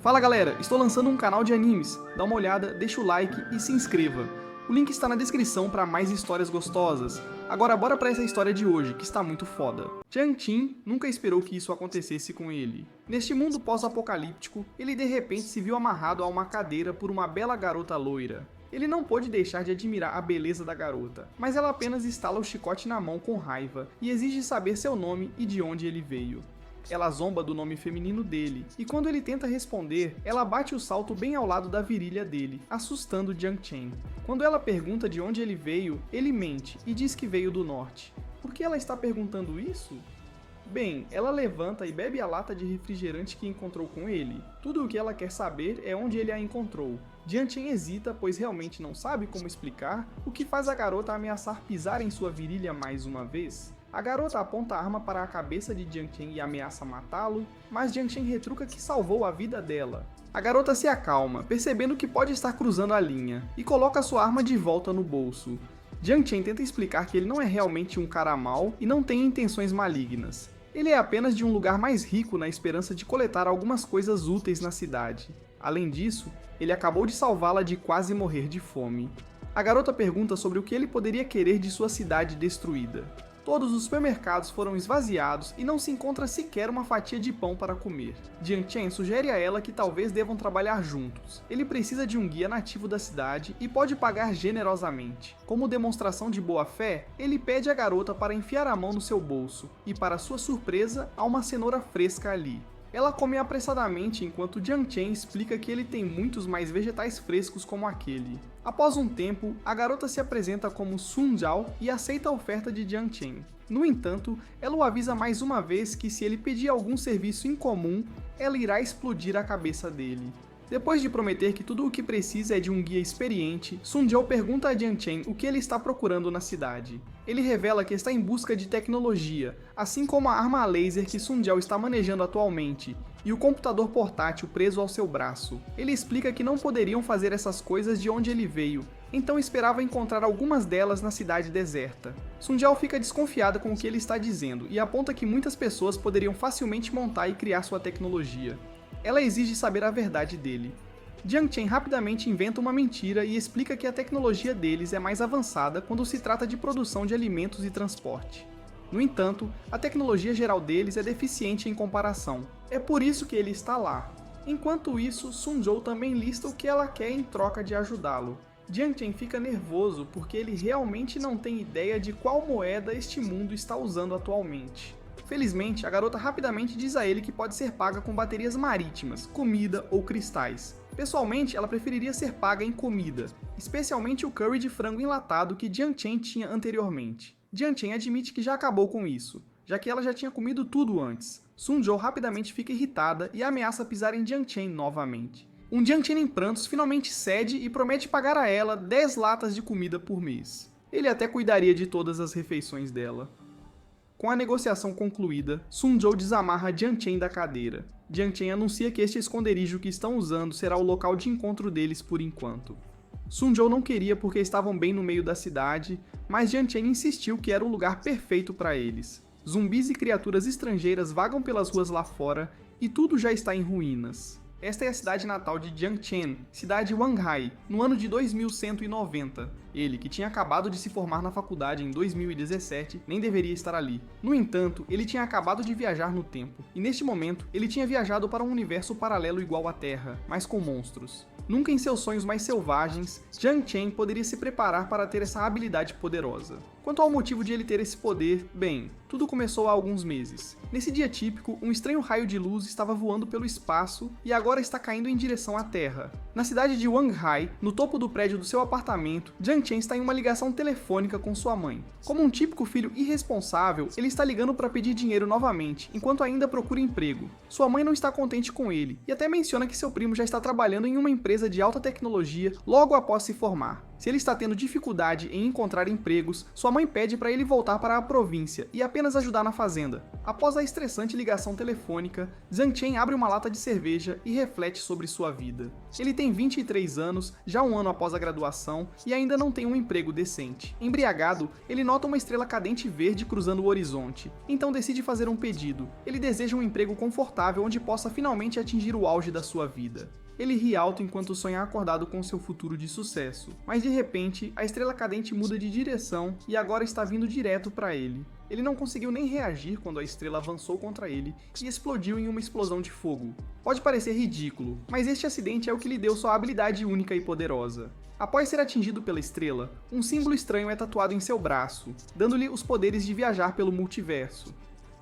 Fala galera, estou lançando um canal de animes, dá uma olhada, deixa o like e se inscreva. O link está na descrição para mais histórias gostosas. Agora bora pra essa história de hoje, que está muito foda. Jiang Qin nunca esperou que isso acontecesse com ele. Neste mundo pós-apocalíptico, ele de repente se viu amarrado a uma cadeira por uma bela garota loira. Ele não pôde deixar de admirar a beleza da garota, mas ela apenas estala o chicote na mão com raiva e exige saber seu nome e de onde ele veio. Ela zomba do nome feminino dele, e quando ele tenta responder, ela bate o salto bem ao lado da virilha dele, assustando Jiang Qin. Quando ela pergunta de onde ele veio, ele mente e diz que veio do norte. Por que ela está perguntando isso? Bem, ela levanta e bebe a lata de refrigerante que encontrou com ele. Tudo o que ela quer saber é onde ele a encontrou. Jiang Qin hesita, pois realmente não sabe como explicar, o que faz a garota ameaçar pisar em sua virilha mais uma vez. A garota aponta a arma para a cabeça de Jiang Qin e ameaça matá-lo, mas Jiang Qin retruca que salvou a vida dela. A garota se acalma, percebendo que pode estar cruzando a linha, e coloca sua arma de volta no bolso. Jiang Qin tenta explicar que ele não é realmente um cara mau e não tem intenções malignas. Ele é apenas de um lugar mais rico na esperança de coletar algumas coisas úteis na cidade. Além disso, ele acabou de salvá-la de quase morrer de fome. A garota pergunta sobre o que ele poderia querer de sua cidade destruída. Todos os supermercados foram esvaziados e não se encontra sequer uma fatia de pão para comer. Jiang Qin sugere a ela que talvez devam trabalhar juntos. Ele precisa de um guia nativo da cidade e pode pagar generosamente. Como demonstração de boa fé, ele pede à garota para enfiar a mão no seu bolso, e para sua surpresa, há uma cenoura fresca ali. Ela come apressadamente enquanto Jiang Qin explica que ele tem muitos mais vegetais frescos como aquele. Após um tempo, a garota se apresenta como Sun Jiao e aceita a oferta de Jiang Qin. No entanto, ela o avisa mais uma vez que se ele pedir algum serviço incomum, ela irá explodir a cabeça dele. Depois de prometer que tudo o que precisa é de um guia experiente, Sun Jiao pergunta a Jiang Qin o que ele está procurando na cidade. Ele revela que está em busca de tecnologia, assim como a arma a laser que Sun Jiao está manejando atualmente, e o computador portátil preso ao seu braço. Ele explica que não poderiam fazer essas coisas de onde ele veio, então esperava encontrar algumas delas na cidade deserta. Sun Jiao fica desconfiada com o que ele está dizendo e aponta que muitas pessoas poderiam facilmente montar e criar sua tecnologia. Ela exige saber a verdade dele. Jiang Qin rapidamente inventa uma mentira e explica que a tecnologia deles é mais avançada quando se trata de produção de alimentos e transporte. No entanto, a tecnologia geral deles é deficiente em comparação. É por isso que ele está lá. Enquanto isso, Sun Jiao também lista o que ela quer em troca de ajudá-lo. Jiang Qin fica nervoso porque ele realmente não tem ideia de qual moeda este mundo está usando atualmente. Felizmente, a garota rapidamente diz a ele que pode ser paga com baterias marítimas, comida ou cristais. Pessoalmente, ela preferiria ser paga em comida, especialmente o curry de frango enlatado que Jiang Qin tinha anteriormente. Jiang Qin admite que já acabou com isso, já que ela já tinha comido tudo antes. Sun Jiao rapidamente fica irritada e ameaça pisar em Jiang Qin novamente. Um Jiang Qin em prantos finalmente cede e promete pagar a ela 10 latas de comida por mês. Ele até cuidaria de todas as refeições dela. Com a negociação concluída, Sun Jiao desamarra Jiang Qin da cadeira. Jiang Qin anuncia que este esconderijo que estão usando será o local de encontro deles por enquanto. Sun Jiao não queria porque estavam bem no meio da cidade, mas Jiang Qin insistiu que era o lugar perfeito para eles. Zumbis e criaturas estrangeiras vagam pelas ruas lá fora e tudo já está em ruínas. Esta é a cidade natal de Jiang Qin, cidade Wanghai, no ano de 2190. Ele, que tinha acabado de se formar na faculdade em 2017, nem deveria estar ali. No entanto, ele tinha acabado de viajar no tempo, e neste momento, ele tinha viajado para um universo paralelo igual à Terra, mas com monstros. Nunca em seus sonhos mais selvagens, Jiang Qin poderia se preparar para ter essa habilidade poderosa. Quanto ao motivo de ele ter esse poder, bem, tudo começou há alguns meses. Nesse dia típico, um estranho raio de luz estava voando pelo espaço e agora está caindo em direção à Terra. Na cidade de Wanghai, no topo do prédio do seu apartamento, Jiang Qin está em uma ligação telefônica com sua mãe. Como um típico filho irresponsável, ele está ligando para pedir dinheiro novamente, enquanto ainda procura emprego. Sua mãe não está contente com ele, e até menciona que seu primo já está trabalhando em uma empresa de alta tecnologia logo após se formar. Se ele está tendo dificuldade em encontrar empregos, sua mãe pede para ele voltar para a província e apenas ajudar na fazenda. Após a estressante ligação telefônica, Zhang Chen abre uma lata de cerveja e reflete sobre sua vida. Ele tem 23 anos, já um ano após a graduação, e ainda não tem um emprego decente. Embriagado, ele nota uma estrela cadente verde cruzando o horizonte, então decide fazer um pedido. Ele deseja um emprego confortável onde possa finalmente atingir o auge da sua vida. Ele ri alto enquanto sonha acordado com seu futuro de sucesso, mas de repente, a estrela cadente muda de direção e agora está vindo direto para ele. Ele não conseguiu nem reagir quando a estrela avançou contra ele e explodiu em uma explosão de fogo. Pode parecer ridículo, mas este acidente é o que lhe deu sua habilidade única e poderosa. Após ser atingido pela estrela, um símbolo estranho é tatuado em seu braço, dando-lhe os poderes de viajar pelo multiverso.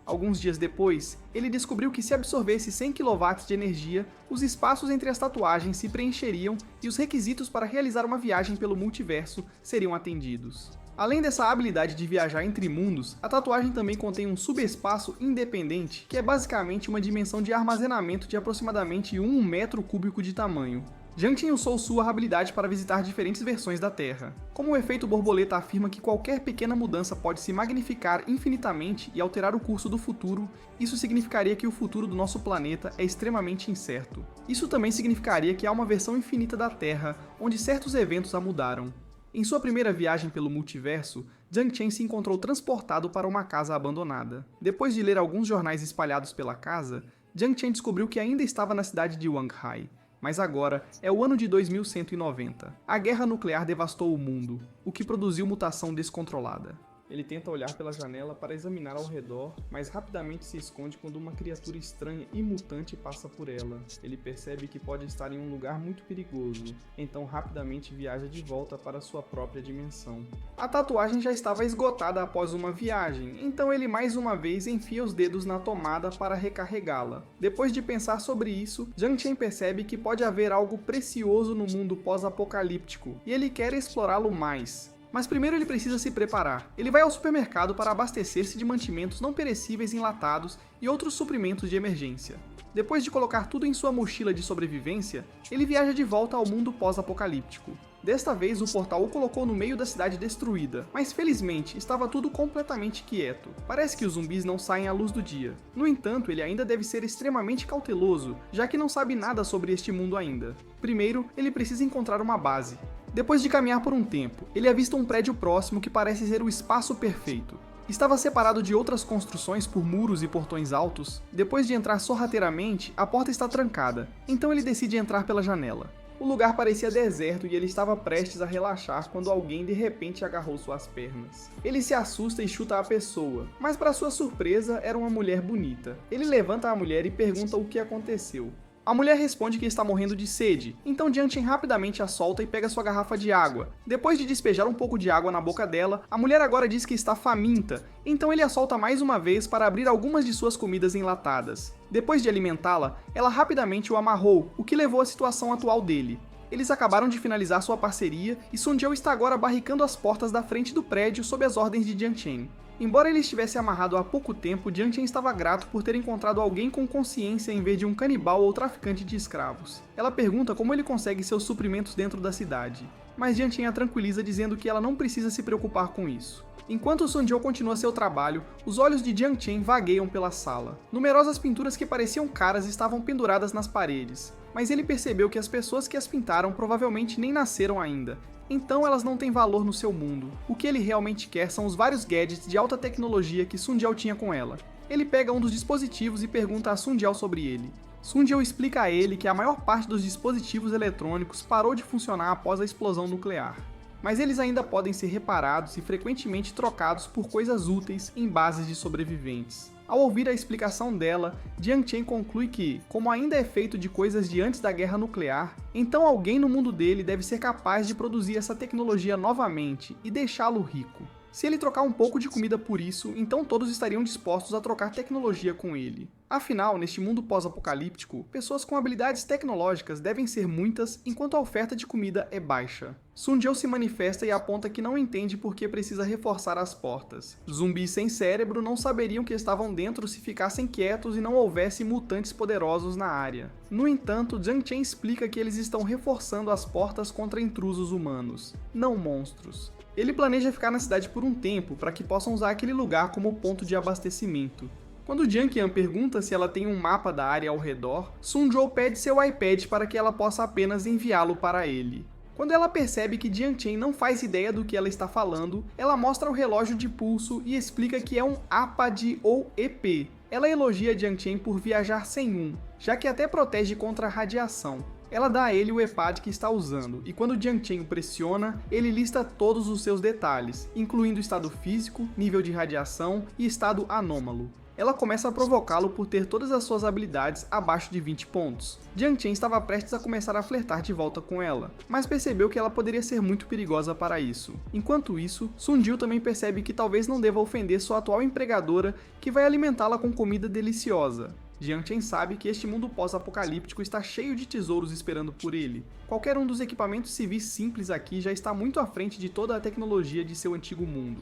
Alguns dias depois, ele descobriu que se absorvesse 100 kW de energia, os espaços entre as tatuagens se preencheriam e os requisitos para realizar uma viagem pelo multiverso seriam atendidos. Além dessa habilidade de viajar entre mundos, a tatuagem também contém um subespaço independente, que é basicamente uma dimensão de armazenamento de aproximadamente 1 metro cúbico de tamanho. Zhang Chen usou sua habilidade para visitar diferentes versões da Terra. Como o efeito borboleta afirma que qualquer pequena mudança pode se magnificar infinitamente e alterar o curso do futuro, isso significaria que o futuro do nosso planeta é extremamente incerto. Isso também significaria que há uma versão infinita da Terra, onde certos eventos a mudaram. Em sua primeira viagem pelo multiverso, Zhang Chen se encontrou transportado para uma casa abandonada. Depois de ler alguns jornais espalhados pela casa, Zhang Chen descobriu que ainda estava na cidade de Wanghai. Mas agora é o ano de 2190. A guerra nuclear devastou o mundo, o que produziu mutação descontrolada. Ele tenta olhar pela janela para examinar ao redor, mas rapidamente se esconde quando uma criatura estranha e mutante passa por ela. Ele percebe que pode estar em um lugar muito perigoso, então rapidamente viaja de volta para sua própria dimensão. A tatuagem já estava esgotada após uma viagem, então ele mais uma vez enfia os dedos na tomada para recarregá-la. Depois de pensar sobre isso, Zhang Chen percebe que pode haver algo precioso no mundo pós-apocalíptico, e ele quer explorá-lo mais. Mas primeiro ele precisa se preparar. Ele vai ao supermercado para abastecer-se de mantimentos não perecíveis enlatados e outros suprimentos de emergência. Depois de colocar tudo em sua mochila de sobrevivência, ele viaja de volta ao mundo pós-apocalíptico. Desta vez, o portal o colocou no meio da cidade destruída, mas felizmente estava tudo completamente quieto. Parece que os zumbis não saem à luz do dia. No entanto, ele ainda deve ser extremamente cauteloso, já que não sabe nada sobre este mundo ainda. Primeiro, ele precisa encontrar uma base. Depois de caminhar por um tempo, ele avista um prédio próximo que parece ser o espaço perfeito. Estava separado de outras construções por muros e portões altos. Depois de entrar sorrateiramente, a porta está trancada, então ele decide entrar pela janela. O lugar parecia deserto e ele estava prestes a relaxar quando alguém de repente agarrou suas pernas. Ele se assusta e chuta a pessoa, mas para sua surpresa era uma mulher bonita. Ele levanta a mulher e pergunta o que aconteceu. A mulher responde que está morrendo de sede, então Zhang Chen rapidamente a solta e pega sua garrafa de água. Depois de despejar um pouco de água na boca dela, a mulher agora diz que está faminta, então ele a solta mais uma vez para abrir algumas de suas comidas enlatadas. Depois de alimentá-la, ela rapidamente o amarrou, o que levou à situação atual dele. Eles acabaram de finalizar sua parceria e Sun Jiao está agora barricando as portas da frente do prédio sob as ordens de Zhang Chen. Embora ele estivesse amarrado há pouco tempo, Zhang Chen estava grato por ter encontrado alguém com consciência em vez de um canibal ou traficante de escravos. Ela pergunta como ele consegue seus suprimentos dentro da cidade, mas Zhang Chen a tranquiliza dizendo que ela não precisa se preocupar com isso. Enquanto Sun Jiao continua seu trabalho, os olhos de Zhang Chen vagueiam pela sala. Numerosas pinturas que pareciam caras estavam penduradas nas paredes, mas ele percebeu que as pessoas que as pintaram provavelmente nem nasceram ainda. Então elas não têm valor no seu mundo. O que ele realmente quer são os vários gadgets de alta tecnologia que Sun Jiao tinha com ela. Ele pega um dos dispositivos e pergunta a Sun Jiao sobre ele. Sun Jiao explica a ele que a maior parte dos dispositivos eletrônicos parou de funcionar após a explosão nuclear. Mas eles ainda podem ser reparados e frequentemente trocados por coisas úteis em bases de sobreviventes. Ao ouvir a explicação dela, Zhang Chen conclui que, como ainda é feito de coisas de antes da guerra nuclear, então alguém no mundo dele deve ser capaz de produzir essa tecnologia novamente e deixá-lo rico. Se ele trocar um pouco de comida por isso, então todos estariam dispostos a trocar tecnologia com ele. Afinal, neste mundo pós-apocalíptico, pessoas com habilidades tecnológicas devem ser muitas, enquanto a oferta de comida é baixa. Sun-Jiu se manifesta e aponta que não entende por que precisa reforçar as portas. Zumbis sem cérebro não saberiam que estavam dentro se ficassem quietos e não houvesse mutantes poderosos na área. No entanto, Jiang Chen explica que eles estão reforçando as portas contra intrusos humanos, não monstros. Ele planeja ficar na cidade por um tempo para que possam usar aquele lugar como ponto de abastecimento. Quando Jiang Qian pergunta se ela tem um mapa da área ao redor, Sun-Jiu pede seu iPad para que ela possa apenas enviá-lo para ele. Quando ela percebe que Jiang Chen não faz ideia do que ela está falando, ela mostra o relógio de pulso e explica que é um APAD ou EP. Ela elogia Jiang Chen por viajar sem um, já que até protege contra a radiação. Ela dá a ele o EPAD que está usando, e quando Jiang Chen o pressiona, ele lista todos os seus detalhes, incluindo estado físico, nível de radiação e estado anômalo. Ela começa a provocá-lo por ter todas as suas habilidades abaixo de 20 pontos. Jiang Chen estava prestes a começar a flertar de volta com ela, mas percebeu que ela poderia ser muito perigosa para isso. Enquanto isso, Sun-Jiu também percebe que talvez não deva ofender sua atual empregadora, que vai alimentá-la com comida deliciosa. Jiang Chen sabe que este mundo pós-apocalíptico está cheio de tesouros esperando por ele. Qualquer um dos equipamentos civis simples aqui já está muito à frente de toda a tecnologia de seu antigo mundo.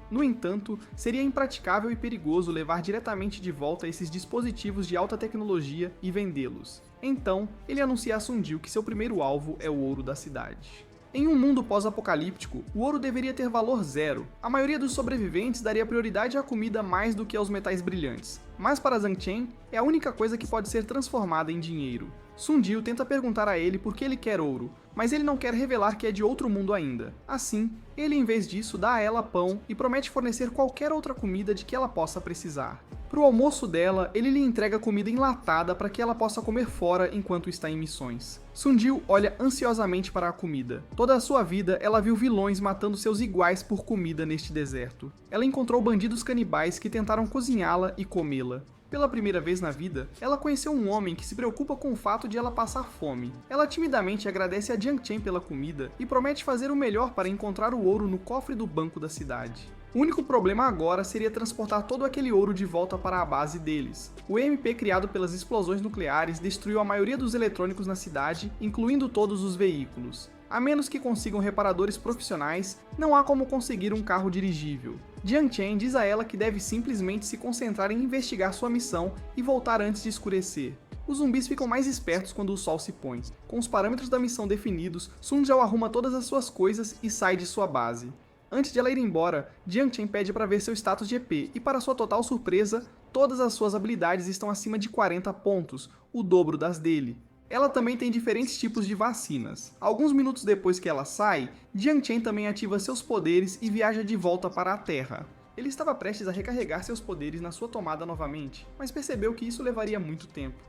No entanto, seria impraticável e perigoso levar diretamente de volta esses dispositivos de alta tecnologia e vendê-los. Então, ele anuncia a Sun-Jiu que seu primeiro alvo é o ouro da cidade. Em um mundo pós-apocalíptico, o ouro deveria ter valor zero. A maioria dos sobreviventes daria prioridade à comida mais do que aos metais brilhantes. Mas para Jiang Chen, é a única coisa que pode ser transformada em dinheiro. Sun-Jiu tenta perguntar a ele por que ele quer ouro, mas ele não quer revelar que é de outro mundo ainda. Assim, ele em vez disso dá a ela pão e promete fornecer qualquer outra comida de que ela possa precisar. Para o almoço dela, ele lhe entrega comida enlatada para que ela possa comer fora enquanto está em missões. Sun-Jiu olha ansiosamente para a comida. Toda a sua vida, ela viu vilões matando seus iguais por comida neste deserto. Ela encontrou bandidos canibais que tentaram cozinhá-la e comê-la. Pela primeira vez na vida, ela conheceu um homem que se preocupa com o fato de ela passar fome. Ela timidamente agradece a Jiang Chen pela comida e promete fazer o melhor para encontrar o ouro no cofre do banco da cidade. O único problema agora seria transportar todo aquele ouro de volta para a base deles. O EMP criado pelas explosões nucleares destruiu a maioria dos eletrônicos na cidade, incluindo todos os veículos. A menos que consigam reparadores profissionais, não há como conseguir um carro dirigível. Jiang Chen diz a ela que deve simplesmente se concentrar em investigar sua missão e voltar antes de escurecer. Os zumbis ficam mais espertos quando o sol se põe. Com os parâmetros da missão definidos, Sun-Jiu arruma todas as suas coisas e sai de sua base. Antes de ela ir embora, Jiang Chen pede para ver seu status de EP e, para sua total surpresa, todas as suas habilidades estão acima de 40 pontos, o dobro das dele. Ela também tem diferentes tipos de vacinas. Alguns minutos depois que ela sai, Jiang Chen também ativa seus poderes e viaja de volta para a Terra. Ele estava prestes a recarregar seus poderes na sua tomada novamente, mas percebeu que isso levaria muito tempo.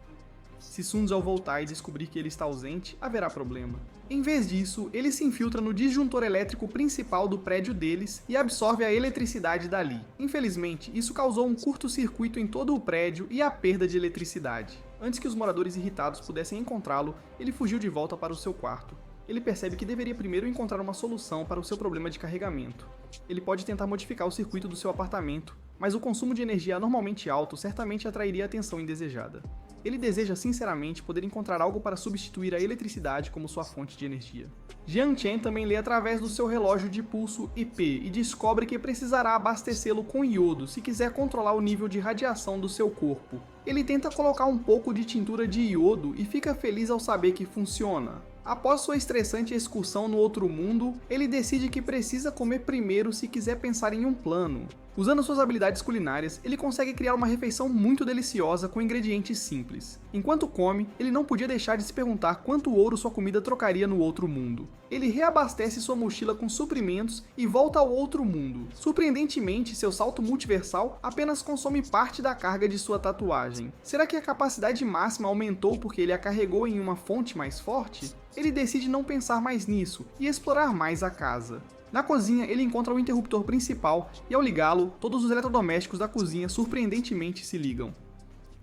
Se Sun-Jiu voltar e descobrir que ele está ausente, haverá problema. Em vez disso, ele se infiltra no disjuntor elétrico principal do prédio deles e absorve a eletricidade dali. Infelizmente, isso causou um curto-circuito em todo o prédio e a perda de eletricidade. Antes que os moradores irritados pudessem encontrá-lo, ele fugiu de volta para o seu quarto. Ele percebe que deveria primeiro encontrar uma solução para o seu problema de carregamento. Ele pode tentar modificar o circuito do seu apartamento, mas o consumo de energia anormalmente alto certamente atrairia a atenção indesejada. Ele deseja sinceramente poder encontrar algo para substituir a eletricidade como sua fonte de energia. Jiang Chen também lê através do seu relógio de pulso IP e descobre que precisará abastecê-lo com iodo se quiser controlar o nível de radiação do seu corpo. Ele tenta colocar um pouco de tintura de iodo e fica feliz ao saber que funciona. Após sua estressante excursão no outro mundo, ele decide que precisa comer primeiro se quiser pensar em um plano. Usando suas habilidades culinárias, ele consegue criar uma refeição muito deliciosa com ingredientes simples. Enquanto come, ele não podia deixar de se perguntar quanto ouro sua comida trocaria no outro mundo. Ele reabastece sua mochila com suprimentos e volta ao outro mundo. Surpreendentemente, seu salto multiversal apenas consome parte da carga de sua tatuagem. Será que a capacidade máxima aumentou porque ele a carregou em uma fonte mais forte? Ele decide não pensar mais nisso e explorar mais a casa. Na cozinha, ele encontra o interruptor principal e, ao ligá-lo, todos os eletrodomésticos da cozinha surpreendentemente se ligam.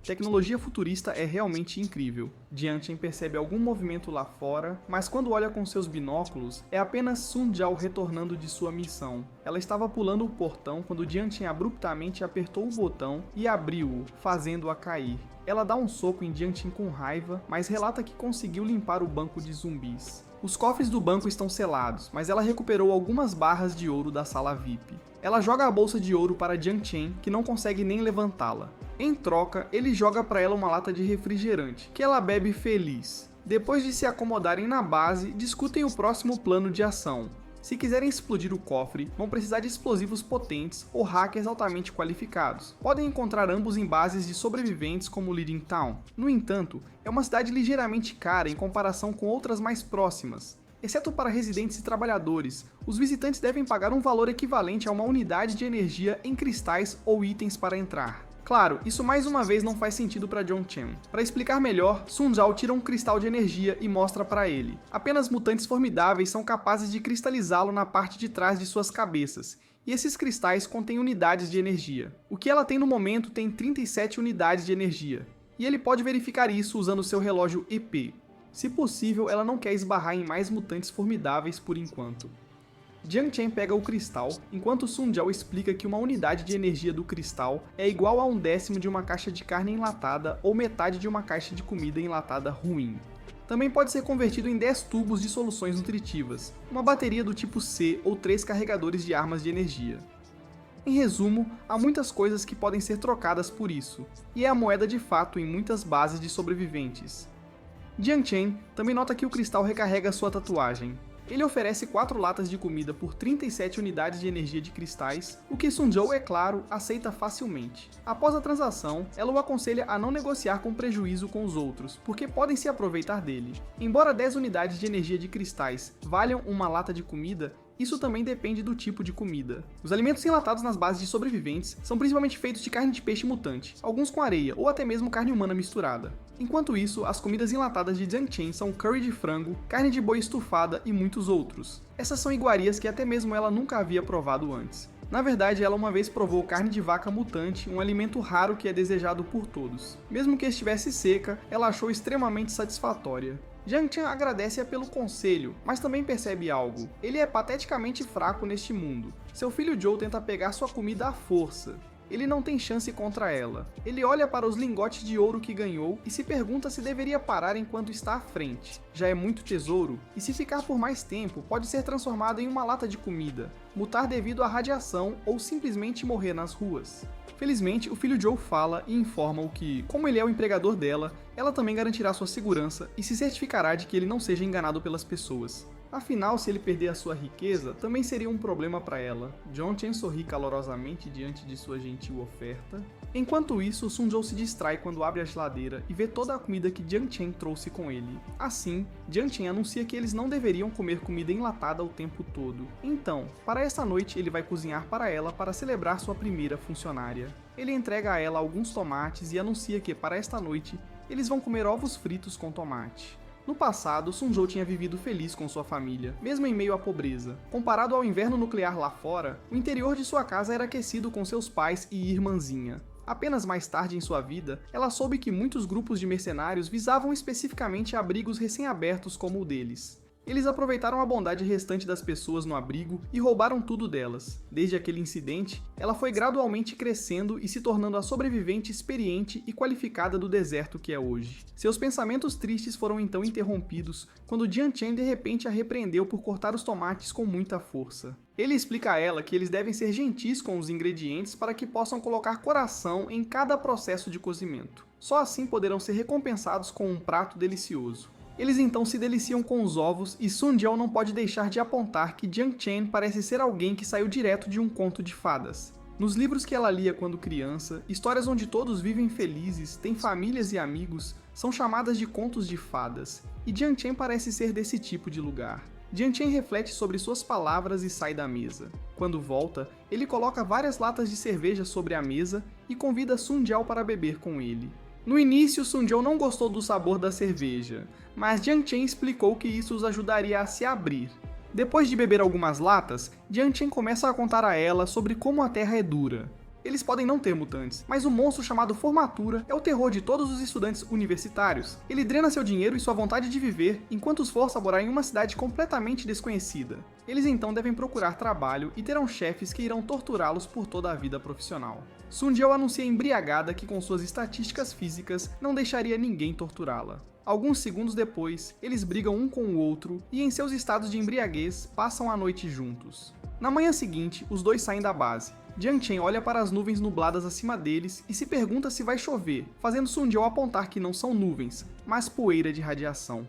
tecnologia futurista é realmente incrível. Jiang Chen percebe algum movimento lá fora, mas quando olha com seus binóculos, é apenas Sun Jiao retornando de sua missão. Ela estava pulando o portão quando Jiang Chen abruptamente apertou o botão e abriu-o, fazendo-a cair. Ela dá um soco em Jiang Chen com raiva, mas relata que conseguiu limpar o banco de zumbis. Os cofres do banco estão selados, mas ela recuperou algumas barras de ouro da sala VIP. Ela joga a bolsa de ouro para Jiang Chen, que não consegue nem levantá-la. Em troca, ele joga para ela uma lata de refrigerante, que ela bebe feliz. Depois de se acomodarem na base, discutem o próximo plano de ação. Se quiserem explodir o cofre, vão precisar de explosivos potentes ou hackers altamente qualificados. Podem encontrar ambos em bases de sobreviventes como Leading Town. No entanto, é uma cidade ligeiramente cara em comparação com outras mais próximas. Exceto para residentes e trabalhadores, os visitantes devem pagar um valor equivalente a uma unidade de energia em cristais ou itens para entrar. Claro, isso mais uma vez não faz sentido para Jiang Chen. Para explicar melhor, Sun Jiao tira um cristal de energia e mostra para ele. Apenas mutantes formidáveis são capazes de cristalizá-lo na parte de trás de suas cabeças, e esses cristais contêm unidades de energia. O que ela tem no momento tem 37 unidades de energia, e ele pode verificar isso usando seu relógio EP. Se possível, ela não quer esbarrar em mais mutantes formidáveis por enquanto. Jiang Chen pega o cristal, enquanto Sun Jiao explica que uma unidade de energia do cristal é igual a 1/10 de uma caixa de carne enlatada ou metade de uma caixa de comida enlatada ruim. Também pode ser convertido em 10 tubos de soluções nutritivas, uma bateria do tipo C ou 3 carregadores de armas de energia. Em resumo, há muitas coisas que podem ser trocadas por isso, e é a moeda de fato em muitas bases de sobreviventes. Jiang Chen também nota que o cristal recarrega sua tatuagem. Ele oferece 4 latas de comida por 37 unidades de energia de cristais, o que Sun Jiao, é claro, aceita facilmente. Após a transação, ela o aconselha a não negociar com prejuízo com os outros, porque podem se aproveitar dele. Embora 10 unidades de energia de cristais valham uma lata de comida, isso também depende do tipo de comida. Os alimentos enlatados nas bases de sobreviventes são principalmente feitos de carne de peixe mutante, alguns com areia ou até mesmo carne humana misturada. Enquanto isso, as comidas enlatadas de Jiang Chen são curry de frango, carne de boi estufada e muitos outros. Essas são iguarias que até mesmo ela nunca havia provado antes. Na verdade, ela uma vez provou carne de vaca mutante, um alimento raro que é desejado por todos. Mesmo que estivesse seca, ela achou extremamente satisfatória. Jiang Chen agradece-a pelo conselho, mas também percebe algo. Ele é pateticamente fraco neste mundo. Seu filho Joe tenta pegar sua comida à força. Ele não tem chance contra ela. Ele olha para os lingotes de ouro que ganhou e se pergunta se deveria parar enquanto está à frente. Já é muito tesouro, e se ficar por mais tempo, pode ser transformado em uma lata de comida, mutar devido à radiação ou simplesmente morrer nas ruas. Felizmente, o filho Joe fala e informa-o que, como ele é o empregador dela, ela também garantirá sua segurança e se certificará de que ele não seja enganado pelas pessoas. Afinal, se ele perder a sua riqueza, também seria um problema para ela. Jiang Chen sorri calorosamente diante de sua gentil oferta. Enquanto isso, Sun Jiao se distrai quando abre a geladeira e vê toda a comida que Jiang Chen trouxe com ele. Assim, Jiang Chen anuncia que eles não deveriam comer comida enlatada o tempo todo. Então, para esta noite, ele vai cozinhar para ela para celebrar sua primeira funcionária. Ele entrega a ela alguns tomates e anuncia que, para esta noite, eles vão comer ovos fritos com tomate. No passado, Sun Jiao tinha vivido feliz com sua família, mesmo em meio à pobreza. Comparado ao inverno nuclear lá fora, o interior de sua casa era aquecido com seus pais e irmãzinha. Apenas mais tarde em sua vida, ela soube que muitos grupos de mercenários visavam especificamente abrigos recém-abertos como o deles. Eles aproveitaram a bondade restante das pessoas no abrigo e roubaram tudo delas. Desde aquele incidente, ela foi gradualmente crescendo e se tornando a sobrevivente experiente e qualificada do deserto que é hoje. Seus pensamentos tristes foram então interrompidos quando Jiang Chen de repente a repreendeu por cortar os tomates com muita força. Ele explica a ela que eles devem ser gentis com os ingredientes para que possam colocar coração em cada processo de cozimento. Só assim poderão ser recompensados com um prato delicioso. Eles então se deliciam com os ovos e Sun Jiao não pode deixar de apontar que Jiang Chen parece ser alguém que saiu direto de um conto de fadas. Nos livros que ela lia quando criança, histórias onde todos vivem felizes, têm famílias e amigos, são chamadas de contos de fadas, e Jiang Chen parece ser desse tipo de lugar. Jiang Chen reflete sobre suas palavras e sai da mesa. Quando volta, ele coloca várias latas de cerveja sobre a mesa e convida Sun Jiao para beber com ele. No início, Sun Jiao não gostou do sabor da cerveja, mas Jiang Chen explicou que isso os ajudaria a se abrir. Depois de beber algumas latas, Jiang Chen começa a contar a ela sobre como a Terra é dura. eles podem não ter mutantes, mas o monstro chamado Formatura é o terror de todos os estudantes universitários. Ele drena seu dinheiro e sua vontade de viver enquanto os força a morar em uma cidade completamente desconhecida. Eles então devem procurar trabalho e terão chefes que irão torturá-los por toda a vida profissional. Sundial anuncia embriagada que com suas estatísticas físicas não deixaria ninguém torturá-la. Alguns segundos depois, eles brigam um com o outro e em seus estados de embriaguez passam a noite juntos. Na manhã seguinte, os dois saem da base. Jiang Chen olha para as nuvens nubladas acima deles e se pergunta se vai chover, fazendo Sundial apontar que não são nuvens, mas poeira de radiação.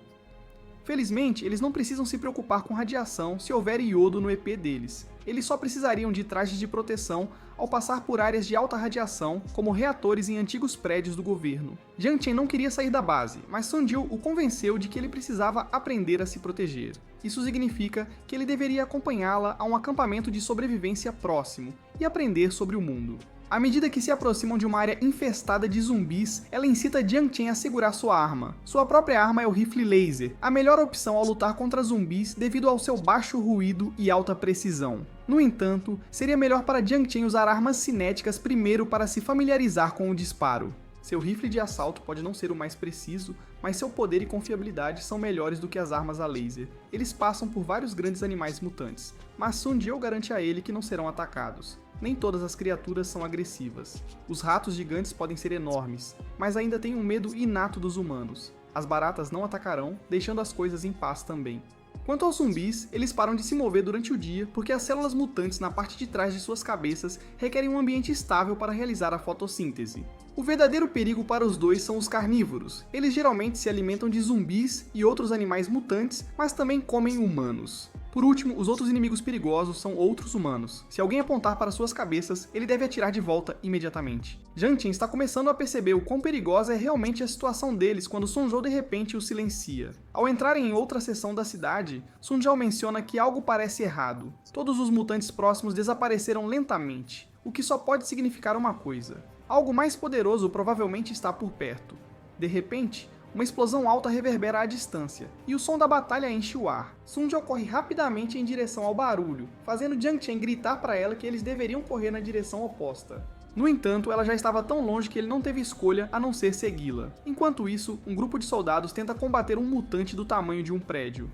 Felizmente, eles não precisam se preocupar com radiação se houver iodo no EP deles. Eles só precisariam de trajes de proteção ao passar por áreas de alta radiação, como reatores em antigos prédios do governo. Jiang Chen não queria sair da base, mas Sundial o convenceu de que ele precisava aprender a se proteger. Isso significa que ele deveria acompanhá-la a um acampamento de sobrevivência próximo e aprender sobre o mundo. À medida que se aproximam de uma área infestada de zumbis, ela incita Jiang Chen a segurar sua arma. Sua própria arma é o rifle laser, a melhor opção ao lutar contra zumbis devido ao seu baixo ruído e alta precisão. No entanto, seria melhor para Jiang Chen usar armas cinéticas primeiro para se familiarizar com o disparo. Seu rifle de assalto pode não ser o mais preciso, mas seu poder e confiabilidade são melhores do que as armas a laser. Eles passam por vários grandes animais mutantes, mas Sundial garante a ele que não serão atacados. Nem todas as criaturas são agressivas. Os ratos gigantes podem ser enormes, mas ainda têm um medo inato dos humanos. As baratas não atacarão, deixando as coisas em paz também. Quanto aos zumbis, eles param de se mover durante o dia porque as células mutantes na parte de trás de suas cabeças requerem um ambiente estável para realizar a fotossíntese. O verdadeiro perigo para os dois são os carnívoros. Eles geralmente se alimentam de zumbis e outros animais mutantes, mas também comem humanos. Por último, os outros inimigos perigosos são outros humanos. Se alguém apontar para suas cabeças, ele deve atirar de volta imediatamente. Jiang Chen está começando a perceber o quão perigosa é realmente a situação deles quando Sundial de repente o silencia. Ao entrarem em outra seção da cidade, Sundial menciona que algo parece errado. Todos os mutantes próximos desapareceram lentamente, o que só pode significar uma coisa. Algo mais poderoso provavelmente está por perto. De repente, uma explosão alta reverbera à distância, e o som da batalha enche o ar. Sundial corre rapidamente em direção ao barulho, fazendo Jiang Chen gritar para ela que eles deveriam correr na direção oposta. No entanto, ela já estava tão longe que ele não teve escolha a não ser segui-la. Enquanto isso, um grupo de soldados tenta combater um mutante do tamanho de um prédio.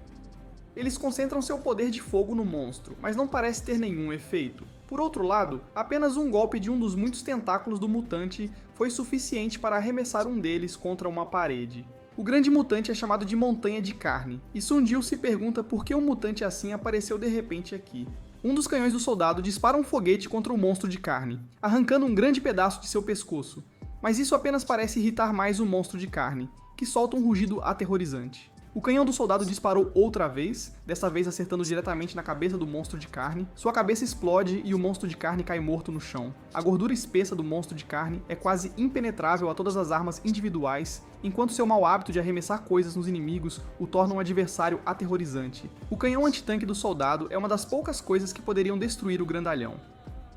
Eles concentram seu poder de fogo no monstro, mas não parece ter nenhum efeito. Por outro lado, apenas um golpe de um dos muitos tentáculos do mutante foi suficiente para arremessar um deles contra uma parede. O grande mutante é chamado de Montanha de Carne, e Sundial se pergunta por que um mutante assim apareceu de repente aqui. Um dos canhões do soldado dispara um foguete contra o monstro de carne, arrancando um grande pedaço de seu pescoço. Mas isso apenas parece irritar mais o monstro de carne, que solta um rugido aterrorizante. O canhão do soldado disparou outra vez, dessa vez acertando diretamente na cabeça do monstro de carne. Sua cabeça explode e o monstro de carne cai morto no chão. A gordura espessa do monstro de carne é quase impenetrável a todas as armas individuais, enquanto seu mau hábito de arremessar coisas nos inimigos o torna um adversário aterrorizante. O canhão antitanque do soldado é uma das poucas coisas que poderiam destruir o grandalhão.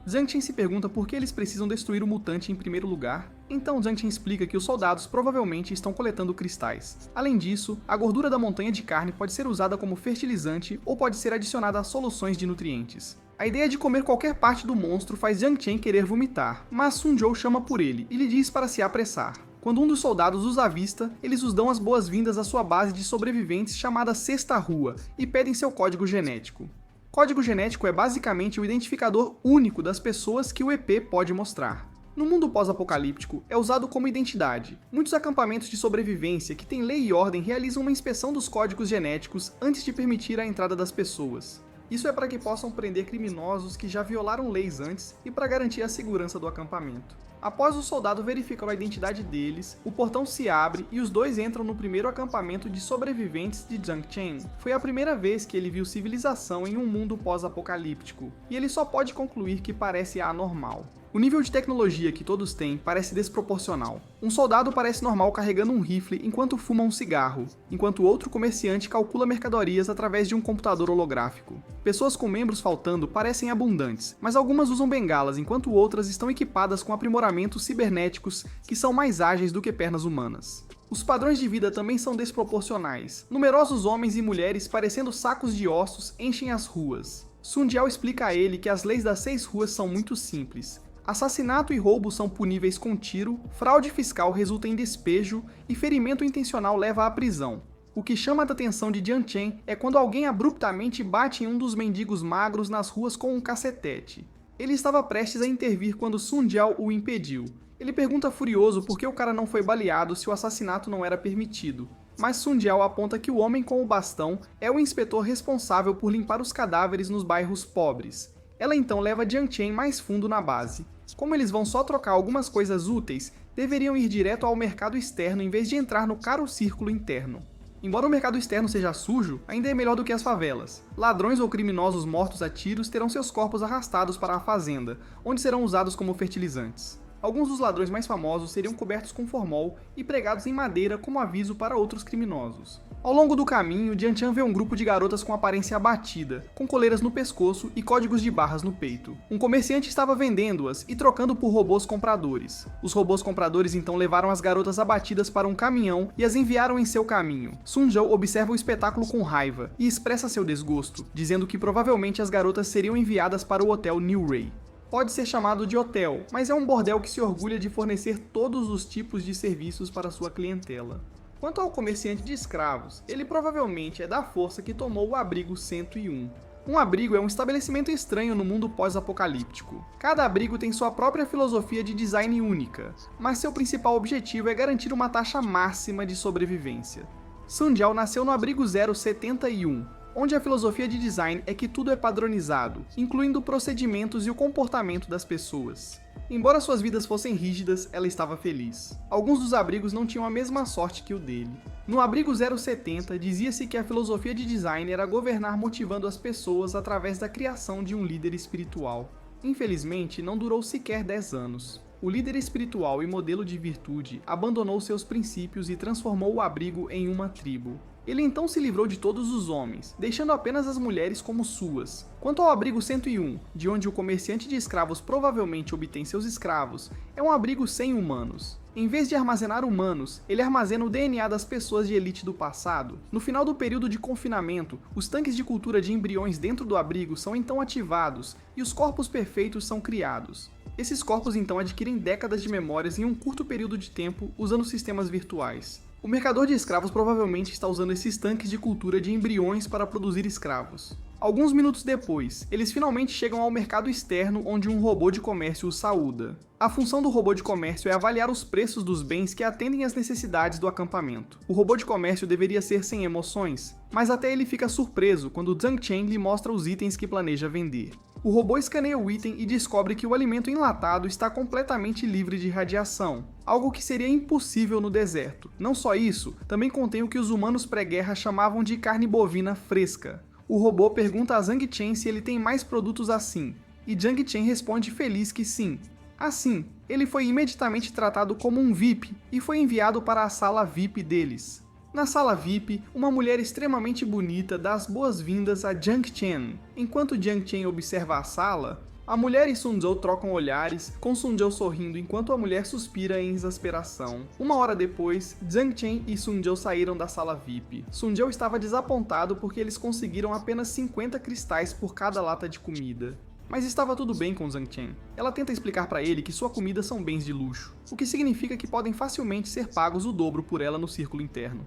Jiang Chen se pergunta por que eles precisam destruir o mutante em primeiro lugar. Então Jiang Chen explica que os soldados provavelmente estão coletando cristais. Além disso, a gordura da montanha de carne pode ser usada como fertilizante ou pode ser adicionada a soluções de nutrientes. A ideia de comer qualquer parte do monstro faz Jiang Chen querer vomitar, mas Sundial chama por ele e lhe diz para se apressar. Quando um dos soldados os avista, eles os dão as boas-vindas à sua base de sobreviventes chamada Sexta Rua e pedem seu código genético. Código genético é basicamente o identificador único das pessoas que o EP pode mostrar. No mundo pós-apocalíptico, é usado como identidade. Muitos acampamentos de sobrevivência que têm lei e ordem realizam uma inspeção dos códigos genéticos antes de permitir a entrada das pessoas. Isso é para que possam prender criminosos que já violaram leis antes e para garantir a segurança do acampamento. Após o soldado verificar a identidade deles, o portão se abre e os dois entram no primeiro acampamento de sobreviventes de Jiang Chen. Foi a primeira vez que ele viu civilização em um mundo pós-apocalíptico, e ele só pode concluir que parece anormal. O nível de tecnologia que todos têm parece desproporcional. Um soldado parece normal carregando um rifle enquanto fuma um cigarro, enquanto outro comerciante calcula mercadorias através de um computador holográfico. Pessoas com membros faltando parecem abundantes, mas algumas usam bengalas enquanto outras estão equipadas com aprimoramentos cibernéticos que são mais ágeis do que pernas humanas. Os padrões de vida também são desproporcionais. Numerosos homens e mulheres parecendo sacos de ossos enchem as ruas. Sundial explica a ele que as leis das 6 ruas são muito simples. Assassinato e roubo são puníveis com tiro, fraude fiscal resulta em despejo e ferimento intencional leva à prisão. O que chama a atenção de Jiang Chen é quando alguém abruptamente bate em um dos mendigos magros nas ruas com um cacetete. Ele estava prestes a intervir quando Sun Jiao o impediu. Ele pergunta furioso por que o cara não foi baleado se o assassinato não era permitido. Mas Sun Jiao aponta que o homem com o bastão é o inspetor responsável por limpar os cadáveres nos bairros pobres. Ela então leva Jiang Chen mais fundo na base. Como eles vão só trocar algumas coisas úteis, deveriam ir direto ao mercado externo em vez de entrar no caro círculo interno. Embora o mercado externo seja sujo, ainda é melhor do que as favelas. Ladrões ou criminosos mortos a tiros terão seus corpos arrastados para a fazenda, onde serão usados como fertilizantes. Alguns dos ladrões mais famosos seriam cobertos com formol e pregados em madeira como aviso para outros criminosos. Ao longo do caminho, Jiang Chen vê um grupo de garotas com aparência abatida, com coleiras no pescoço e códigos de barras no peito. Um comerciante estava vendendo-as e trocando por robôs compradores. Os robôs compradores então levaram as garotas abatidas para um caminhão e as enviaram em seu caminho. Sun Jiao observa o espetáculo com raiva e expressa seu desgosto, dizendo que provavelmente as garotas seriam enviadas para o hotel New Ray. Pode ser chamado de hotel, mas é um bordel que se orgulha de fornecer todos os tipos de serviços para sua clientela. Quanto ao comerciante de escravos, ele provavelmente é da força que tomou o abrigo 101. Um abrigo é um estabelecimento estranho no mundo pós-apocalíptico. Cada abrigo tem sua própria filosofia de design única, mas seu principal objetivo é garantir uma taxa máxima de sobrevivência. Sun Jiao nasceu no abrigo 071, onde a filosofia de design é que tudo é padronizado, incluindo procedimentos e o comportamento das pessoas. Embora suas vidas fossem rígidas, ela estava feliz. Alguns dos abrigos não tinham a mesma sorte que o dele. No abrigo 070, dizia-se que a filosofia de design era governar motivando as pessoas através da criação de um líder espiritual. Infelizmente, não durou sequer 10 anos. O líder espiritual e modelo de virtude abandonou seus princípios e transformou o abrigo em uma tribo. Ele então se livrou de todos os homens, deixando apenas as mulheres como suas. Quanto ao abrigo 101, de onde o comerciante de escravos provavelmente obtém seus escravos, é um abrigo sem humanos. Em vez de armazenar humanos, ele armazena o DNA das pessoas de elite do passado. No final do período de confinamento, os tanques de cultura de embriões dentro do abrigo são então ativados e os corpos perfeitos são criados. Esses corpos então adquirem décadas de memórias em um curto período de tempo usando sistemas virtuais. O mercador de escravos provavelmente está usando esses tanques de cultura de embriões para produzir escravos. Alguns minutos depois, eles finalmente chegam ao mercado externo onde um robô de comércio os saúda. A função do robô de comércio é avaliar os preços dos bens que atendem às necessidades do acampamento. O robô de comércio deveria ser sem emoções, mas até ele fica surpreso quando Jiang Chen lhe mostra os itens que planeja vender. O robô escaneia o item e descobre que o alimento enlatado está completamente livre de radiação, algo que seria impossível no deserto. Não só isso, também contém o que os humanos pré-guerra chamavam de carne bovina fresca. O robô pergunta a Jiang Chen se ele tem mais produtos assim, e Jiang Chen responde feliz que sim. Assim, ele foi imediatamente tratado como um VIP e foi enviado para a sala VIP deles. Na sala VIP, uma mulher extremamente bonita dá as boas-vindas a Jiang Chen. Enquanto Jiang Chen observa a sala, a mulher e Sun Jiao trocam olhares, com Sun Jiao sorrindo enquanto a mulher suspira em exasperação. Uma hora depois, Jiang Chen e Sun Jiao saíram da sala VIP. Sun Jiao estava desapontado porque eles conseguiram apenas 50 cristais por cada lata de comida. Mas estava tudo bem com Jiang Chen. Ela tenta explicar para ele que sua comida são bens de luxo, o que significa que podem facilmente ser pagos o dobro por ela no círculo interno.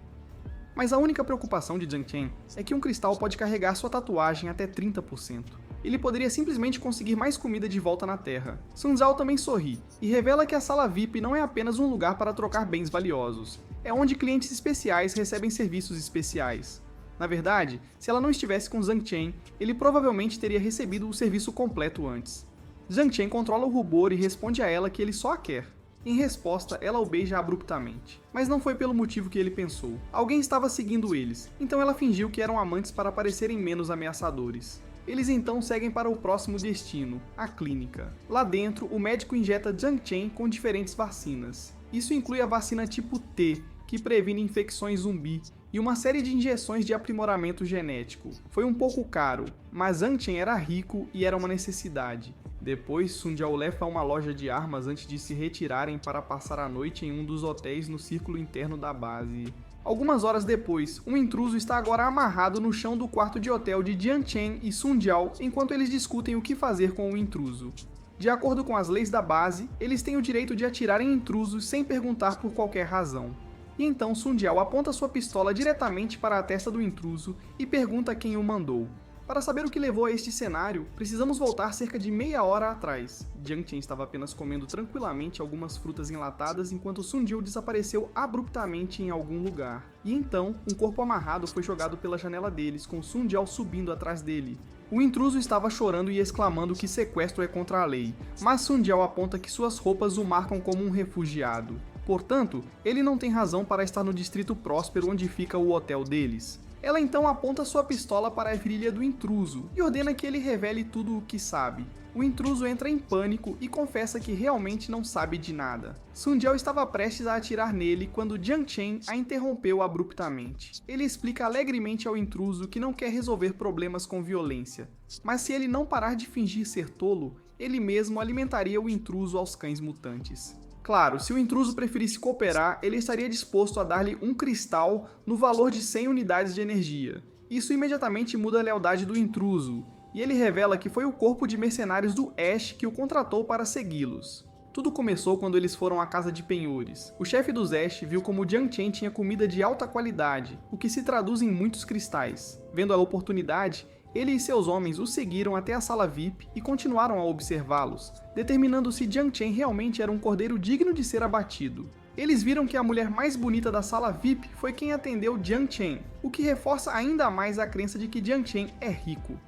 Mas a única preocupação de Jiang Chen é que um cristal pode carregar sua tatuagem até 30%. Ele poderia simplesmente conseguir mais comida de volta na Terra. Sun Jiao também sorri, e revela que a sala VIP não é apenas um lugar para trocar bens valiosos. É onde clientes especiais recebem serviços especiais. Na verdade, se ela não estivesse com Jiang Chen, ele provavelmente teria recebido o serviço completo antes. Jiang Chen controla o rubor e responde a ela que ele só a quer. Em resposta, ela o beija abruptamente. Mas não foi pelo motivo que ele pensou. Alguém estava seguindo eles, então ela fingiu que eram amantes para parecerem menos ameaçadores. Eles então seguem para o próximo destino, a clínica. Lá dentro, o médico injeta Jiang Chen com diferentes vacinas. Isso inclui a vacina tipo T, que previne infecções zumbi, e uma série de injeções de aprimoramento genético. Foi um pouco caro, mas Jiang Chen era rico e era uma necessidade. Depois, Sun Jiao leva a uma loja de armas antes de se retirarem para passar a noite em um dos hotéis no círculo interno da base. Algumas horas depois, um intruso está agora amarrado no chão do quarto de hotel de Jiang Chen e Sun Jiao enquanto eles discutem o que fazer com o intruso. De acordo com as leis da base, eles têm o direito de atirar em intrusos sem perguntar por qualquer razão. E então Sun Jiao aponta sua pistola diretamente para a testa do intruso e pergunta quem o mandou. Para saber o que levou a este cenário, precisamos voltar cerca de meia hora atrás. Jiang Chen estava apenas comendo tranquilamente algumas frutas enlatadas enquanto Sun Jiao desapareceu abruptamente em algum lugar. E então, um corpo amarrado foi jogado pela janela deles, com Sun Jiao subindo atrás dele. O intruso estava chorando e exclamando que sequestro é contra a lei, mas Sun Jiao aponta que suas roupas o marcam como um refugiado. Portanto, ele não tem razão para estar no distrito próspero onde fica o hotel deles. Ela então aponta sua pistola para a virilha do intruso e ordena que ele revele tudo o que sabe. O intruso entra em pânico e confessa que realmente não sabe de nada. Sun Jiao estava prestes a atirar nele quando Jiang Chen a interrompeu abruptamente. Ele explica alegremente ao intruso que não quer resolver problemas com violência, mas se ele não parar de fingir ser tolo, ele mesmo alimentaria o intruso aos cães mutantes. Claro, se o intruso preferisse cooperar, ele estaria disposto a dar-lhe um cristal no valor de 100 unidades de energia. Isso imediatamente muda a lealdade do intruso, e ele revela que foi o corpo de mercenários do Ash que o contratou para segui-los. Tudo começou quando eles foram à casa de penhores. O chefe dos Ash viu como Jiang Chen tinha comida de alta qualidade, o que se traduz em muitos cristais. Vendo a oportunidade, ele e seus homens o seguiram até a sala VIP e continuaram a observá-los, determinando se Jiang Chen realmente era um cordeiro digno de ser abatido. Eles viram que a mulher mais bonita da sala VIP foi quem atendeu Jiang Chen, o que reforça ainda mais a crença de que Jiang Chen é rico.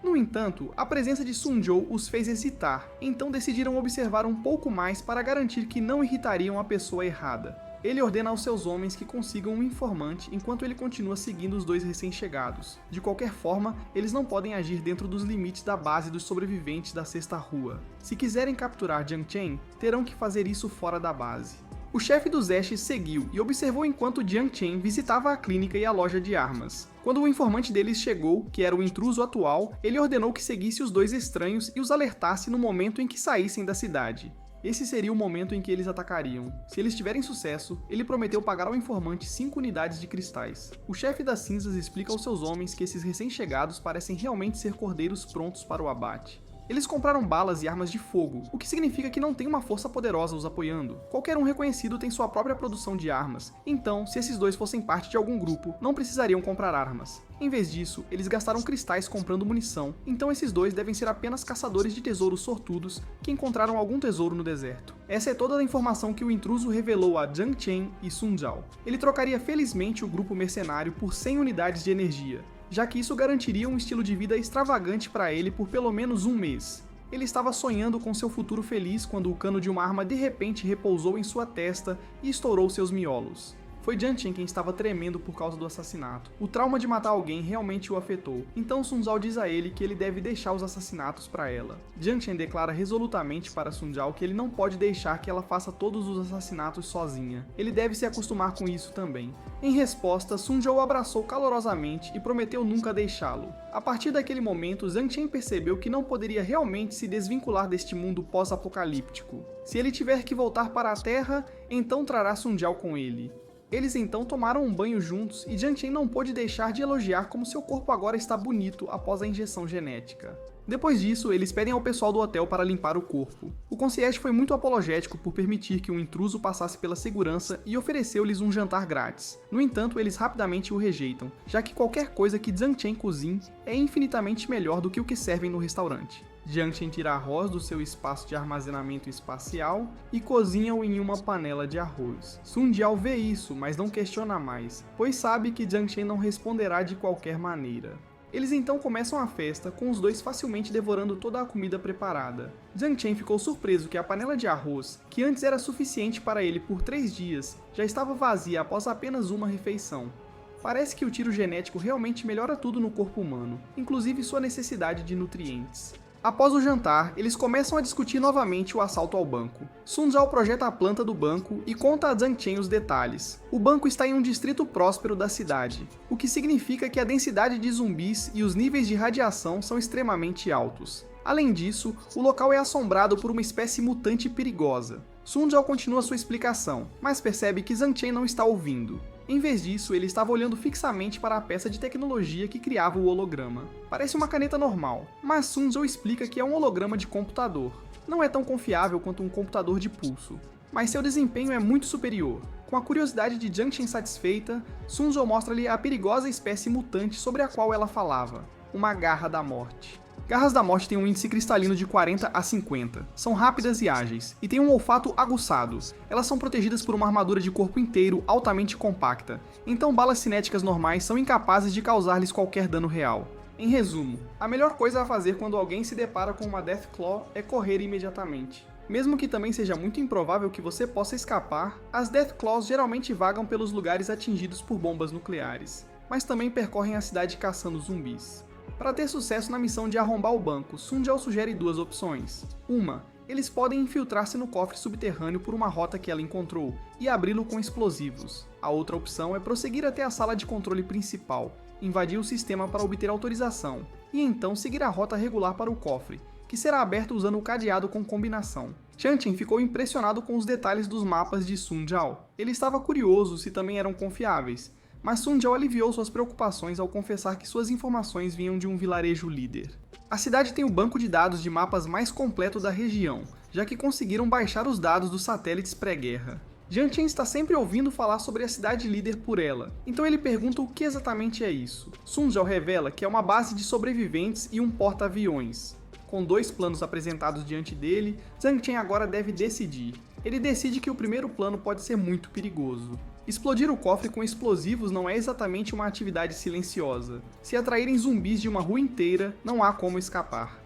No entanto, a presença de Sun Jiao os fez hesitar, então decidiram observar um pouco mais para garantir que não irritariam a pessoa errada. Ele ordena aos seus homens que consigam um informante enquanto ele continua seguindo os dois recém-chegados. De qualquer forma, eles não podem agir dentro dos limites da base dos sobreviventes da Sexta Rua. Se quiserem capturar Jiang Chen, terão que fazer isso fora da base. O chefe dos Ash seguiu e observou enquanto Jiang Chen visitava a clínica e a loja de armas. Quando o informante deles chegou, que era o intruso atual, ele ordenou que seguisse os dois estranhos e os alertasse no momento em que saíssem da cidade. Esse seria o momento em que eles atacariam. Se eles tiverem sucesso, ele prometeu pagar ao informante 5 unidades de cristais. O chefe das cinzas explica aos seus homens que esses recém-chegados parecem realmente ser cordeiros prontos para o abate. Eles compraram balas e armas de fogo, o que significa que não tem uma força poderosa os apoiando. Qualquer um reconhecido tem sua própria produção de armas, então, se esses dois fossem parte de algum grupo, não precisariam comprar armas. Em vez disso, eles gastaram cristais comprando munição, então esses dois devem ser apenas caçadores de tesouros sortudos que encontraram algum tesouro no deserto. Essa é toda a informação que o intruso revelou a Jiang Chen e Sun Jiao. Ele trocaria felizmente o grupo mercenário por 100 unidades de energia, já que isso garantiria um estilo de vida extravagante para ele por pelo menos um mês. Ele estava sonhando com seu futuro feliz quando o cano de uma arma de repente repousou em sua testa e estourou seus miolos. Foi Jiang Chen quem estava tremendo por causa do assassinato. O trauma de matar alguém realmente o afetou, então Sun Jiao diz a ele que ele deve deixar os assassinatos para ela. Jiang Chen declara resolutamente para Sun Jiao que ele não pode deixar que ela faça todos os assassinatos sozinha. Ele deve se acostumar com isso também. Em resposta, Sun Jiao o abraçou calorosamente e prometeu nunca deixá-lo. A partir daquele momento, Jiang Chen percebeu que não poderia realmente se desvincular deste mundo pós-apocalíptico. Se ele tiver que voltar para a Terra, então trará Sun Jiao com ele. Eles então tomaram um banho juntos e Jiang Chen não pôde deixar de elogiar como seu corpo agora está bonito após a injeção genética. Depois disso, eles pedem ao pessoal do hotel para limpar o corpo. O concierge foi muito apologético por permitir que um intruso passasse pela segurança e ofereceu-lhes um jantar grátis. No entanto, eles rapidamente o rejeitam, já que qualquer coisa que Jiang Chen cozinhe é infinitamente melhor do que o que servem no restaurante. Jiang Chen tira arroz do seu espaço de armazenamento espacial e cozinha-o em uma panela de arroz. Sun Jiao vê isso, mas não questiona mais, pois sabe que Jiang Chen não responderá de qualquer maneira. Eles então começam a festa, com os dois facilmente devorando toda a comida preparada. Jiang Chen ficou surpreso que a panela de arroz, que antes era suficiente para ele por 3 dias, já estava vazia após apenas uma refeição. Parece que o tiro genético realmente melhora tudo no corpo humano, inclusive sua necessidade de nutrientes. Após o jantar, eles começam a discutir novamente o assalto ao banco. Sun Jiao projeta a planta do banco e conta a Jiang Chen os detalhes. O banco está em um distrito próspero da cidade, o que significa que a densidade de zumbis e os níveis de radiação são extremamente altos. Além disso, o local é assombrado por uma espécie mutante perigosa. Sun Jiao continua sua explicação, mas percebe que Jiang Chen não está ouvindo. Em vez disso, ele estava olhando fixamente para a peça de tecnologia que criava o holograma. Parece uma caneta normal, mas Sun Jiao explica que é um holograma de computador. Não é tão confiável quanto um computador de pulso, mas seu desempenho é muito superior. Com a curiosidade de Jiang Chen satisfeita, Sun Zhou mostra-lhe a perigosa espécie mutante sobre a qual ela falava, uma garra da morte. Garras da morte têm um índice cristalino de 40 a 50, são rápidas e ágeis, e têm um olfato aguçado. Elas são protegidas por uma armadura de corpo inteiro altamente compacta, então balas cinéticas normais são incapazes de causar-lhes qualquer dano real. Em resumo, a melhor coisa a fazer quando alguém se depara com uma Deathclaw é correr imediatamente. Mesmo que também seja muito improvável que você possa escapar, as Deathclaws geralmente vagam pelos lugares atingidos por bombas nucleares, mas também percorrem a cidade caçando zumbis. Para ter sucesso na missão de arrombar o banco, Sun Jiao sugere duas opções. Uma, eles podem infiltrar-se no cofre subterrâneo por uma rota que ela encontrou e abri-lo com explosivos. A outra opção é prosseguir até a sala de controle principal, invadir o sistema para obter autorização, e então seguir a rota regular para o cofre, que será aberto usando o cadeado com combinação. Jiang Chen ficou impressionado com os detalhes dos mapas de Sun Jiao. Ele estava curioso se também eram confiáveis, mas Sun Jiao aliviou suas preocupações ao confessar que suas informações vinham de um vilarejo líder. A cidade tem o banco de dados de mapas mais completo da região, já que conseguiram baixar os dados dos satélites pré-guerra. Jiang Chen está sempre ouvindo falar sobre a cidade líder por ela, então ele pergunta o que exatamente é isso. Sun Jiao revela que é uma base de sobreviventes e um porta-aviões. Com dois planos apresentados diante dele, Jiang Chen agora deve decidir. Ele decide que o primeiro plano pode ser muito perigoso. Explodir o cofre com explosivos não é exatamente uma atividade silenciosa. Se atraírem zumbis de uma rua inteira, não há como escapar.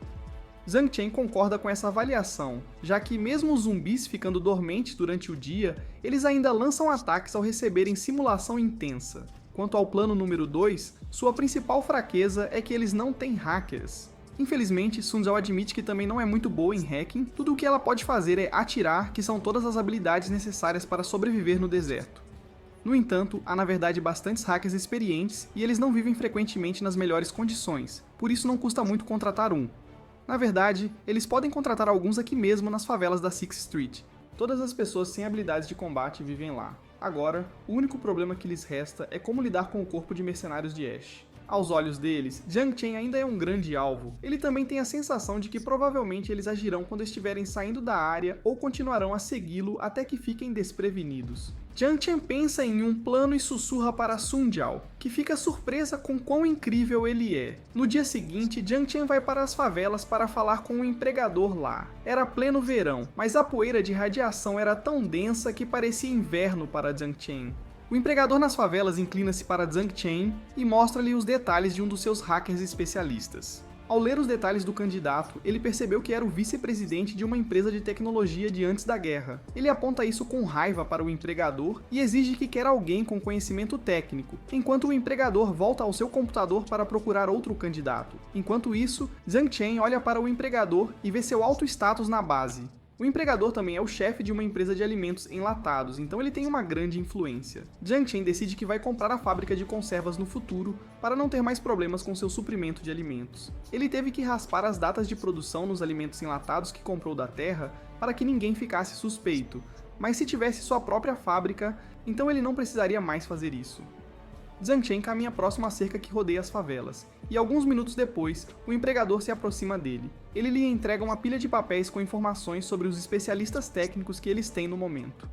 Jiang Chen concorda com essa avaliação, já que mesmo os zumbis ficando dormentes durante o dia, eles ainda lançam ataques ao receberem simulação intensa. Quanto ao plano número 2, sua principal fraqueza é que eles não têm hackers. Infelizmente, Sun Jiao admite que também não é muito boa em hacking, tudo o que ela pode fazer é atirar, que são todas as habilidades necessárias para sobreviver no deserto. No entanto, há na verdade bastantes hackers experientes e eles não vivem frequentemente nas melhores condições, por isso não custa muito contratar um. Na verdade, eles podem contratar alguns aqui mesmo nas favelas da Sixth Street. Todas as pessoas sem habilidades de combate vivem lá. Agora, o único problema que lhes resta é como lidar com o corpo de mercenários de Ash. Aos olhos deles, Jiang Chen ainda é um grande alvo. Ele também tem a sensação de que provavelmente eles agirão quando estiverem saindo da área ou continuarão a segui-lo até que fiquem desprevenidos. Jiang Chen pensa em um plano e sussurra para Sun Jiao, que fica surpresa com quão incrível ele é. No dia seguinte, Jiang Chen vai para as favelas para falar com um empregador lá. Era pleno verão, mas a poeira de radiação era tão densa que parecia inverno para Jiang Chen. O empregador nas favelas inclina-se para Jiang Chen e mostra-lhe os detalhes de um dos seus hackers especialistas. Ao ler os detalhes do candidato, ele percebeu que era o vice-presidente de uma empresa de tecnologia de antes da guerra. Ele aponta isso com raiva para o empregador e exige que quer alguém com conhecimento técnico, enquanto o empregador volta ao seu computador para procurar outro candidato. Enquanto isso, Jiang Chen olha para o empregador e vê seu alto status na base. O empregador também é o chefe de uma empresa de alimentos enlatados, então ele tem uma grande influência. Jiang Chen decide que vai comprar a fábrica de conservas no futuro para não ter mais problemas com seu suprimento de alimentos. Ele teve que raspar as datas de produção nos alimentos enlatados que comprou da Terra para que ninguém ficasse suspeito, mas se tivesse sua própria fábrica, então ele não precisaria mais fazer isso. Jiang Chen caminha próximo à cerca que rodeia as favelas, e alguns minutos depois, o empregador se aproxima dele. Ele lhe entrega uma pilha de papéis com informações sobre os especialistas técnicos que eles têm no momento.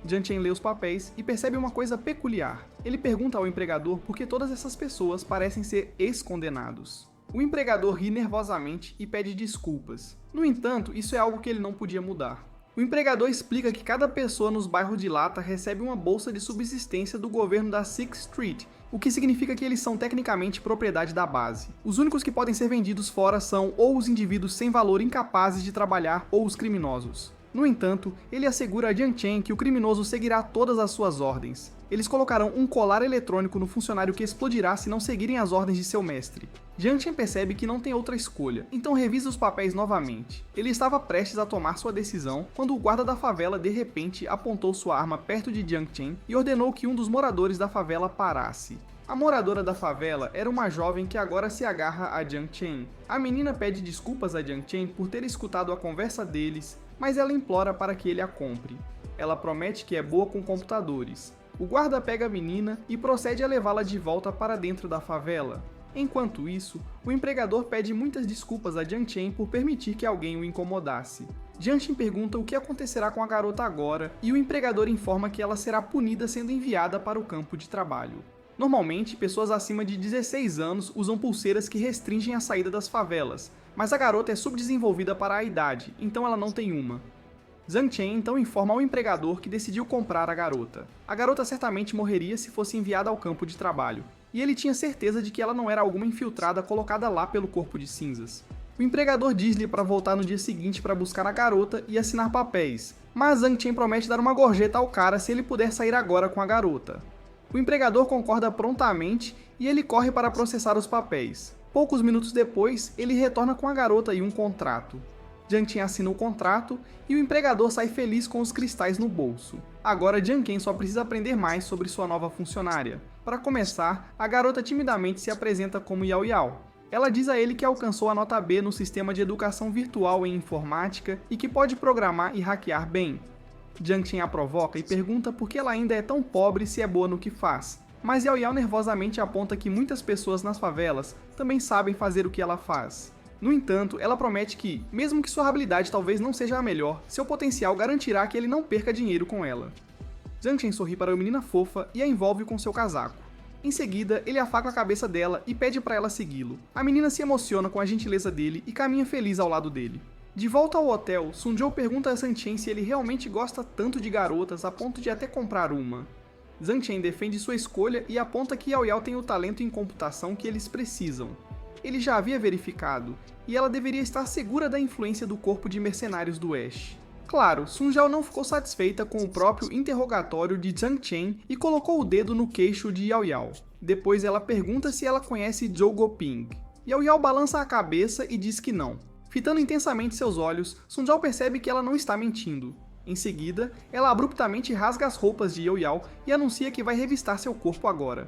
Jiang Chen lê os papéis e percebe uma coisa peculiar. Ele pergunta ao empregador por que todas essas pessoas parecem ser ex-condenados. O empregador ri nervosamente e pede desculpas. No entanto, isso é algo que ele não podia mudar. O empregador explica que cada pessoa nos bairros de Lata recebe uma bolsa de subsistência do governo da Sixth Street, o que significa que eles são tecnicamente propriedade da base. Os únicos que podem ser vendidos fora são ou os indivíduos sem valor incapazes de trabalhar ou os criminosos. No entanto, ele assegura a Jiang Chen que o criminoso seguirá todas as suas ordens. Eles colocarão um colar eletrônico no funcionário que explodirá se não seguirem as ordens de seu mestre. Jiang Chen percebe que não tem outra escolha, então revisa os papéis novamente. Ele estava prestes a tomar sua decisão quando o guarda da favela de repente apontou sua arma perto de Jiang Chen e ordenou que um dos moradores da favela parasse. A moradora da favela era uma jovem que agora se agarra a Jiang Chen. A menina pede desculpas a Jiang Chen por ter escutado a conversa deles, mas ela implora para que ele a compre. Ela promete que é boa com computadores. O guarda pega a menina e procede a levá-la de volta para dentro da favela. Enquanto isso, o empregador pede muitas desculpas a Jiang Chen por permitir que alguém o incomodasse. Jiang Chen pergunta o que acontecerá com a garota agora e o empregador informa que ela será punida sendo enviada para o campo de trabalho. Normalmente, pessoas acima de 16 anos usam pulseiras que restringem a saída das favelas, mas a garota é subdesenvolvida para a idade, então ela não tem uma. Jiang Chen então informa ao empregador que decidiu comprar a garota. A garota certamente morreria se fosse enviada ao campo de trabalho, e ele tinha certeza de que ela não era alguma infiltrada colocada lá pelo corpo de cinzas. O empregador diz-lhe para voltar no dia seguinte para buscar a garota e assinar papéis, mas Jiang Chen promete dar uma gorjeta ao cara se ele puder sair agora com a garota. O empregador concorda prontamente e ele corre para processar os papéis. Poucos minutos depois, ele retorna com a garota e um contrato. Jiang Chen assina o contrato e o empregador sai feliz com os cristais no bolso. Agora Jiang Chen só precisa aprender mais sobre sua nova funcionária. Para começar, a garota timidamente se apresenta como Yao Yao. Ela diz a ele que alcançou a nota B no sistema de educação virtual em informática e que pode programar e hackear bem. Jiang Chen a provoca e pergunta por que ela ainda é tão pobre se é boa no que faz. Mas Yao Yao nervosamente aponta que muitas pessoas nas favelas também sabem fazer o que ela faz. No entanto, ela promete que, mesmo que sua habilidade talvez não seja a melhor, seu potencial garantirá que ele não perca dinheiro com ela. Jiang Chen sorri para a menina fofa e a envolve com seu casaco. Em seguida, ele afaga a cabeça dela e pede para ela segui-lo. A menina se emociona com a gentileza dele e caminha feliz ao lado dele. De volta ao hotel, Sun-jo pergunta a Jiang Chen se ele realmente gosta tanto de garotas a ponto de até comprar uma. Jiang Chen defende sua escolha e aponta que Yao Yao tem o talento em computação que eles precisam. Ele já havia verificado, e ela deveria estar segura da influência do corpo de mercenários do Ash. Claro, Sun-jo não ficou satisfeita com o próprio interrogatório de Jiang Chen e colocou o dedo no queixo de Yao Yao. Depois ela pergunta se ela conhece Zhou Goping. Yao Yao balança a cabeça e diz que não. Fitando intensamente seus olhos, Sun-jo percebe que ela não está mentindo. Em seguida, ela abruptamente rasga as roupas de Yao Yao e anuncia que vai revistar seu corpo agora.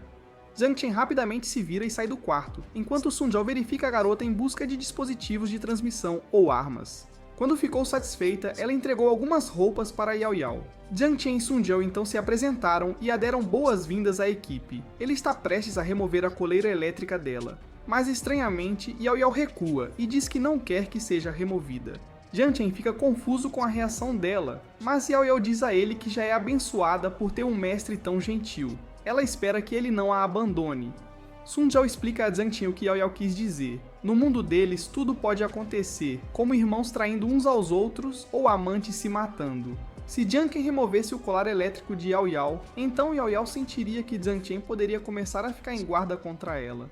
Jiang Chen rapidamente se vira e sai do quarto, enquanto Sun-jo verifica a garota em busca de dispositivos de transmissão ou armas. Quando ficou satisfeita, ela entregou algumas roupas para Yao Yao. Jiang Chen e Sun-jo então se apresentaram e a deram boas-vindas à equipe. Ele está prestes a remover a coleira elétrica dela, mas estranhamente Yao Yao recua e diz que não quer que seja removida. Jiang Chen fica confuso com a reação dela, mas Yao Yao diz a ele que já é abençoada por ter um mestre tão gentil. Ela espera que ele não a abandone. Sun-jo explica a Jiang Chen o que Yao Yao quis dizer. No mundo deles, tudo pode acontecer, como irmãos traindo uns aos outros ou amantes se matando. Se Jiang Chen removesse o colar elétrico de Yao Yao, então Yao Yao sentiria que Jiang Chen poderia começar a ficar em guarda contra ela.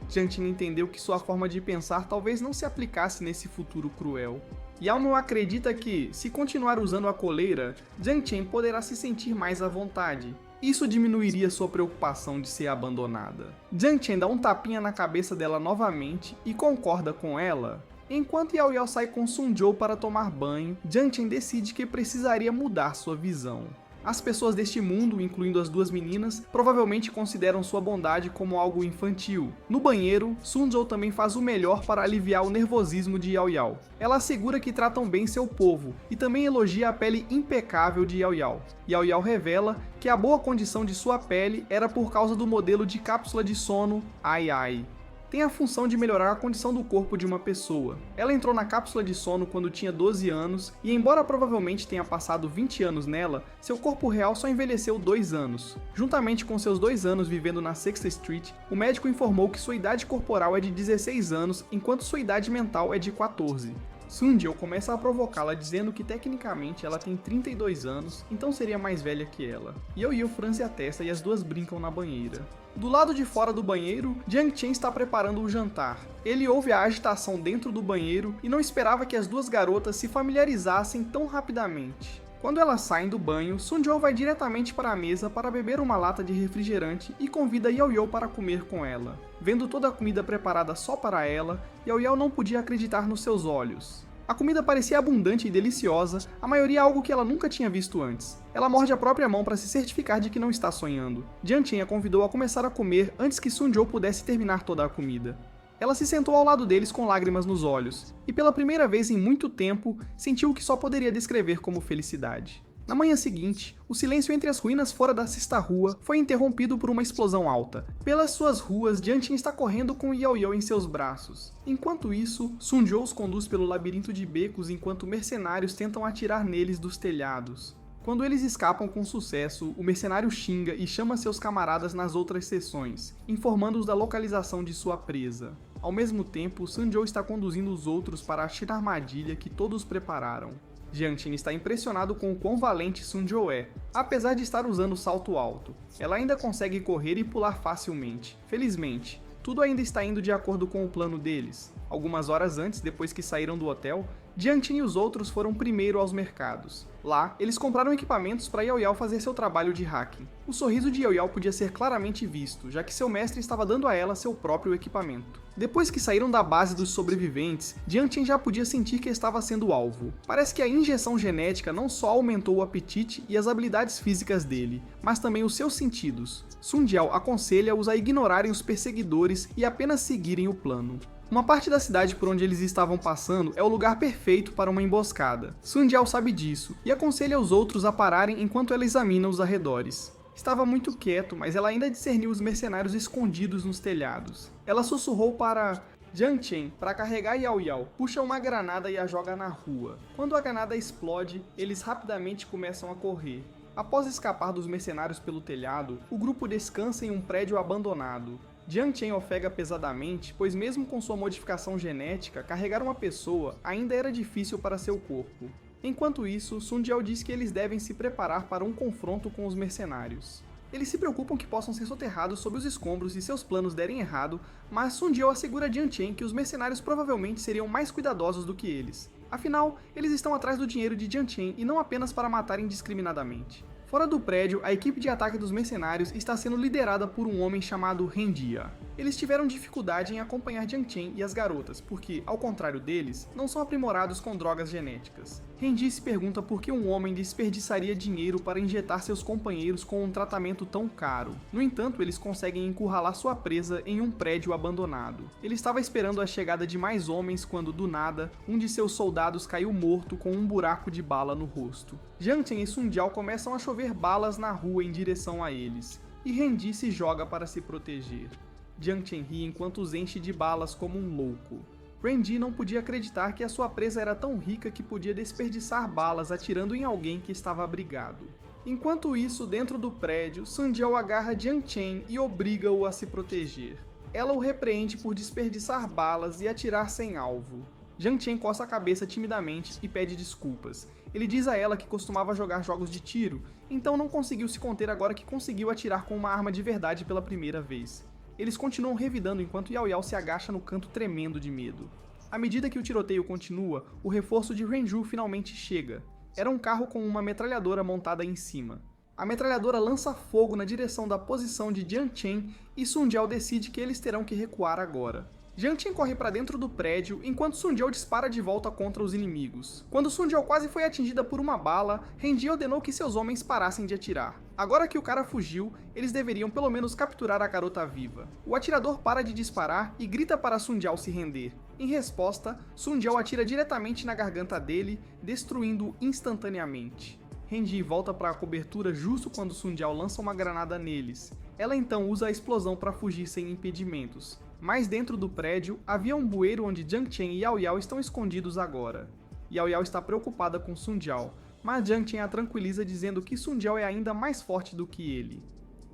Jiang Chen entendeu que sua forma de pensar talvez não se aplicasse nesse futuro cruel. Yao não acredita que, se continuar usando a coleira, Jiang Chen poderá se sentir mais à vontade. Isso diminuiria sua preocupação de ser abandonada. Jiang Chen dá um tapinha na cabeça dela novamente e concorda com ela. Enquanto Yao Yao sai com Sun-jo para tomar banho, Jiang Chen decide que precisaria mudar sua visão. As pessoas deste mundo, incluindo as duas meninas, provavelmente consideram sua bondade como algo infantil. No banheiro, Sun-jo também faz o melhor para aliviar o nervosismo de Yao Yao. Ela assegura que tratam bem seu povo e também elogia a pele impecável de Yao Yao. Yao Yao revela que a boa condição de sua pele era por causa do modelo de cápsula de sono Ai Ai. Tem a função de melhorar a condição do corpo de uma pessoa. Ela entrou na cápsula de sono quando tinha 12 anos e, embora provavelmente tenha passado 20 anos nela, seu corpo real só envelheceu 2 anos. Juntamente com seus 2 anos vivendo na Sixth Street, o médico informou que sua idade corporal é de 16 anos, enquanto sua idade mental é de 14. Sun-jo começa a provocá-la dizendo que tecnicamente ela tem 32 anos, então seria mais velha que ela. Yao Yao franze a testa e as duas brincam na banheira. Do lado de fora do banheiro, Jiang Chen está preparando o jantar. Ele ouve a agitação dentro do banheiro e não esperava que as duas garotas se familiarizassem tão rapidamente. Quando elas saem do banho, Sun-jo vai diretamente para a mesa para beber uma lata de refrigerante e convida Yao Yao para comer com ela. Vendo toda a comida preparada só para ela, Yao Yao não podia acreditar nos seus olhos. A comida parecia abundante e deliciosa, a maioria algo que ela nunca tinha visto antes. Ela morde a própria mão para se certificar de que não está sonhando. Jiang Chen a convidou a começar a comer antes que Sun-jo pudesse terminar toda a comida. Ela se sentou ao lado deles com lágrimas nos olhos, e pela primeira vez em muito tempo, sentiu o que só poderia descrever como felicidade. Na manhã seguinte, o silêncio entre as ruínas fora da sexta rua foi interrompido por uma explosão alta. Pelas suas ruas, Jiang Tian está correndo com Yao Yao em seus braços. Enquanto isso, Sun Jiao os conduz pelo labirinto de becos enquanto mercenários tentam atirar neles dos telhados. Quando eles escapam com sucesso, o mercenário xinga e chama seus camaradas nas outras seções, informando-os da localização de sua presa. Ao mesmo tempo, Sun Jiao está conduzindo os outros para a armadilha que todos prepararam. Jiang Tian está impressionado com o quão valente Sun Jiao é. Apesar de estar usando salto alto, ela ainda consegue correr e pular facilmente. Felizmente, tudo ainda está indo de acordo com o plano deles. Algumas horas antes, depois que saíram do hotel, Jiang Tian e os outros foram primeiro aos mercados. Lá, eles compraram equipamentos para Yao Yao fazer seu trabalho de hacking. O sorriso de Yao Yao podia ser claramente visto, já que seu mestre estava dando a ela seu próprio equipamento. Depois que saíram da base dos sobreviventes, Jiang Tian já podia sentir que estava sendo alvo. Parece que a injeção genética não só aumentou o apetite e as habilidades físicas dele, mas também os seus sentidos. Sun Jiao aconselha-os a ignorarem os perseguidores e apenas seguirem o plano. Uma parte da cidade por onde eles estavam passando é o lugar perfeito para uma emboscada. Sun Jiao sabe disso e aconselha os outros a pararem enquanto ela examina os arredores. Estava muito quieto, mas ela ainda discerniu os mercenários escondidos nos telhados. Ela sussurrou para Jiang Tian para carregar Yao Yao, puxa uma granada e a joga na rua. Quando a granada explode, eles rapidamente começam a correr. Após escapar dos mercenários pelo telhado, o grupo descansa em um prédio abandonado. Jiang Tian ofega pesadamente, pois mesmo com sua modificação genética, carregar uma pessoa ainda era difícil para seu corpo. Enquanto isso, Sun Jiao diz que eles devem se preparar para um confronto com os mercenários. Eles se preocupam que possam ser soterrados sob os escombros se seus planos derem errado, mas Sun Jiao assegura a Jiang Tian que os mercenários provavelmente seriam mais cuidadosos do que eles. Afinal, eles estão atrás do dinheiro de Jiang Tian e não apenas para matar indiscriminadamente. Fora do prédio, a equipe de ataque dos mercenários está sendo liderada por um homem chamado Rendia. Eles tiveram dificuldade em acompanhar Jiang Tian e as garotas, porque, ao contrário deles, não são aprimorados com drogas genéticas. Rendia se pergunta por que um homem desperdiçaria dinheiro para injetar seus companheiros com um tratamento tão caro. No entanto, eles conseguem encurralar sua presa em um prédio abandonado. Ele estava esperando a chegada de mais homens quando, do nada, um de seus soldados caiu morto com um buraco de bala no rosto. Jiang Tian e Sun Jiao começam a chover balas na rua em direção a eles, e Rendia se joga para se proteger. Jiang Tian ri enquanto os enche de balas como um louco. Rendia não podia acreditar que a sua presa era tão rica que podia desperdiçar balas atirando em alguém que estava abrigado. Enquanto isso, dentro do prédio, Sun Jiao agarra Jiang Tian e obriga-o a se proteger. Ela o repreende por desperdiçar balas e atirar sem alvo. Jiang Tian coça a cabeça timidamente e pede desculpas. Ele diz a ela que costumava jogar jogos de tiro, então não conseguiu se conter agora que conseguiu atirar com uma arma de verdade pela primeira vez. Eles continuam revidando enquanto Yao Yao se agacha no canto tremendo de medo. À medida que o tiroteio continua, o reforço de Renju finalmente chega. Era um carro com uma metralhadora montada em cima. A metralhadora lança fogo na direção da posição de Jiang Tian e Sun Jiao decide que eles terão que recuar agora. Jiang Tian corre para dentro do prédio, enquanto Sun Jiao dispara de volta contra os inimigos. Quando Sun Jiao quase foi atingida por uma bala, Rendia ordenou que seus homens parassem de atirar. Agora que o cara fugiu, eles deveriam pelo menos capturar a garota viva. O atirador para de disparar e grita para Sun Jiao se render. Em resposta, Sun Jiao atira diretamente na garganta dele, destruindo-o instantaneamente. Rendia volta para a cobertura justo quando Sun Jiao lança uma granada neles. Ela então usa a explosão para fugir sem impedimentos. Mais dentro do prédio, havia um bueiro onde Jiang Tian e Yao Yao estão escondidos agora. Yao Yao está preocupada com Sun Jiao, mas Jiang Tian a tranquiliza dizendo que Sun Jiao é ainda mais forte do que ele.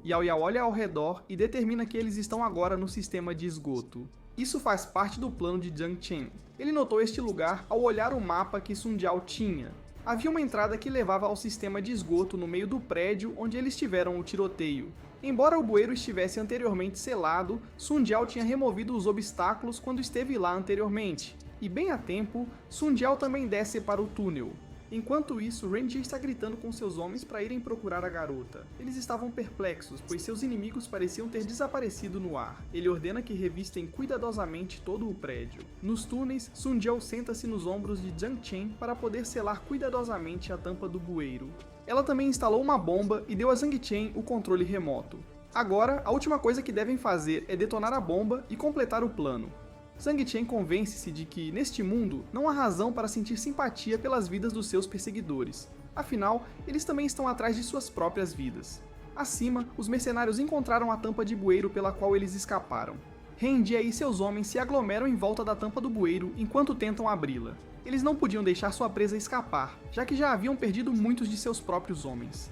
Yao Yao olha ao redor e determina que eles estão agora no sistema de esgoto. Isso faz parte do plano de Jiang Tian. Ele notou este lugar ao olhar o mapa que Sun Jiao tinha. Havia uma entrada que levava ao sistema de esgoto no meio do prédio onde eles tiveram o tiroteio. Embora o bueiro estivesse anteriormente selado, Sun Jiao tinha removido os obstáculos quando esteve lá anteriormente. E bem a tempo, Sun Jiao também desce para o túnel. Enquanto isso, Rendia está gritando com seus homens para irem procurar a garota. Eles estavam perplexos, pois seus inimigos pareciam ter desaparecido no ar. Ele ordena que revistem cuidadosamente todo o prédio. Nos túneis, Sun Jiao senta-se nos ombros de Jiang Tian para poder selar cuidadosamente a tampa do bueiro. Ela também instalou uma bomba e deu a Zhang Tian o controle remoto. Agora, a última coisa que devem fazer é detonar a bomba e completar o plano. Zhang Tian convence-se de que, neste mundo, não há razão para sentir simpatia pelas vidas dos seus perseguidores. Afinal, eles também estão atrás de suas próprias vidas. Acima, os mercenários encontraram a tampa de bueiro pela qual eles escaparam. Randy e seus homens se aglomeram em volta da tampa do bueiro enquanto tentam abri-la. Eles não podiam deixar sua presa escapar, já que já haviam perdido muitos de seus próprios homens.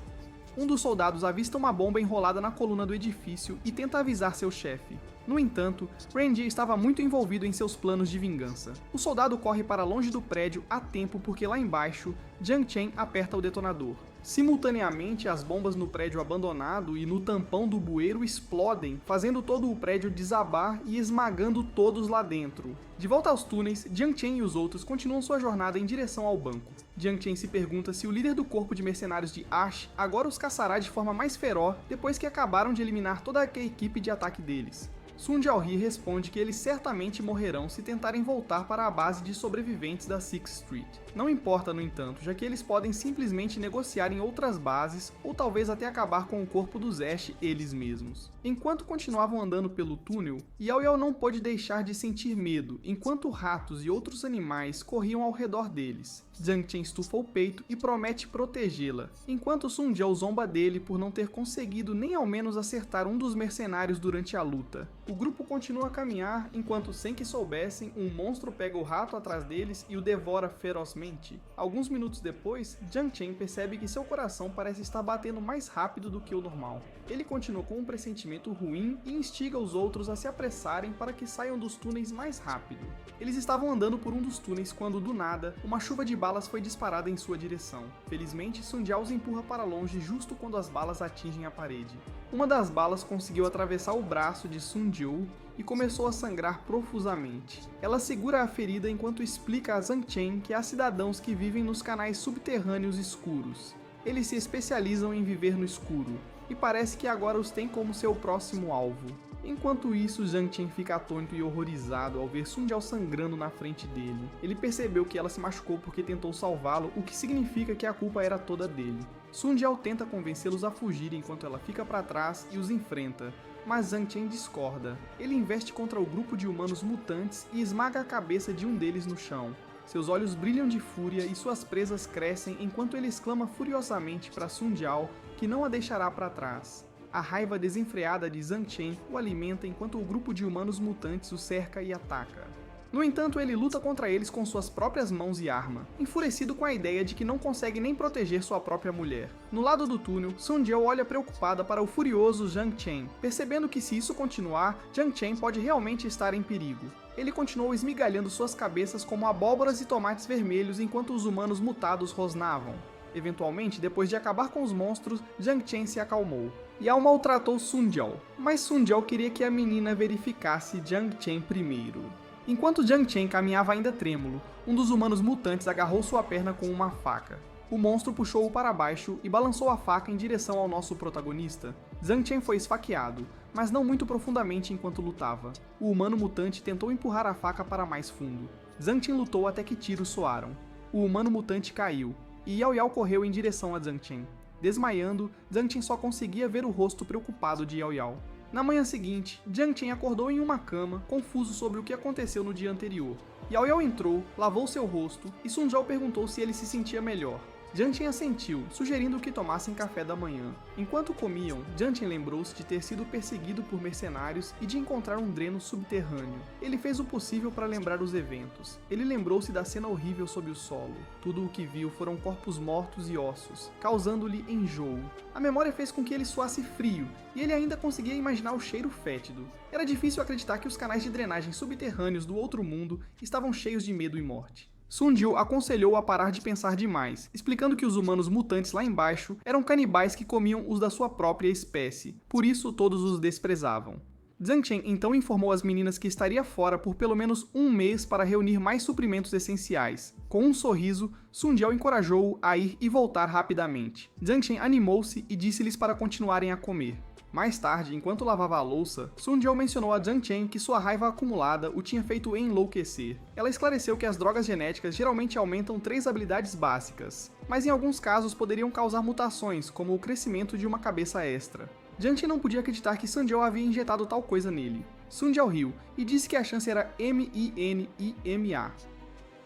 Um dos soldados avista uma bomba enrolada na coluna do edifício e tenta avisar seu chefe. No entanto, Randy estava muito envolvido em seus planos de vingança. O soldado corre para longe do prédio a tempo porque lá embaixo, Jiang Chen aperta o detonador. Simultaneamente, as bombas no prédio abandonado e no tampão do bueiro explodem, fazendo todo o prédio desabar e esmagando todos lá dentro. De volta aos túneis, Jiang Chen e os outros continuam sua jornada em direção ao banco. Jiang Chen se pergunta se o líder do corpo de mercenários de Ash agora os caçará de forma mais feroz depois que acabaram de eliminar toda a equipe de ataque deles. Sun Jiaohui responde que eles certamente morrerão se tentarem voltar para a base de sobreviventes da Sixth Street. Não importa, no entanto, já que eles podem simplesmente negociar em outras bases ou talvez até acabar com o corpo dos Ash eles mesmos. Enquanto continuavam andando pelo túnel, Yao Yao não pôde deixar de sentir medo enquanto ratos e outros animais corriam ao redor deles. Jiang Chen estufa o peito e promete protegê-la, enquanto Sun Jiao zomba dele por não ter conseguido nem ao menos acertar um dos mercenários durante a luta. O grupo continua a caminhar enquanto, sem que soubessem, um monstro pega o rato atrás deles e o devora ferozmente. Alguns minutos depois, Jiang Chen percebe que seu coração parece estar batendo mais rápido do que o normal. Ele continua com um pressentimento ruim e instiga os outros a se apressarem para que saiam dos túneis mais rápido. Eles estavam andando por um dos túneis quando, do nada, uma chuva de balas foi disparada em sua direção. Felizmente, Sun Jiao os empurra para longe justo quando as balas atingem a parede. Uma das balas conseguiu atravessar o braço de Sun Jiao e começou a sangrar profusamente. Ela segura a ferida enquanto explica a Zhang Chen que há cidadãos que vivem nos canais subterrâneos escuros. Eles se especializam em viver no escuro, e parece que agora os tem como seu próximo alvo. Enquanto isso, Jiang Chen fica atônito e horrorizado ao ver Sun Jiao sangrando na frente dele. Ele percebeu que ela se machucou porque tentou salvá-lo, o que significa que a culpa era toda dele. Sun Jiao tenta convencê-los a fugir enquanto ela fica para trás e os enfrenta, mas Zhang Chen discorda. Ele investe contra o grupo de humanos mutantes e esmaga a cabeça de um deles no chão. Seus olhos brilham de fúria e suas presas crescem enquanto ele exclama furiosamente para Sun Jiao que não a deixará para trás. A raiva desenfreada de Zhang Chen o alimenta enquanto o grupo de humanos mutantes o cerca e ataca. No entanto, ele luta contra eles com suas próprias mãos e arma, enfurecido com a ideia de que não consegue nem proteger sua própria mulher. No lado do túnel, Sun Jiao olha preocupada para o furioso Jiang Chen, percebendo que se isso continuar, Jiang Chen pode realmente estar em perigo. Ele continuou esmigalhando suas cabeças como abóboras e tomates vermelhos enquanto os humanos mutados rosnavam. Eventualmente, depois de acabar com os monstros, Jiang Chen se acalmou. Yao maltratou Sun Jiao, mas Sun Jiao queria que a menina verificasse Jiang Chen primeiro. Enquanto Jiang Chen caminhava ainda trêmulo, um dos humanos mutantes agarrou sua perna com uma faca. O monstro puxou-o para baixo e balançou a faca em direção ao nosso protagonista. Jiang Chen foi esfaqueado, mas não muito profundamente enquanto lutava. O humano mutante tentou empurrar a faca para mais fundo. Jiang Chen lutou até que tiros soaram. O humano mutante caiu, e Yao Yao correu em direção a Jiang Chen. Desmaiando, Jiang Chen só conseguia ver o rosto preocupado de Yao Yao. Na manhã seguinte, Jiang Chen acordou em uma cama, confuso sobre o que aconteceu no dia anterior. Yao Yao entrou, lavou seu rosto e Sun Jiao perguntou se ele se sentia melhor. Jiang Chen assentiu, sugerindo que tomassem café da manhã. Enquanto comiam, Jiang Chen lembrou-se de ter sido perseguido por mercenários e de encontrar um dreno subterrâneo. Ele fez o possível para lembrar os eventos. Ele lembrou-se da cena horrível sob o solo. Tudo o que viu foram corpos mortos e ossos, causando-lhe enjoo. A memória fez com que ele suasse frio, e ele ainda conseguia imaginar o cheiro fétido. Era difícil acreditar que os canais de drenagem subterrâneos do outro mundo estavam cheios de medo e morte. Sun Jiao aconselhou a parar de pensar demais, explicando que os humanos mutantes lá embaixo eram canibais que comiam os da sua própria espécie, por isso todos os desprezavam. Jiang Chen então informou as meninas que estaria fora por pelo menos um mês para reunir mais suprimentos essenciais. Com um sorriso, Sun Jiao encorajou-o a ir e voltar rapidamente. Jiang Chen animou-se e disse-lhes para continuarem a comer. Mais tarde, enquanto lavava a louça, Sun Jiao mencionou a Jiang Chen que sua raiva acumulada o tinha feito enlouquecer. Ela esclareceu que as drogas genéticas geralmente aumentam 3 habilidades básicas, mas em alguns casos poderiam causar mutações, como o crescimento de uma cabeça extra. Jiang Chen não podia acreditar que Sun Jiao havia injetado tal coisa nele. Sun Jiao riu e disse que a chance era M-I-N-I-M-A.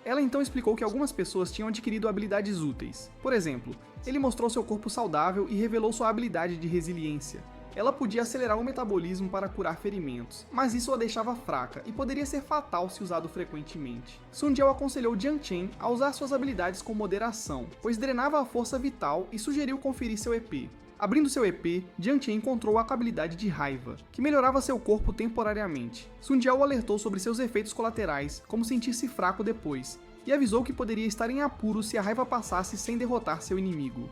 Ela então explicou que algumas pessoas tinham adquirido habilidades úteis. Por exemplo, ele mostrou seu corpo saudável e revelou sua habilidade de resiliência. Ela podia acelerar o metabolismo para curar ferimentos, mas isso a deixava fraca e poderia ser fatal se usado frequentemente. Sun Jiao aconselhou Jiang Chen a usar suas habilidades com moderação, pois drenava a força vital e sugeriu conferir seu EP. Abrindo seu EP, Jiang Chen encontrou a habilidade de raiva, que melhorava seu corpo temporariamente. Sun Jiao o alertou sobre seus efeitos colaterais, como sentir-se fraco depois, e avisou que poderia estar em apuros se a raiva passasse sem derrotar seu inimigo.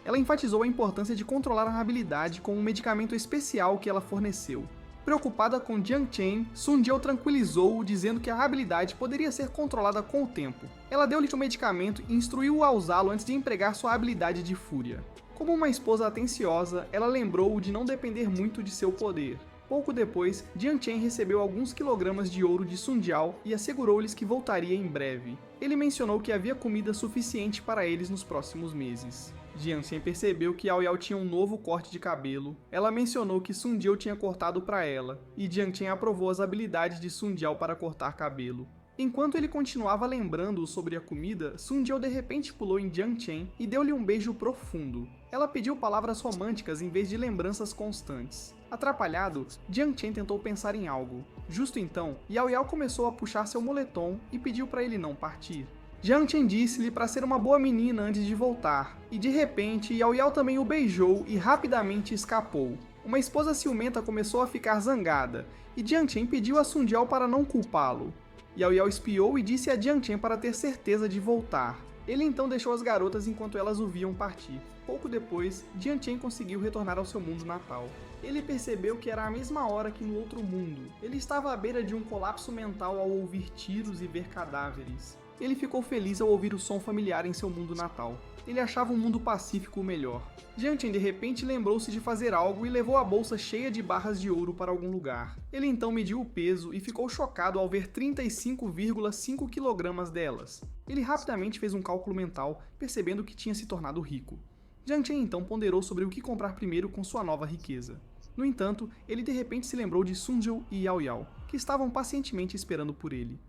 Ela enfatizou a importância de controlar a habilidade com um medicamento especial que ela forneceu. Preocupada com Jiang Chen, Sun Jiao tranquilizou-o dizendo que a habilidade poderia ser controlada com o tempo. Ela deu-lhe um medicamento e instruiu-o a usá-lo antes de empregar sua habilidade de fúria. Como uma esposa atenciosa, ela lembrou-o de não depender muito de seu poder. Pouco depois, Jiang Chen recebeu alguns quilogramas de ouro de Sun Jiao e assegurou-lhes que voltaria em breve. Ele mencionou que havia comida suficiente para eles nos próximos meses. Jiang Chen percebeu que Yao Yao tinha um novo corte de cabelo. Ela mencionou que Sun Jiao tinha cortado para ela, e Jiang Chen aprovou as habilidades de Sun Jiao para cortar cabelo. Enquanto ele continuava lembrando-o sobre a comida, Sun Jiao de repente pulou em Jiang Chen e deu-lhe um beijo profundo. Ela pediu palavras românticas em vez de lembranças constantes. Atrapalhado, Jiang Chen tentou pensar em algo. Justo então, Yao Yao começou a puxar seu moletom e pediu para ele não partir. Jiang Chen disse-lhe para ser uma boa menina antes de voltar, e de repente Yao Yao também o beijou e rapidamente escapou. Uma esposa ciumenta começou a ficar zangada, e Jiang Chen pediu a Sun Jiao para não culpá-lo. Yao Yao espiou e disse a Jiang Chen para ter certeza de voltar. Ele então deixou as garotas enquanto elas o viam partir. Pouco depois, Jiang Chen conseguiu retornar ao seu mundo natal. Ele percebeu que era a mesma hora que no outro mundo. Ele estava à beira de um colapso mental ao ouvir tiros e ver cadáveres. Ele ficou feliz ao ouvir o som familiar em seu mundo natal. Ele achava um mundo pacífico o melhor. Jiang Chen de repente lembrou-se de fazer algo e levou a bolsa cheia de barras de ouro para algum lugar. Ele então mediu o peso e ficou chocado ao ver 35,5 kg delas. Ele rapidamente fez um cálculo mental, percebendo que tinha se tornado rico. Jiang Chen então ponderou sobre o que comprar primeiro com sua nova riqueza. No entanto, ele de repente se lembrou de Sun Jiao e Yao Yao, que estavam pacientemente esperando por ele.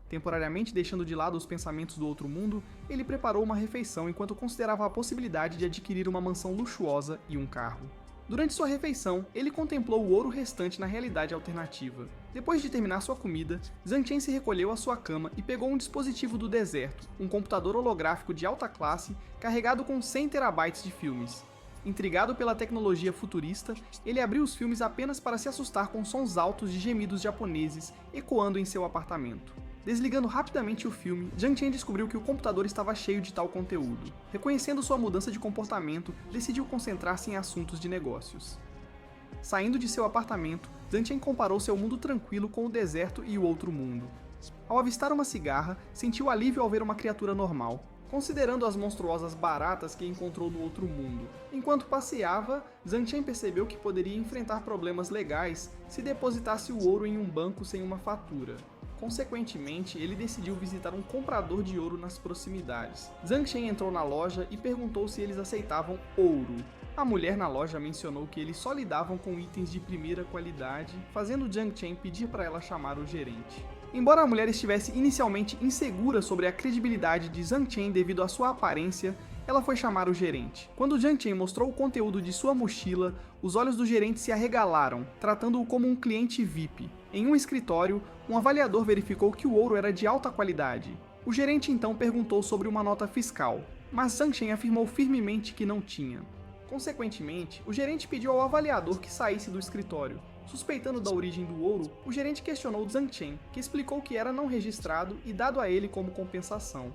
Temporariamente deixando de lado os pensamentos do outro mundo, ele preparou uma refeição enquanto considerava a possibilidade de adquirir uma mansão luxuosa e um carro. Durante sua refeição, ele contemplou o ouro restante na realidade alternativa. Depois de terminar sua comida, Jiang Chen se recolheu à sua cama e pegou um dispositivo do deserto, um computador holográfico de alta classe carregado com 100 terabytes de filmes. Intrigado pela tecnologia futurista, ele abriu os filmes apenas para se assustar com sons altos de gemidos japoneses ecoando em seu apartamento. Desligando rapidamente o filme, Jiang Chen descobriu que o computador estava cheio de tal conteúdo. Reconhecendo sua mudança de comportamento, decidiu concentrar-se em assuntos de negócios. Saindo de seu apartamento, Jiang Chen comparou seu mundo tranquilo com o deserto e o outro mundo. Ao avistar uma cigarra, sentiu alívio ao ver uma criatura normal, considerando as monstruosas baratas que encontrou no outro mundo. Enquanto passeava, Jiang Chen percebeu que poderia enfrentar problemas legais se depositasse o ouro em um banco sem uma fatura. Consequentemente, ele decidiu visitar um comprador de ouro nas proximidades. Jiang Chen entrou na loja e perguntou se eles aceitavam ouro. A mulher na loja mencionou que eles só lidavam com itens de primeira qualidade, fazendo Jiang Chen pedir para ela chamar o gerente. Embora a mulher estivesse inicialmente insegura sobre a credibilidade de Jiang Chen devido à sua aparência, ela foi chamar o gerente. Quando Jiang Chen mostrou o conteúdo de sua mochila, os olhos do gerente se arregalaram, tratando-o como um cliente VIP. Em um escritório, um avaliador verificou que o ouro era de alta qualidade. O gerente então perguntou sobre uma nota fiscal, mas Jiang Chen afirmou firmemente que não tinha. Consequentemente, o gerente pediu ao avaliador que saísse do escritório. Suspeitando da origem do ouro, o gerente questionou Jiang Chen, que explicou que era não registrado e dado a ele como compensação.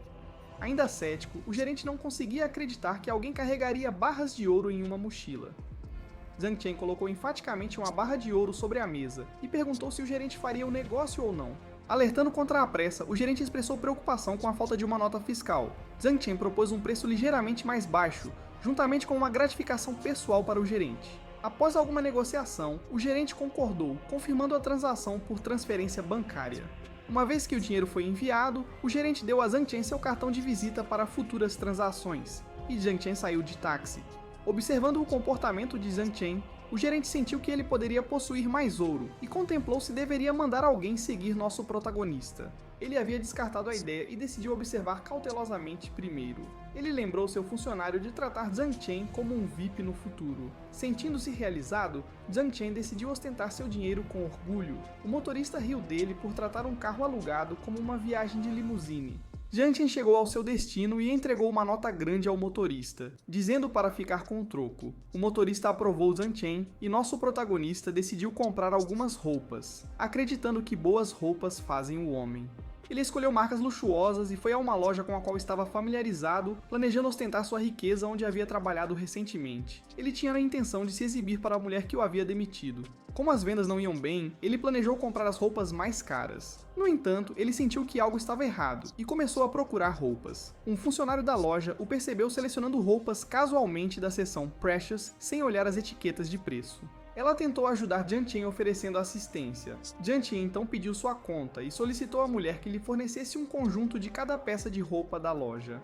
Ainda cético, o gerente não conseguia acreditar que alguém carregaria barras de ouro em uma mochila. Jiang Chen colocou enfaticamente uma barra de ouro sobre a mesa e perguntou se o gerente faria o negócio ou não. Alertando contra a pressa, o gerente expressou preocupação com a falta de uma nota fiscal. Jiang Chen propôs um preço ligeiramente mais baixo, juntamente com uma gratificação pessoal para o gerente. Após alguma negociação, o gerente concordou, confirmando a transação por transferência bancária. Uma vez que o dinheiro foi enviado, o gerente deu a Jiang Chen seu cartão de visita para futuras transações, e Jiang Chen saiu de táxi. Observando o comportamento de Jiang Chen, O gerente sentiu que ele poderia possuir mais ouro e contemplou se deveria mandar alguém seguir nosso protagonista. Ele havia descartado a ideia e decidiu observar cautelosamente primeiro. Ele lembrou seu funcionário de tratar Zhang Chen como um VIP no futuro. Sentindo-se realizado, Zhang Chen decidiu ostentar seu dinheiro com orgulho. O motorista riu dele por tratar um carro alugado como uma viagem de limusine. Zhang Chen chegou ao seu destino e entregou uma nota grande ao motorista, dizendo para ficar com o troco. O motorista aprovou Zhang Chen e nosso protagonista decidiu comprar algumas roupas, acreditando que boas roupas fazem o homem. Ele escolheu marcas luxuosas e foi a uma loja com a qual estava familiarizado, planejando ostentar sua riqueza onde havia trabalhado recentemente. Ele tinha a intenção de se exibir para a mulher que o havia demitido. Como as vendas não iam bem, ele planejou comprar as roupas mais caras. No entanto, ele sentiu que algo estava errado e começou a procurar roupas. Um funcionário da loja o percebeu selecionando roupas casualmente da seção Precious sem olhar as etiquetas de preço. Ela tentou ajudar Zhang Chen oferecendo assistência. Zhang Chen então pediu sua conta e solicitou à mulher que lhe fornecesse um conjunto de cada peça de roupa da loja.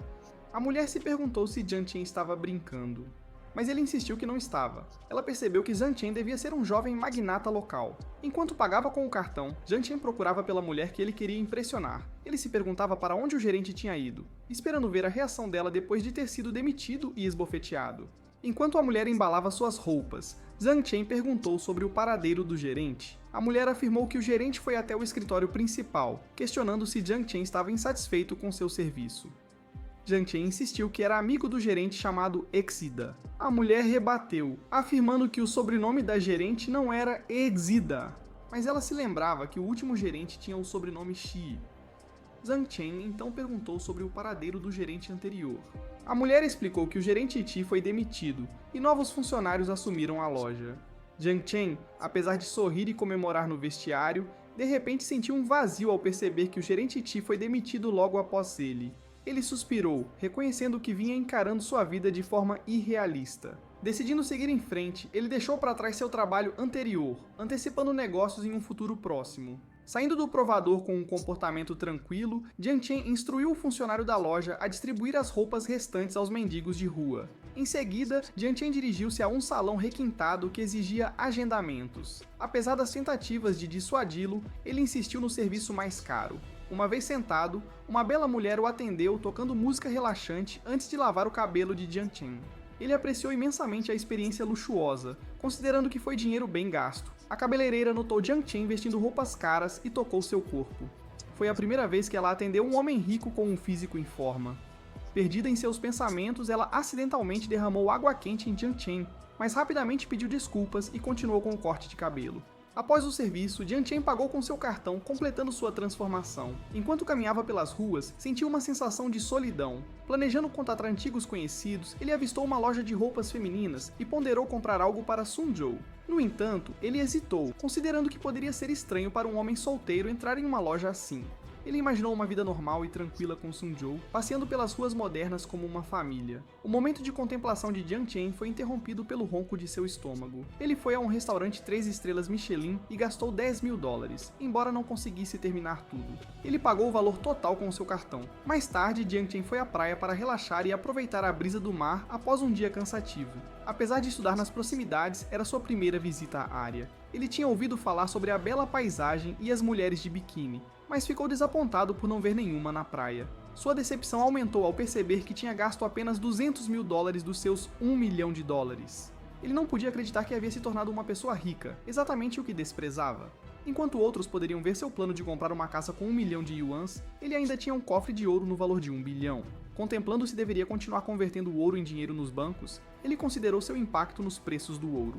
A mulher se perguntou se Zhang Chen estava brincando, mas ele insistiu que não estava. Ela percebeu que Zhang Chen devia ser um jovem magnata local. Enquanto pagava com o cartão, Zhang Chen procurava pela mulher que ele queria impressionar. Ele se perguntava para onde o gerente tinha ido, esperando ver a reação dela depois de ter sido demitido e esbofeteado. Enquanto a mulher embalava suas roupas, Zhang Chen perguntou sobre o paradeiro do gerente. A mulher afirmou que o gerente foi até o escritório principal, questionando se Zhang Chen estava insatisfeito com seu serviço. Zhang Chen insistiu que era amigo do gerente chamado Exida. A mulher rebateu, afirmando que o sobrenome da gerente não era Exida, mas ela se lembrava que o último gerente tinha o sobrenome Shi. Zhang Chen então perguntou sobre o paradeiro do gerente anterior. A mulher explicou que o gerente Ti foi demitido e novos funcionários assumiram a loja. Zhang Chen, apesar de sorrir e comemorar no vestiário, de repente sentiu um vazio ao perceber que o gerente Ti foi demitido logo após ele. Ele suspirou, reconhecendo que vinha encarando sua vida de forma irrealista. Decidindo seguir em frente, ele deixou para trás seu trabalho anterior, antecipando negócios em um futuro próximo. Saindo do provador com um comportamento tranquilo, Zhang Chen instruiu o funcionário da loja a distribuir as roupas restantes aos mendigos de rua. Em seguida, Zhang Chen dirigiu-se a um salão requintado que exigia agendamentos. Apesar das tentativas de dissuadi-lo, ele insistiu no serviço mais caro. Uma vez sentado, uma bela mulher o atendeu tocando música relaxante antes de lavar o cabelo de Zhang Chen. Ele apreciou imensamente a experiência luxuosa, considerando que foi dinheiro bem gasto. A cabeleireira notou Zhang Chen vestindo roupas caras e tocou seu corpo. Foi a primeira vez que ela atendeu um homem rico com um físico em forma. Perdida em seus pensamentos, ela acidentalmente derramou água quente em Zhang Chen, mas rapidamente pediu desculpas e continuou com o corte de cabelo. Após o serviço, Zhang Chen pagou com seu cartão, completando sua transformação. Enquanto caminhava pelas ruas, sentiu uma sensação de solidão. Planejando contatar antigos conhecidos, ele avistou uma loja de roupas femininas e ponderou comprar algo para Sun Zhou. No entanto, ele hesitou, considerando que poderia ser estranho para um homem solteiro entrar em uma loja assim. Ele imaginou uma vida normal e tranquila com Sun Zhou, passeando pelas ruas modernas como uma família. O momento de contemplação de Zhang Chen foi interrompido pelo ronco de seu estômago. Ele foi a um restaurante 3 estrelas Michelin e gastou $10.000, embora não conseguisse terminar tudo. Ele pagou o valor total com seu cartão. Mais tarde, Zhang Chen foi à praia para relaxar e aproveitar a brisa do mar após um dia cansativo. Apesar de estudar nas proximidades, era sua primeira visita à área. Ele tinha ouvido falar sobre a bela paisagem e as mulheres de biquíni, mas ficou desapontado por não ver nenhuma na praia. Sua decepção aumentou ao perceber que tinha gasto apenas $200.000 dos seus $1 milhão. Ele não podia acreditar que havia se tornado uma pessoa rica, exatamente o que desprezava. Enquanto outros poderiam ver seu plano de comprar uma casa com 1 milhão de yuans, ele ainda tinha um cofre de ouro no valor de 1 bilhão. Contemplando se deveria continuar convertendo o ouro em dinheiro nos bancos, ele considerou seu impacto nos preços do ouro.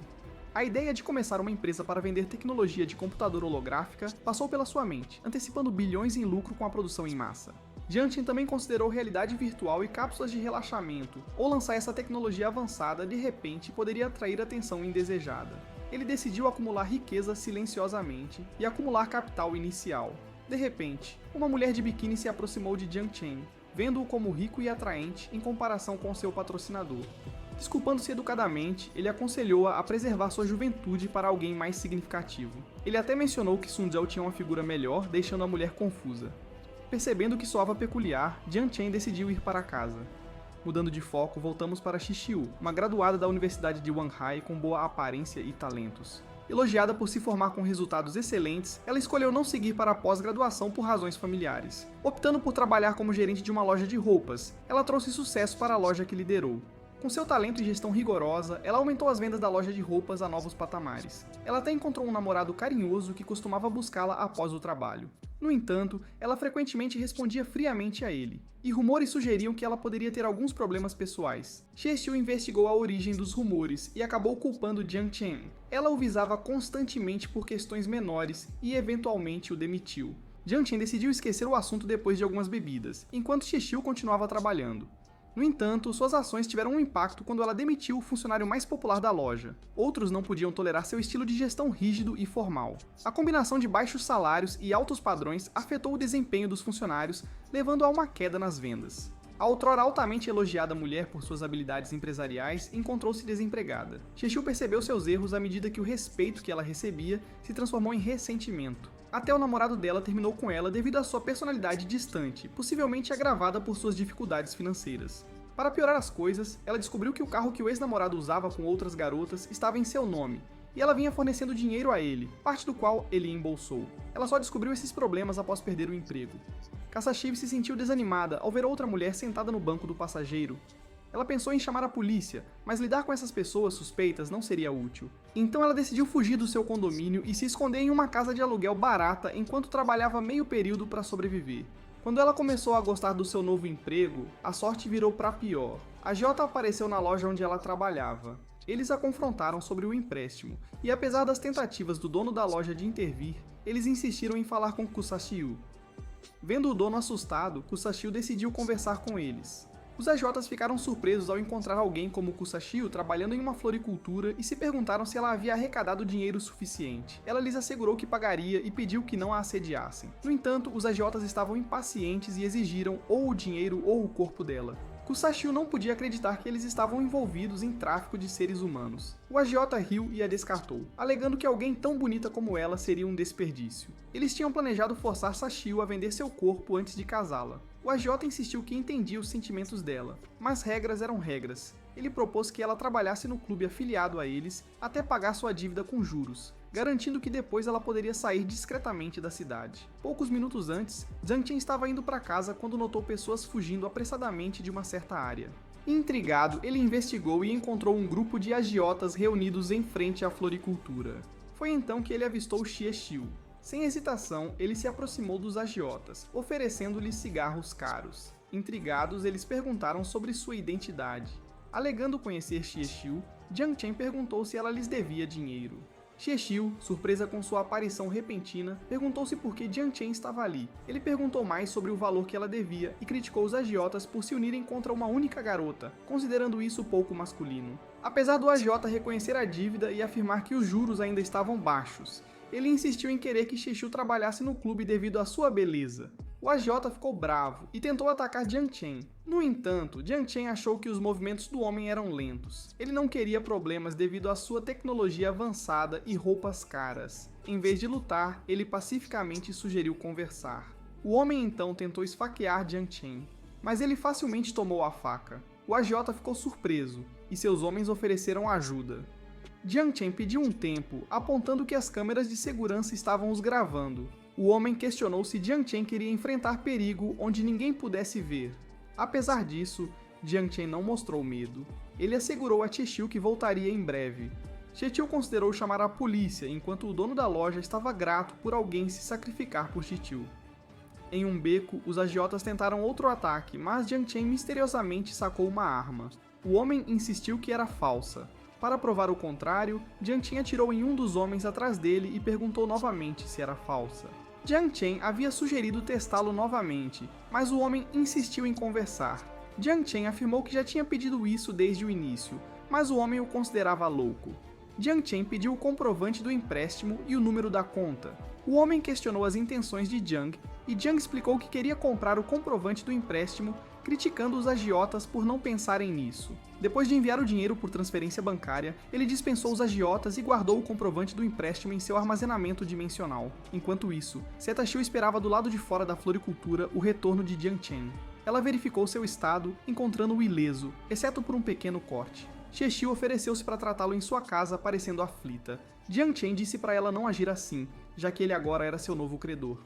A ideia de começar uma empresa para vender tecnologia de computador holográfica passou pela sua mente, antecipando bilhões em lucro com a produção em massa. Zhang Chen também considerou realidade virtual e cápsulas de relaxamento, ou lançar essa tecnologia avançada de repente poderia atrair atenção indesejada. Ele decidiu acumular riqueza silenciosamente e acumular capital inicial. De repente, uma mulher de biquíni se aproximou de Zhang Chen, vendo-o como rico e atraente em comparação com seu patrocinador. Desculpando-se educadamente, ele aconselhou-a a preservar sua juventude para alguém mais significativo. Ele até mencionou que Sun Zhao tinha uma figura melhor, deixando a mulher confusa. Percebendo que soava peculiar, Zhang Chen decidiu ir para casa. Mudando de foco, voltamos para Xixiu, uma graduada da Universidade de Wanhai com boa aparência e talentos. Elogiada por se formar com resultados excelentes, ela escolheu não seguir para a pós-graduação por razões familiares. Optando por trabalhar como gerente de uma loja de roupas, ela trouxe sucesso para a loja que liderou. Com seu talento e gestão rigorosa, ela aumentou as vendas da loja de roupas a novos patamares. Ela até encontrou um namorado carinhoso que costumava buscá-la após o trabalho. No entanto, ela frequentemente respondia friamente a ele, e rumores sugeriam que ela poderia ter alguns problemas pessoais. Xixiu investigou a origem dos rumores e acabou culpando Jiang Chen. Ela o visava constantemente por questões menores e eventualmente o demitiu. Jiang Chen decidiu esquecer o assunto depois de algumas bebidas, enquanto Xixiu continuava trabalhando. No entanto, suas ações tiveram um impacto quando ela demitiu o funcionário mais popular da loja. Outros não podiam tolerar seu estilo de gestão rígido e formal. A combinação de baixos salários e altos padrões afetou o desempenho dos funcionários, levando a uma queda nas vendas. A outrora altamente elogiada mulher por suas habilidades empresariais encontrou-se desempregada. Xixiu percebeu seus erros à medida que o respeito que ela recebia se transformou em ressentimento. Até o namorado dela terminou com ela devido à sua personalidade distante, possivelmente agravada por suas dificuldades financeiras. Para piorar as coisas, ela descobriu que o carro que o ex-namorado usava com outras garotas estava em seu nome, e ela vinha fornecendo dinheiro a ele, parte do qual ele embolsou. Ela só descobriu esses problemas após perder o emprego. Kassashiv se sentiu desanimada ao ver outra mulher sentada no banco do passageiro. Ela pensou em chamar a polícia, mas lidar com essas pessoas suspeitas não seria útil. Então ela decidiu fugir do seu condomínio e se esconder em uma casa de aluguel barata enquanto trabalhava meio período para sobreviver. Quando ela começou a gostar do seu novo emprego, a sorte virou para pior. A Jota apareceu na loja onde ela trabalhava. Eles a confrontaram sobre o empréstimo, e apesar das tentativas do dono da loja de intervir, eles insistiram em falar com Kusashiu. Vendo o dono assustado, Kusashiu decidiu conversar com eles. Os AJs ficaram surpresos ao encontrar alguém como Kusashiu trabalhando em uma floricultura e se perguntaram se ela havia arrecadado dinheiro suficiente. Ela lhes assegurou que pagaria e pediu que não a assediassem. No entanto, os AJs estavam impacientes e exigiram ou o dinheiro ou o corpo dela. Kusashiu não podia acreditar que eles estavam envolvidos em tráfico de seres humanos. O agiota riu e a descartou, alegando que alguém tão bonita como ela seria um desperdício. Eles tinham planejado forçar Sashio a vender seu corpo antes de casá-la. O agiota insistiu que entendia os sentimentos dela, mas regras eram regras. Ele propôs que ela trabalhasse no clube afiliado a eles até pagar sua dívida com juros, garantindo que depois ela poderia sair discretamente da cidade. Poucos minutos antes, Jiang Chen estava indo para casa quando notou pessoas fugindo apressadamente de uma certa área. Intrigado, ele investigou e encontrou um grupo de agiotas reunidos em frente à floricultura. Foi então que ele avistou Xixiu. Sem hesitação, ele se aproximou dos agiotas, oferecendo-lhes cigarros caros. Intrigados, eles perguntaram sobre sua identidade. Alegando conhecer Xixiu, Jiang Chen perguntou se ela lhes devia dinheiro. Xixiu, surpresa com sua aparição repentina, perguntou-se por que Jiang Chen estava ali. Ele perguntou mais sobre o valor que ela devia e criticou os agiotas por se unirem contra uma única garota, considerando isso pouco masculino. Apesar do agiota reconhecer a dívida e afirmar que os juros ainda estavam baixos, ele insistiu em querer que Xixiu trabalhasse no clube devido à sua beleza. O agiota ficou bravo e tentou atacar Jiang Chen. No entanto, Jiang Chen achou que os movimentos do homem eram lentos. Ele não queria problemas devido à sua tecnologia avançada e roupas caras. Em vez de lutar, ele pacificamente sugeriu conversar. O homem então tentou esfaquear Jiang Chen, mas ele facilmente tomou a faca. O agiota ficou surpreso e seus homens ofereceram ajuda. Jiang Chen pediu um tempo, apontando que as câmeras de segurança estavam os gravando. O homem questionou se Jiang Chen queria enfrentar perigo onde ninguém pudesse ver. Apesar disso, Jiang Chen não mostrou medo. Ele assegurou a Xixiu que voltaria em breve. Xixiu considerou chamar a polícia, enquanto o dono da loja estava grato por alguém se sacrificar por Xixiu. Em um beco, os agiotas tentaram outro ataque, mas Jiang Chen misteriosamente sacou uma arma. O homem insistiu que era falsa. Para provar o contrário, Jiang Chen atirou em um dos homens atrás dele e perguntou novamente se era falsa. Jiang Chen havia sugerido testá-lo novamente, mas o homem insistiu em conversar. Jiang Chen afirmou que já tinha pedido isso desde o início, mas o homem o considerava louco. Jiang Chen pediu o comprovante do empréstimo e o número da conta. O homem questionou as intenções de Jiang, e Jiang explicou que queria comprar o comprovante do empréstimo, criticando os agiotas por não pensarem nisso. Depois de enviar o dinheiro por transferência bancária, ele dispensou os agiotas e guardou o comprovante do empréstimo em seu armazenamento dimensional. Enquanto isso, Seta Xiu esperava do lado de fora da floricultura o retorno de Jiang Chen. Ela verificou seu estado, encontrando-o ileso, exceto por um pequeno corte. Xiexu ofereceu-se para tratá-lo em sua casa, parecendo aflita. Jiang Chen disse para ela não agir assim, já que ele agora era seu novo credor.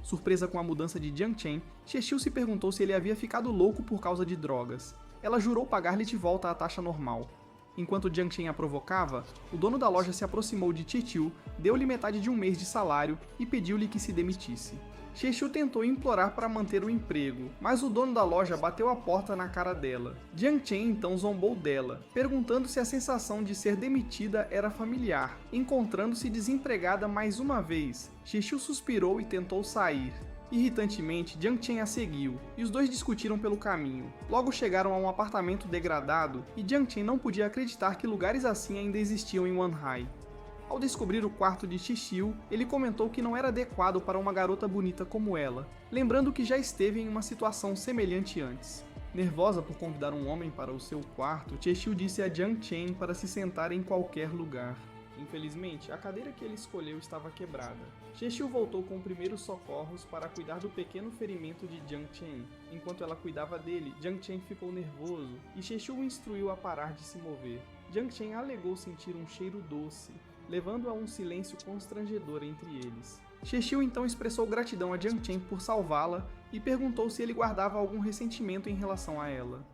Surpresa com a mudança de Jiang Chen, Xiexu se perguntou se ele havia ficado louco por causa de drogas. Ela jurou pagar-lhe de volta a taxa normal. Enquanto Jiang Chen a provocava, o dono da loja se aproximou de Xiexu, deu-lhe metade de um mês de salário e pediu-lhe que se demitisse. Xiexu tentou implorar para manter o emprego, mas o dono da loja bateu a porta na cara dela. Jiang Chen então zombou dela, perguntando se a sensação de ser demitida era familiar. Encontrando-se desempregada mais uma vez, Xiexu suspirou e tentou sair. Irritantemente, Jiang Chen a seguiu, e os dois discutiram pelo caminho. Logo chegaram a um apartamento degradado, e Jiang Chen não podia acreditar que lugares assim ainda existiam em Wanhai. Ao descobrir o quarto de Xixiu, ele comentou que não era adequado para uma garota bonita como ela, lembrando que já esteve em uma situação semelhante antes. Nervosa por convidar um homem para o seu quarto, Xixiu disse a Jiang Chen para se sentar em qualquer lugar. Infelizmente, a cadeira que ele escolheu estava quebrada. Xixiu voltou com primeiros socorros para cuidar do pequeno ferimento de Jiang Chen. Enquanto ela cuidava dele, Jiang Chen ficou nervoso e Xixiu o instruiu a parar de se mover. Jiang Chen alegou sentir um cheiro doce, levando a um silêncio constrangedor entre eles. Xixiu então expressou gratidão a Jiang Chen por salvá-la e perguntou se ele guardava algum ressentimento em relação a ela.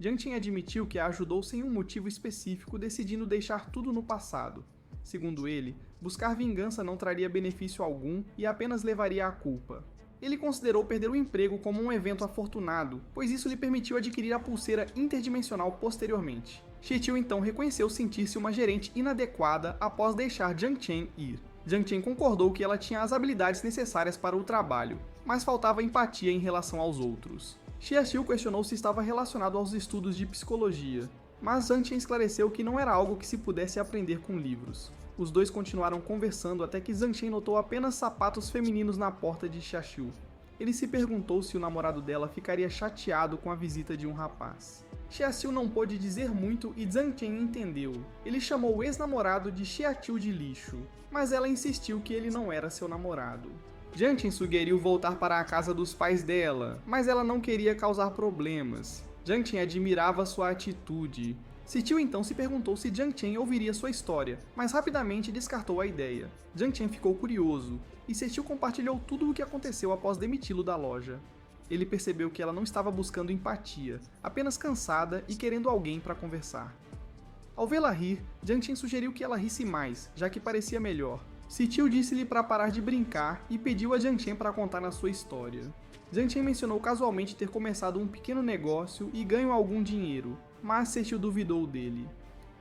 Jiang Chen admitiu que a ajudou sem um motivo específico, decidindo deixar tudo no passado. Segundo ele, buscar vingança não traria benefício algum e apenas levaria à culpa. Ele considerou perder o emprego como um evento afortunado, pois isso lhe permitiu adquirir a pulseira interdimensional posteriormente. Xixiu então reconheceu sentir-se uma gerente inadequada após deixar Jiang Chen ir. Jiang Chen concordou que ela tinha as habilidades necessárias para o trabalho, mas faltava empatia em relação aos outros. Xiaxiu questionou se estava relacionado aos estudos de psicologia, mas Jiang Chen esclareceu que não era algo que se pudesse aprender com livros. Os dois continuaram conversando até que Jiang Chen notou apenas sapatos femininos na porta de Xiaxiu. Ele se perguntou se o namorado dela ficaria chateado com a visita de um rapaz. Xiaxiu não pôde dizer muito e Jiang Chen entendeu. Ele chamou o ex-namorado de Xiaxiu de lixo, mas ela insistiu que ele não era seu namorado. Jiang Chen sugeriu voltar para a casa dos pais dela, mas ela não queria causar problemas. Jiang Chen admirava sua atitude. Xixiu então se perguntou se Jiang Chen ouviria sua história, mas rapidamente descartou a ideia. Jiang Chen ficou curioso, e Xixiu compartilhou tudo o que aconteceu após demiti-lo da loja. Ele percebeu que ela não estava buscando empatia, apenas cansada e querendo alguém para conversar. Ao vê-la rir, Jiang Chen sugeriu que ela risse mais, já que parecia melhor. Xixiu disse-lhe para parar de brincar e pediu a Jiang Chen para contar a sua história. Jiang Chen mencionou casualmente ter começado um pequeno negócio e ganho algum dinheiro, mas Xixiu duvidou dele.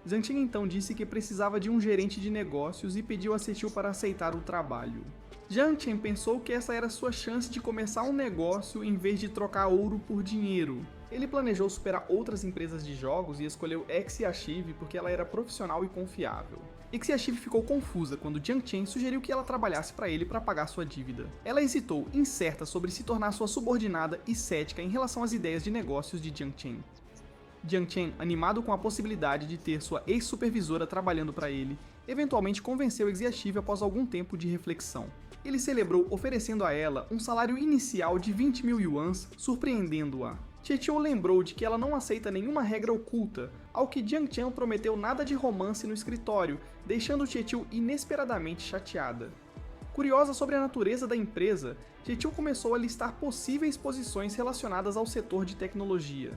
Jiang Chen então disse que precisava de um gerente de negócios e pediu a Xixiu para aceitar o trabalho. Jiang Chen pensou que essa era sua chance de começar um negócio em vez de trocar ouro por dinheiro. Ele planejou superar outras empresas de jogos e escolheu Exiachieve porque ela era profissional e confiável. Exiachieve ficou confusa quando Jiang Chen sugeriu que ela trabalhasse para ele para pagar sua dívida. Ela hesitou, incerta sobre se tornar sua subordinada e cética em relação às ideias de negócios de Jiang Chen. Jiang Chen, animado com a possibilidade de ter sua ex-supervisora trabalhando para ele, eventualmente convenceu Exiachieve após algum tempo de reflexão. Ele celebrou oferecendo a ela um salário inicial de 20 mil yuans, surpreendendo-a. Xixiu lembrou de que ela não aceita nenhuma regra oculta, ao que Jiang Chen prometeu nada de romance no escritório, deixando Xixiu inesperadamente chateada. Curiosa sobre a natureza da empresa, Xixiu começou a listar possíveis posições relacionadas ao setor de tecnologia.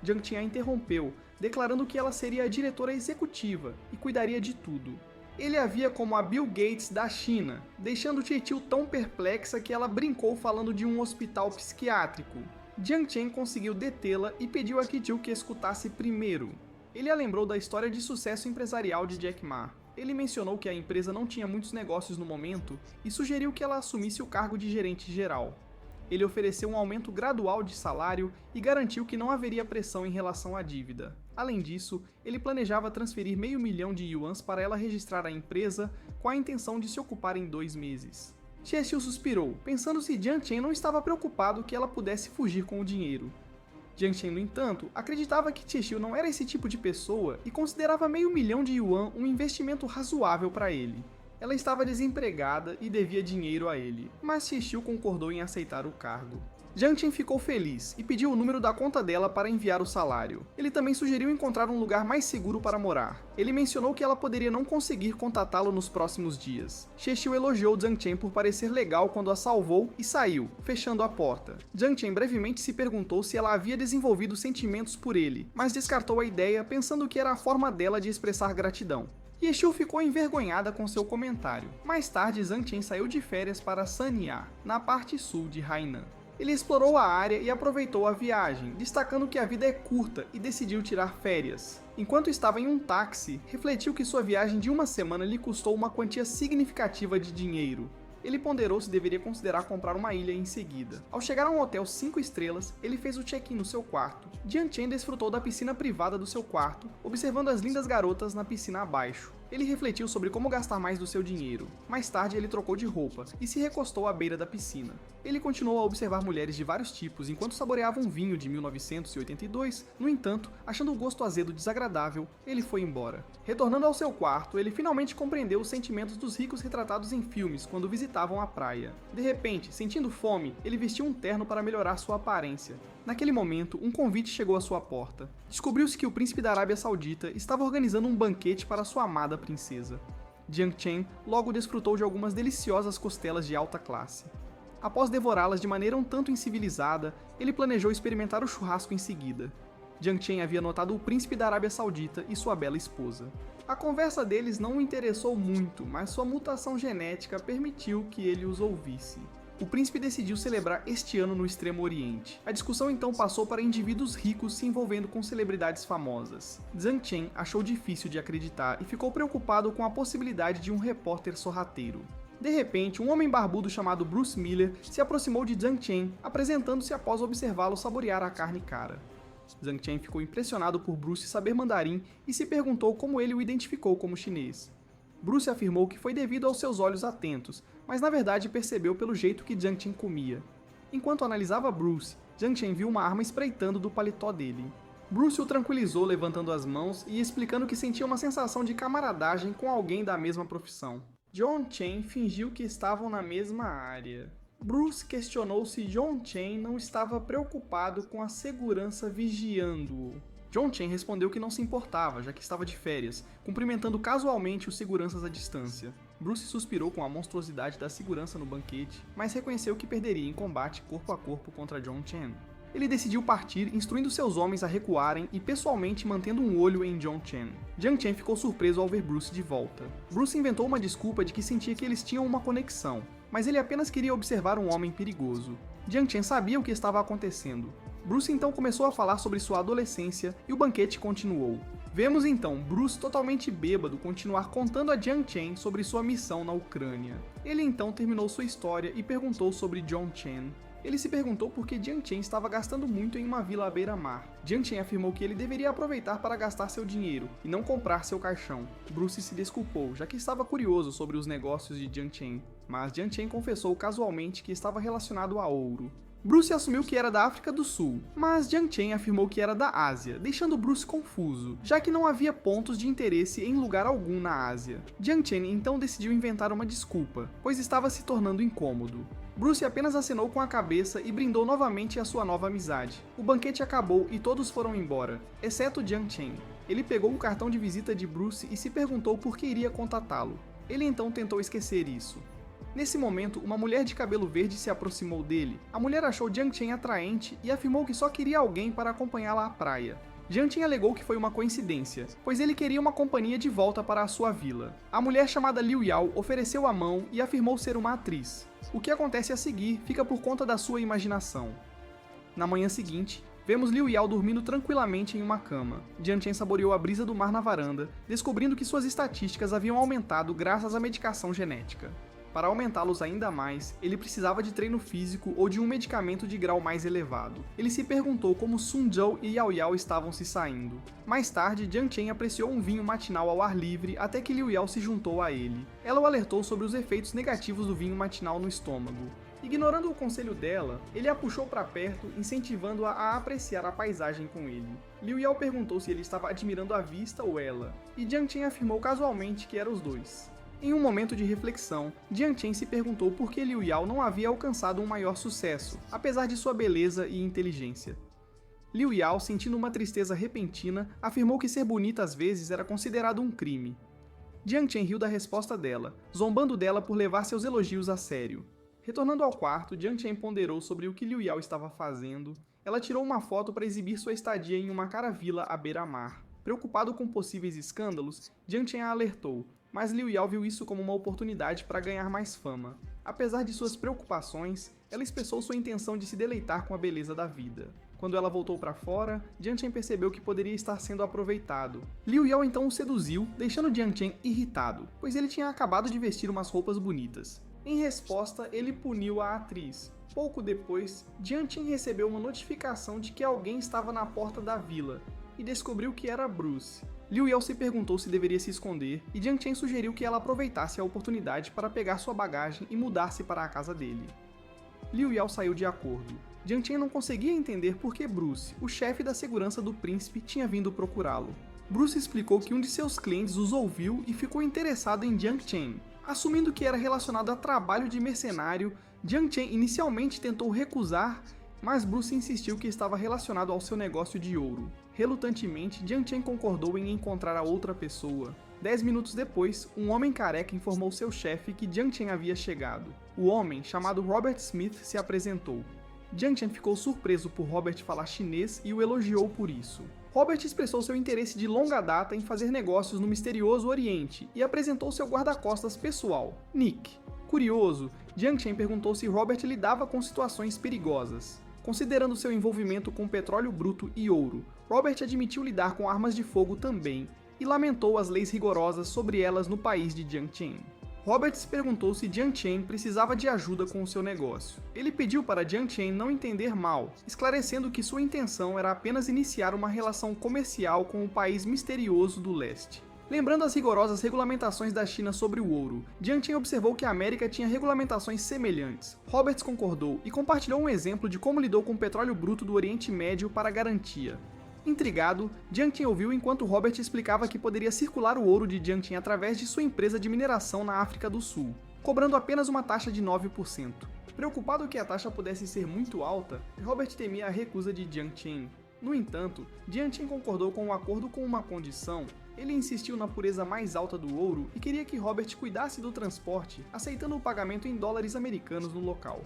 Jiang Chen a interrompeu, declarando que ela seria a diretora executiva e cuidaria de tudo. Ele a via como a Bill Gates da China, deixando Xixiu tão perplexa que ela brincou falando de um hospital psiquiátrico. Jiang Chen conseguiu detê-la e pediu a Xixiu que escutasse primeiro. Ele a lembrou da história de sucesso empresarial de Jack Ma. Ele mencionou que a empresa não tinha muitos negócios no momento e sugeriu que ela assumisse o cargo de gerente geral. Ele ofereceu um aumento gradual de salário e garantiu que não haveria pressão em relação à dívida. Além disso, ele planejava transferir $500 mil de yuans para ela registrar a empresa com a intenção de se ocupar em 2 meses. Xixiu suspirou, pensando se Jiang Chen não estava preocupado que ela pudesse fugir com o dinheiro. Jiang Chen, no entanto, acreditava que Xixiu não era esse tipo de pessoa e considerava $500 mil de yuan um investimento razoável para ele. Ela estava desempregada e devia dinheiro a ele, mas Xixiu concordou em aceitar o cargo. Jiang Chen ficou feliz e pediu o número da conta dela para enviar o salário. Ele também sugeriu encontrar um lugar mais seguro para morar. Ele mencionou que ela poderia não conseguir contatá-lo nos próximos dias. Xiu elogiou Jiang Chen por parecer legal quando a salvou e saiu, fechando a porta. Jiang Chen brevemente se perguntou se ela havia desenvolvido sentimentos por ele, mas descartou a ideia pensando que era a forma dela de expressar gratidão. Xiu ficou envergonhada com seu comentário. Mais tarde, Jiang Chen saiu de férias para Sanya, na parte sul de Hainan. Ele explorou a área e aproveitou a viagem, destacando que a vida é curta e decidiu tirar férias. Enquanto estava em um táxi, refletiu que sua viagem de uma semana lhe custou uma quantia significativa de dinheiro. Ele ponderou se deveria considerar comprar uma ilha em seguida. Ao chegar a um hotel 5 estrelas, ele fez o check-in no seu quarto. Jiang Chen desfrutou da piscina privada do seu quarto, observando as lindas garotas na piscina abaixo. Ele refletiu sobre como gastar mais do seu dinheiro. Mais tarde, ele trocou de roupa e se recostou à beira da piscina. Ele continuou a observar mulheres de vários tipos enquanto saboreava um vinho de 1982, no entanto, achando o gosto azedo desagradável, ele foi embora. Retornando ao seu quarto, ele finalmente compreendeu os sentimentos dos ricos retratados em filmes quando visitavam a praia. De repente, sentindo fome, ele vestiu um terno para melhorar sua aparência. Naquele momento, um convite chegou à sua porta. Descobriu-se que o príncipe da Arábia Saudita estava organizando um banquete para sua amada princesa. Jiang Chen logo desfrutou de algumas deliciosas costelas de alta classe. Após devorá-las de maneira um tanto incivilizada, ele planejou experimentar o churrasco em seguida. Jiang Chen havia notado o príncipe da Arábia Saudita e sua bela esposa. A conversa deles não o interessou muito, mas sua mutação genética permitiu que ele os ouvisse. O príncipe decidiu celebrar este ano no Extremo Oriente. A discussão então passou para indivíduos ricos se envolvendo com celebridades famosas. Jiang Chen achou difícil de acreditar e ficou preocupado com a possibilidade de um repórter sorrateiro. De repente, um homem barbudo chamado Bruce Miller se aproximou de Jiang Chen, apresentando-se após observá-lo saborear a carne cara. Jiang Chen ficou impressionado por Bruce saber mandarim e se perguntou como ele o identificou como chinês. Bruce afirmou que foi devido aos seus olhos atentos, mas na verdade percebeu pelo jeito que Jiang Chen comia. Enquanto analisava Bruce, Jiang Chen viu uma arma espreitando do paletó dele. Bruce o tranquilizou levantando as mãos e explicando que sentia uma sensação de camaradagem com alguém da mesma profissão. Jiang Chen fingiu que estavam na mesma área. Bruce questionou se Jiang Chen não estava preocupado com a segurança vigiando-o. Jiang Chen respondeu que não se importava, já que estava de férias, cumprimentando casualmente os seguranças à distância. Bruce suspirou com a monstruosidade da segurança no banquete, mas reconheceu que perderia em combate corpo a corpo contra Jiang Chen. Ele decidiu partir, instruindo seus homens a recuarem e pessoalmente mantendo um olho em Jiang Chen. Jiang Chen ficou surpreso ao ver Bruce de volta. Bruce inventou uma desculpa de que sentia que eles tinham uma conexão, mas ele apenas queria observar um homem perigoso. Jiang Chen sabia o que estava acontecendo. Bruce então começou a falar sobre sua adolescência e o banquete continuou. Vemos então Bruce totalmente bêbado continuar contando a Jiang Chen sobre sua missão na Ucrânia. Ele então terminou sua história e perguntou sobre Jiang Chen. Ele se perguntou por que Jiang Chen estava gastando muito em uma vila à beira-mar. Jiang Chen afirmou que ele deveria aproveitar para gastar seu dinheiro e não comprar seu caixão. Bruce se desculpou, já que estava curioso sobre os negócios de Jiang Chen, mas Jiang Chen confessou casualmente que estava relacionado a ouro. Bruce assumiu que era da África do Sul, mas Jiang Chen afirmou que era da Ásia, deixando Bruce confuso, já que não havia pontos de interesse em lugar algum na Ásia. Jiang Chen então decidiu inventar uma desculpa, pois estava se tornando incômodo. Bruce apenas acenou com a cabeça e brindou novamente a sua nova amizade. O banquete acabou e todos foram embora, exceto Jiang Chen. Ele pegou o cartão de visita de Bruce e se perguntou por que iria contatá-lo. Ele então tentou esquecer isso. Nesse momento, uma mulher de cabelo verde se aproximou dele. A mulher achou Jiang Chen atraente e afirmou que só queria alguém para acompanhá-la à praia. Jiang Chen alegou que foi uma coincidência, pois ele queria uma companhia de volta para a sua vila. A mulher chamada Liu Yao ofereceu a mão e afirmou ser uma atriz. O que acontece a seguir fica por conta da sua imaginação. Na manhã seguinte, vemos Liu Yao dormindo tranquilamente em uma cama. Jiang Chen saboreou a brisa do mar na varanda, descobrindo que suas estatísticas haviam aumentado graças à medicação genética. Para aumentá-los ainda mais, ele precisava de treino físico ou de um medicamento de grau mais elevado. Ele se perguntou como Sun Zhou e Yao Yao estavam se saindo. Mais tarde, Jiang Chen apreciou um vinho matinal ao ar livre até que Liu Yao se juntou a ele. Ela o alertou sobre os efeitos negativos do vinho matinal no estômago. Ignorando o conselho dela, ele a puxou para perto, incentivando-a a apreciar a paisagem com ele. Liu Yao perguntou se ele estava admirando a vista ou ela, e Jiang Chen afirmou casualmente que eram os dois. Em um momento de reflexão, Jiang Chen se perguntou por que Liu Yao não havia alcançado um maior sucesso, apesar de sua beleza e inteligência. Liu Yao, sentindo uma tristeza repentina, afirmou que ser bonita às vezes era considerado um crime. Jiang Chen riu da resposta dela, zombando dela por levar seus elogios a sério. Retornando ao quarto, Jiang Chen ponderou sobre o que Liu Yao estava fazendo. Ela tirou uma foto para exibir sua estadia em uma caravila à beira-mar. Preocupado com possíveis escândalos, Jiang Chen a alertou, mas Liu Yao viu isso como uma oportunidade para ganhar mais fama. Apesar de suas preocupações, ela expressou sua intenção de se deleitar com a beleza da vida. Quando ela voltou para fora, Jiang Chen percebeu que poderia estar sendo aproveitado. Liu Yao então o seduziu, deixando Jiang Chen irritado, pois ele tinha acabado de vestir umas roupas bonitas. Em resposta, ele puniu a atriz. Pouco depois, Jiang Chen recebeu uma notificação de que alguém estava na porta da vila, e descobriu que era Bruce. Liu Yao se perguntou se deveria se esconder, e Jiang Chen sugeriu que ela aproveitasse a oportunidade para pegar sua bagagem e mudar-se para a casa dele. Liu Yao saiu de acordo. Jiang Chen não conseguia entender por que Bruce, o chefe da segurança do príncipe, tinha vindo procurá-lo. Bruce explicou que um de seus clientes os ouviu e ficou interessado em Jiang Chen. Assumindo que era relacionado a trabalho de mercenário, Jiang Chen inicialmente tentou recusar, mas Bruce insistiu que estava relacionado ao seu negócio de ouro. Relutantemente, Jiang Chen concordou em encontrar a outra pessoa. 10 minutos depois, um homem careca informou seu chefe que Jiang Chen havia chegado. O homem, chamado Robert Smith, se apresentou. Jiang Chen ficou surpreso por Robert falar chinês e o elogiou por isso. Robert expressou seu interesse de longa data em fazer negócios no misterioso Oriente e apresentou seu guarda-costas pessoal, Nick. Curioso, Jiang Chen perguntou se Robert lidava com situações perigosas. Considerando seu envolvimento com petróleo bruto e ouro, Robert admitiu lidar com armas de fogo também e lamentou as leis rigorosas sobre elas no país de Jiang Chen. Robert se perguntou se Jiang Chen precisava de ajuda com o seu negócio. Ele pediu para Jiang Chen não entender mal, esclarecendo que sua intenção era apenas iniciar uma relação comercial com o país misterioso do leste. Lembrando as rigorosas regulamentações da China sobre o ouro, Jiang Chen observou que a América tinha regulamentações semelhantes. Robert concordou e compartilhou um exemplo de como lidou com o petróleo bruto do Oriente Médio para garantia. Intrigado, Jiang Chen ouviu enquanto Robert explicava que poderia circular o ouro de Jiang Chen através de sua empresa de mineração na África do Sul, cobrando apenas uma taxa de 9%. Preocupado que a taxa pudesse ser muito alta, Robert temia a recusa de Jiang Chen. No entanto, Jiang Chen concordou com o acordo com uma condição. Ele insistiu na pureza mais alta do ouro e queria que Robert cuidasse do transporte, aceitando o pagamento em dólares americanos no local.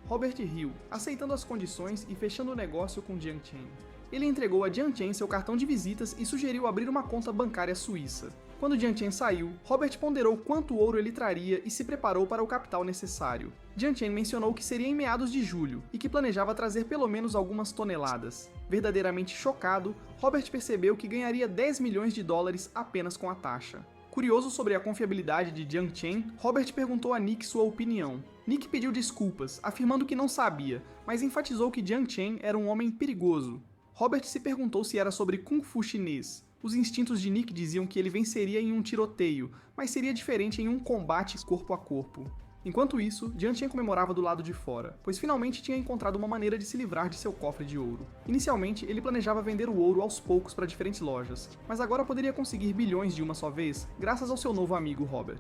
Robert riu, aceitando as condições e fechando o negócio com Jiang Chen. Ele entregou a Jiang Chen seu cartão de visitas e sugeriu abrir uma conta bancária suíça. Quando Jiang Chen saiu, Robert ponderou quanto ouro ele traria e se preparou para o capital necessário. Jiang Chen mencionou que seria em meados de julho e que planejava trazer pelo menos algumas toneladas. Verdadeiramente chocado, Robert percebeu que ganharia 10 milhões de dólares apenas com a taxa. Curioso sobre a confiabilidade de Jiang Chen, Robert perguntou a Nick sua opinião. Nick pediu desculpas, afirmando que não sabia, mas enfatizou que Jiang Chen era um homem perigoso. Robert se perguntou se era sobre Kung Fu chinês. Os instintos de Nick diziam que ele venceria em um tiroteio, mas seria diferente em um combate corpo a corpo. Enquanto isso, Jiang Chen comemorava do lado de fora, pois finalmente tinha encontrado uma maneira de se livrar de seu cofre de ouro. Inicialmente, ele planejava vender o ouro aos poucos para diferentes lojas, mas agora poderia conseguir bilhões de uma só vez, graças ao seu novo amigo Robert.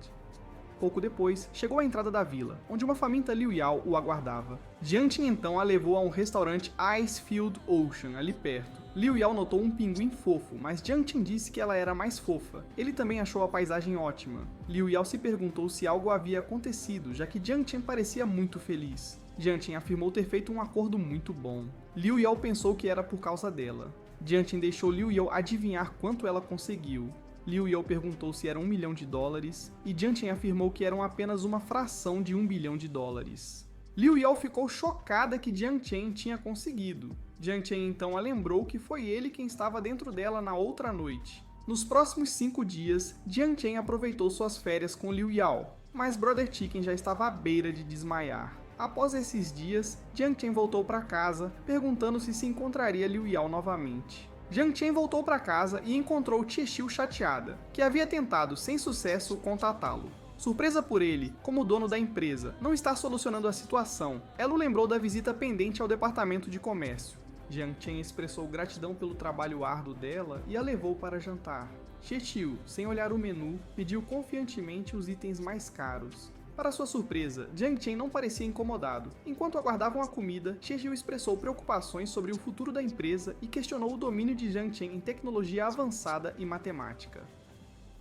Pouco depois, chegou à entrada da vila, onde uma faminta Liu Yao o aguardava. Jiang Chen então a levou a um restaurante Icefield Ocean, ali perto. Liu Yao notou um pinguim fofo, mas Jiang Chen disse que ela era mais fofa. Ele também achou a paisagem ótima. Liu Yao se perguntou se algo havia acontecido, já que Jiang Chen parecia muito feliz. Jiang Chen afirmou ter feito um acordo muito bom. Liu Yao pensou que era por causa dela. Jiang Chen deixou Liu Yao adivinhar quanto ela conseguiu. Liu Yao perguntou se era $1 milhão, e Jiang Chen afirmou que eram apenas uma fração de $1 bilhão. Liu Yao ficou chocada que Jiang Chen tinha conseguido. Jiang Chen então a lembrou que foi ele quem estava dentro dela na outra noite. Nos próximos 5 dias, Jiang Chen aproveitou suas férias com Liu Yao, mas Brother Chicken já estava à beira de desmaiar. Após esses dias, Jiang Chen voltou para casa, perguntando se encontraria Liu Yao novamente. Jiang Chen voltou para casa e encontrou Tia chateada, que havia tentado, sem sucesso, contatá-lo. Surpresa por ele, como dono da empresa, não estar solucionando a situação, ela o lembrou da visita pendente ao departamento de comércio. Jiang Chen expressou gratidão pelo trabalho árduo dela e a levou para jantar. Xiu, sem olhar o menu, pediu confiantemente os itens mais caros. Para sua surpresa, Jiang Chen não parecia incomodado. Enquanto aguardavam a comida, Xiu expressou preocupações sobre o futuro da empresa e questionou o domínio de Jiang Chen em tecnologia avançada e matemática.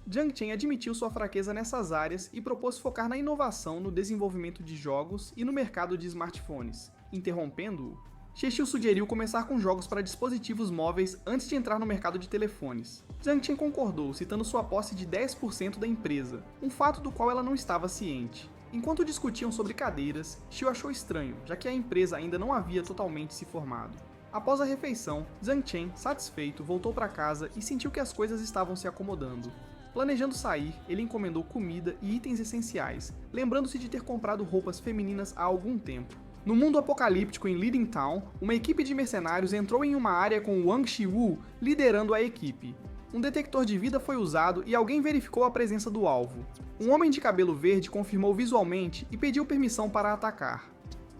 Jiang Chen admitiu sua fraqueza nessas áreas e propôs focar na inovação no desenvolvimento de jogos e no mercado de smartphones. Interrompendo-o, Xiu sugeriu começar com jogos para dispositivos móveis antes de entrar no mercado de telefones. Jiang Chen concordou, citando sua posse de 10% da empresa, um fato do qual ela não estava ciente. Enquanto discutiam sobre cadeiras, Xiu achou estranho, já que a empresa ainda não havia totalmente se formado. Após a refeição, Jiang Chen, satisfeito, voltou para casa e sentiu que as coisas estavam se acomodando. Planejando sair, ele encomendou comida e itens essenciais, lembrando-se de ter comprado roupas femininas há algum tempo. No mundo apocalíptico em Leading Town, uma equipe de mercenários entrou em uma área com Wang Xiwu liderando a equipe. Um detector de vida foi usado e alguém verificou a presença do alvo. Um homem de cabelo verde confirmou visualmente e pediu permissão para atacar.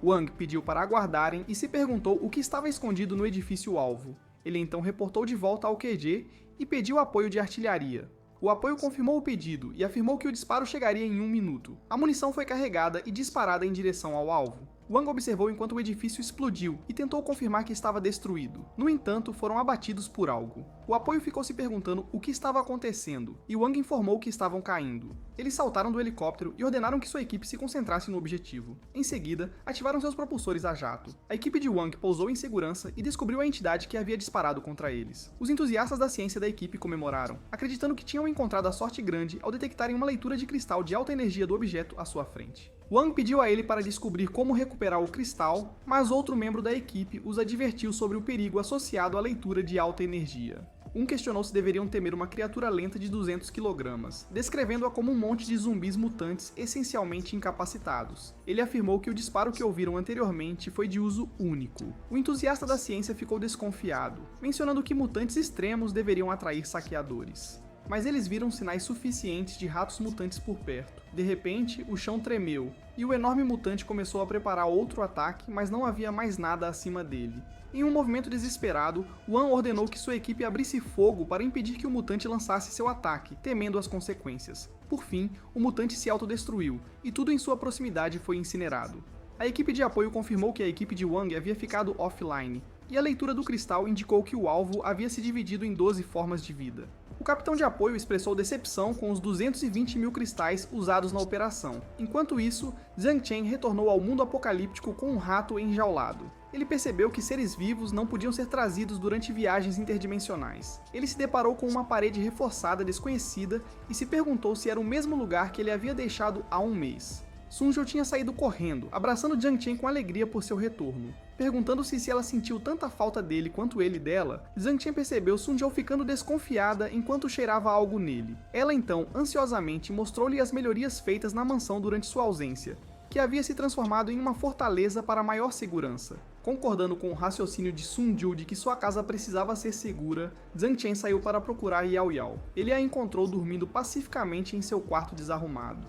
Wang pediu para aguardarem e se perguntou o que estava escondido no edifício alvo. Ele então reportou de volta ao QG e pediu apoio de artilharia. O apoio confirmou o pedido e afirmou que o disparo chegaria em 1 minuto. A munição foi carregada e disparada em direção ao alvo. Wang observou enquanto o edifício explodiu e tentou confirmar que estava destruído. No entanto, foram abatidos por algo. O apoio ficou se perguntando o que estava acontecendo, e Wang informou que estavam caindo. Eles saltaram do helicóptero e ordenaram que sua equipe se concentrasse no objetivo. Em seguida, ativaram seus propulsores a jato. A equipe de Wang pousou em segurança e descobriu a entidade que havia disparado contra eles. Os entusiastas da ciência da equipe comemoraram, acreditando que tinham encontrado a sorte grande ao detectarem uma leitura de cristal de alta energia do objeto à sua frente. Wang pediu a ele para descobrir como recuperar o cristal, mas outro membro da equipe os advertiu sobre o perigo associado à leitura de alta energia. Um questionou se deveriam temer uma criatura lenta de 200 kg, descrevendo-a como um monte de zumbis mutantes essencialmente incapacitados. Ele afirmou que o disparo que ouviram anteriormente foi de uso único. O entusiasta da ciência ficou desconfiado, mencionando que mutantes extremos deveriam atrair saqueadores. Mas eles viram sinais suficientes de ratos mutantes por perto. De repente, o chão tremeu, e o enorme mutante começou a preparar outro ataque, mas não havia mais nada acima dele. Em um movimento desesperado, Wang ordenou que sua equipe abrisse fogo para impedir que o mutante lançasse seu ataque, temendo as consequências. Por fim, o mutante se autodestruiu, e tudo em sua proximidade foi incinerado. A equipe de apoio confirmou que a equipe de Wang havia ficado offline, e a leitura do cristal indicou que o alvo havia se dividido em 12 formas de vida. O capitão de apoio expressou decepção com os 220 mil cristais usados na operação. Enquanto isso, Jiang Chen retornou ao mundo apocalíptico com um rato enjaulado. Ele percebeu que seres vivos não podiam ser trazidos durante viagens interdimensionais. Ele se deparou com uma parede reforçada desconhecida e se perguntou se era o mesmo lugar que ele havia deixado há um mês. Sun Jiu tinha saído correndo, abraçando Jiang Chen com alegria por seu retorno. Perguntando-se se ela sentiu tanta falta dele quanto ele dela, Jiang Chen percebeu Sun Jiu ficando desconfiada enquanto cheirava algo nele. Ela então, ansiosamente, mostrou-lhe as melhorias feitas na mansão durante sua ausência, que havia se transformado em uma fortaleza para maior segurança. Concordando com o raciocínio de Sun Jiu de que sua casa precisava ser segura, Jiang Chen saiu para procurar Yao Yao. Ele a encontrou dormindo pacificamente em seu quarto desarrumado.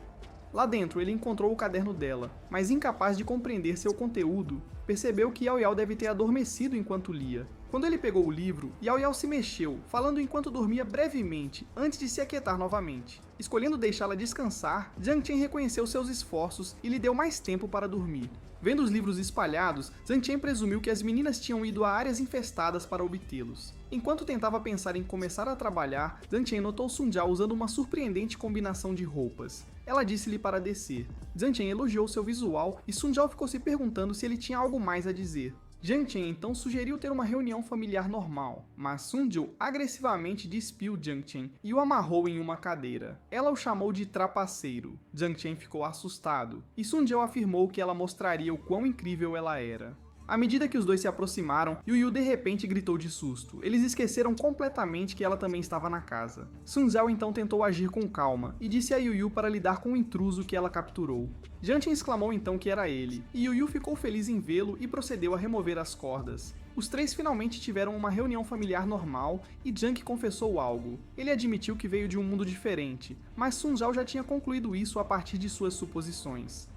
Lá dentro, ele encontrou o caderno dela, mas incapaz de compreender seu conteúdo, percebeu que Yao Yao deve ter adormecido enquanto lia. Quando ele pegou o livro, Yao Yao se mexeu, falando enquanto dormia brevemente, antes de se aquietar novamente. Escolhendo deixá-la descansar, Jiang Chen reconheceu seus esforços e lhe deu mais tempo para dormir. Vendo os livros espalhados, Jiang Chen presumiu que as meninas tinham ido a áreas infestadas para obtê-los. Enquanto tentava pensar em começar a trabalhar, Jiang Chen notou Sun Jiao usando uma surpreendente combinação de roupas. Ela disse-lhe para descer. Jiang Chen elogiou seu visual e Sun Jiao ficou se perguntando se ele tinha algo mais a dizer. Jiang Chen então sugeriu ter uma reunião familiar normal, mas Sun Jiu agressivamente despiu Jiang Chen e o amarrou em uma cadeira. Ela o chamou de trapaceiro. Jiang Chen ficou assustado, e Sun Jiu afirmou que ela mostraria o quão incrível ela era. À medida que os dois se aproximaram, Yu Yu de repente gritou de susto. Eles esqueceram completamente que ela também estava na casa. Sun Jiao então tentou agir com calma e disse a Yu Yu para lidar com o intruso que ela capturou. Jiang Chen exclamou então que era ele, e Yu Yu ficou feliz em vê-lo e procedeu a remover as cordas. Os três finalmente tiveram uma reunião familiar normal e Jiang confessou algo. Ele admitiu que veio de um mundo diferente, mas Sun Jiao já tinha concluído isso a partir de suas suposições.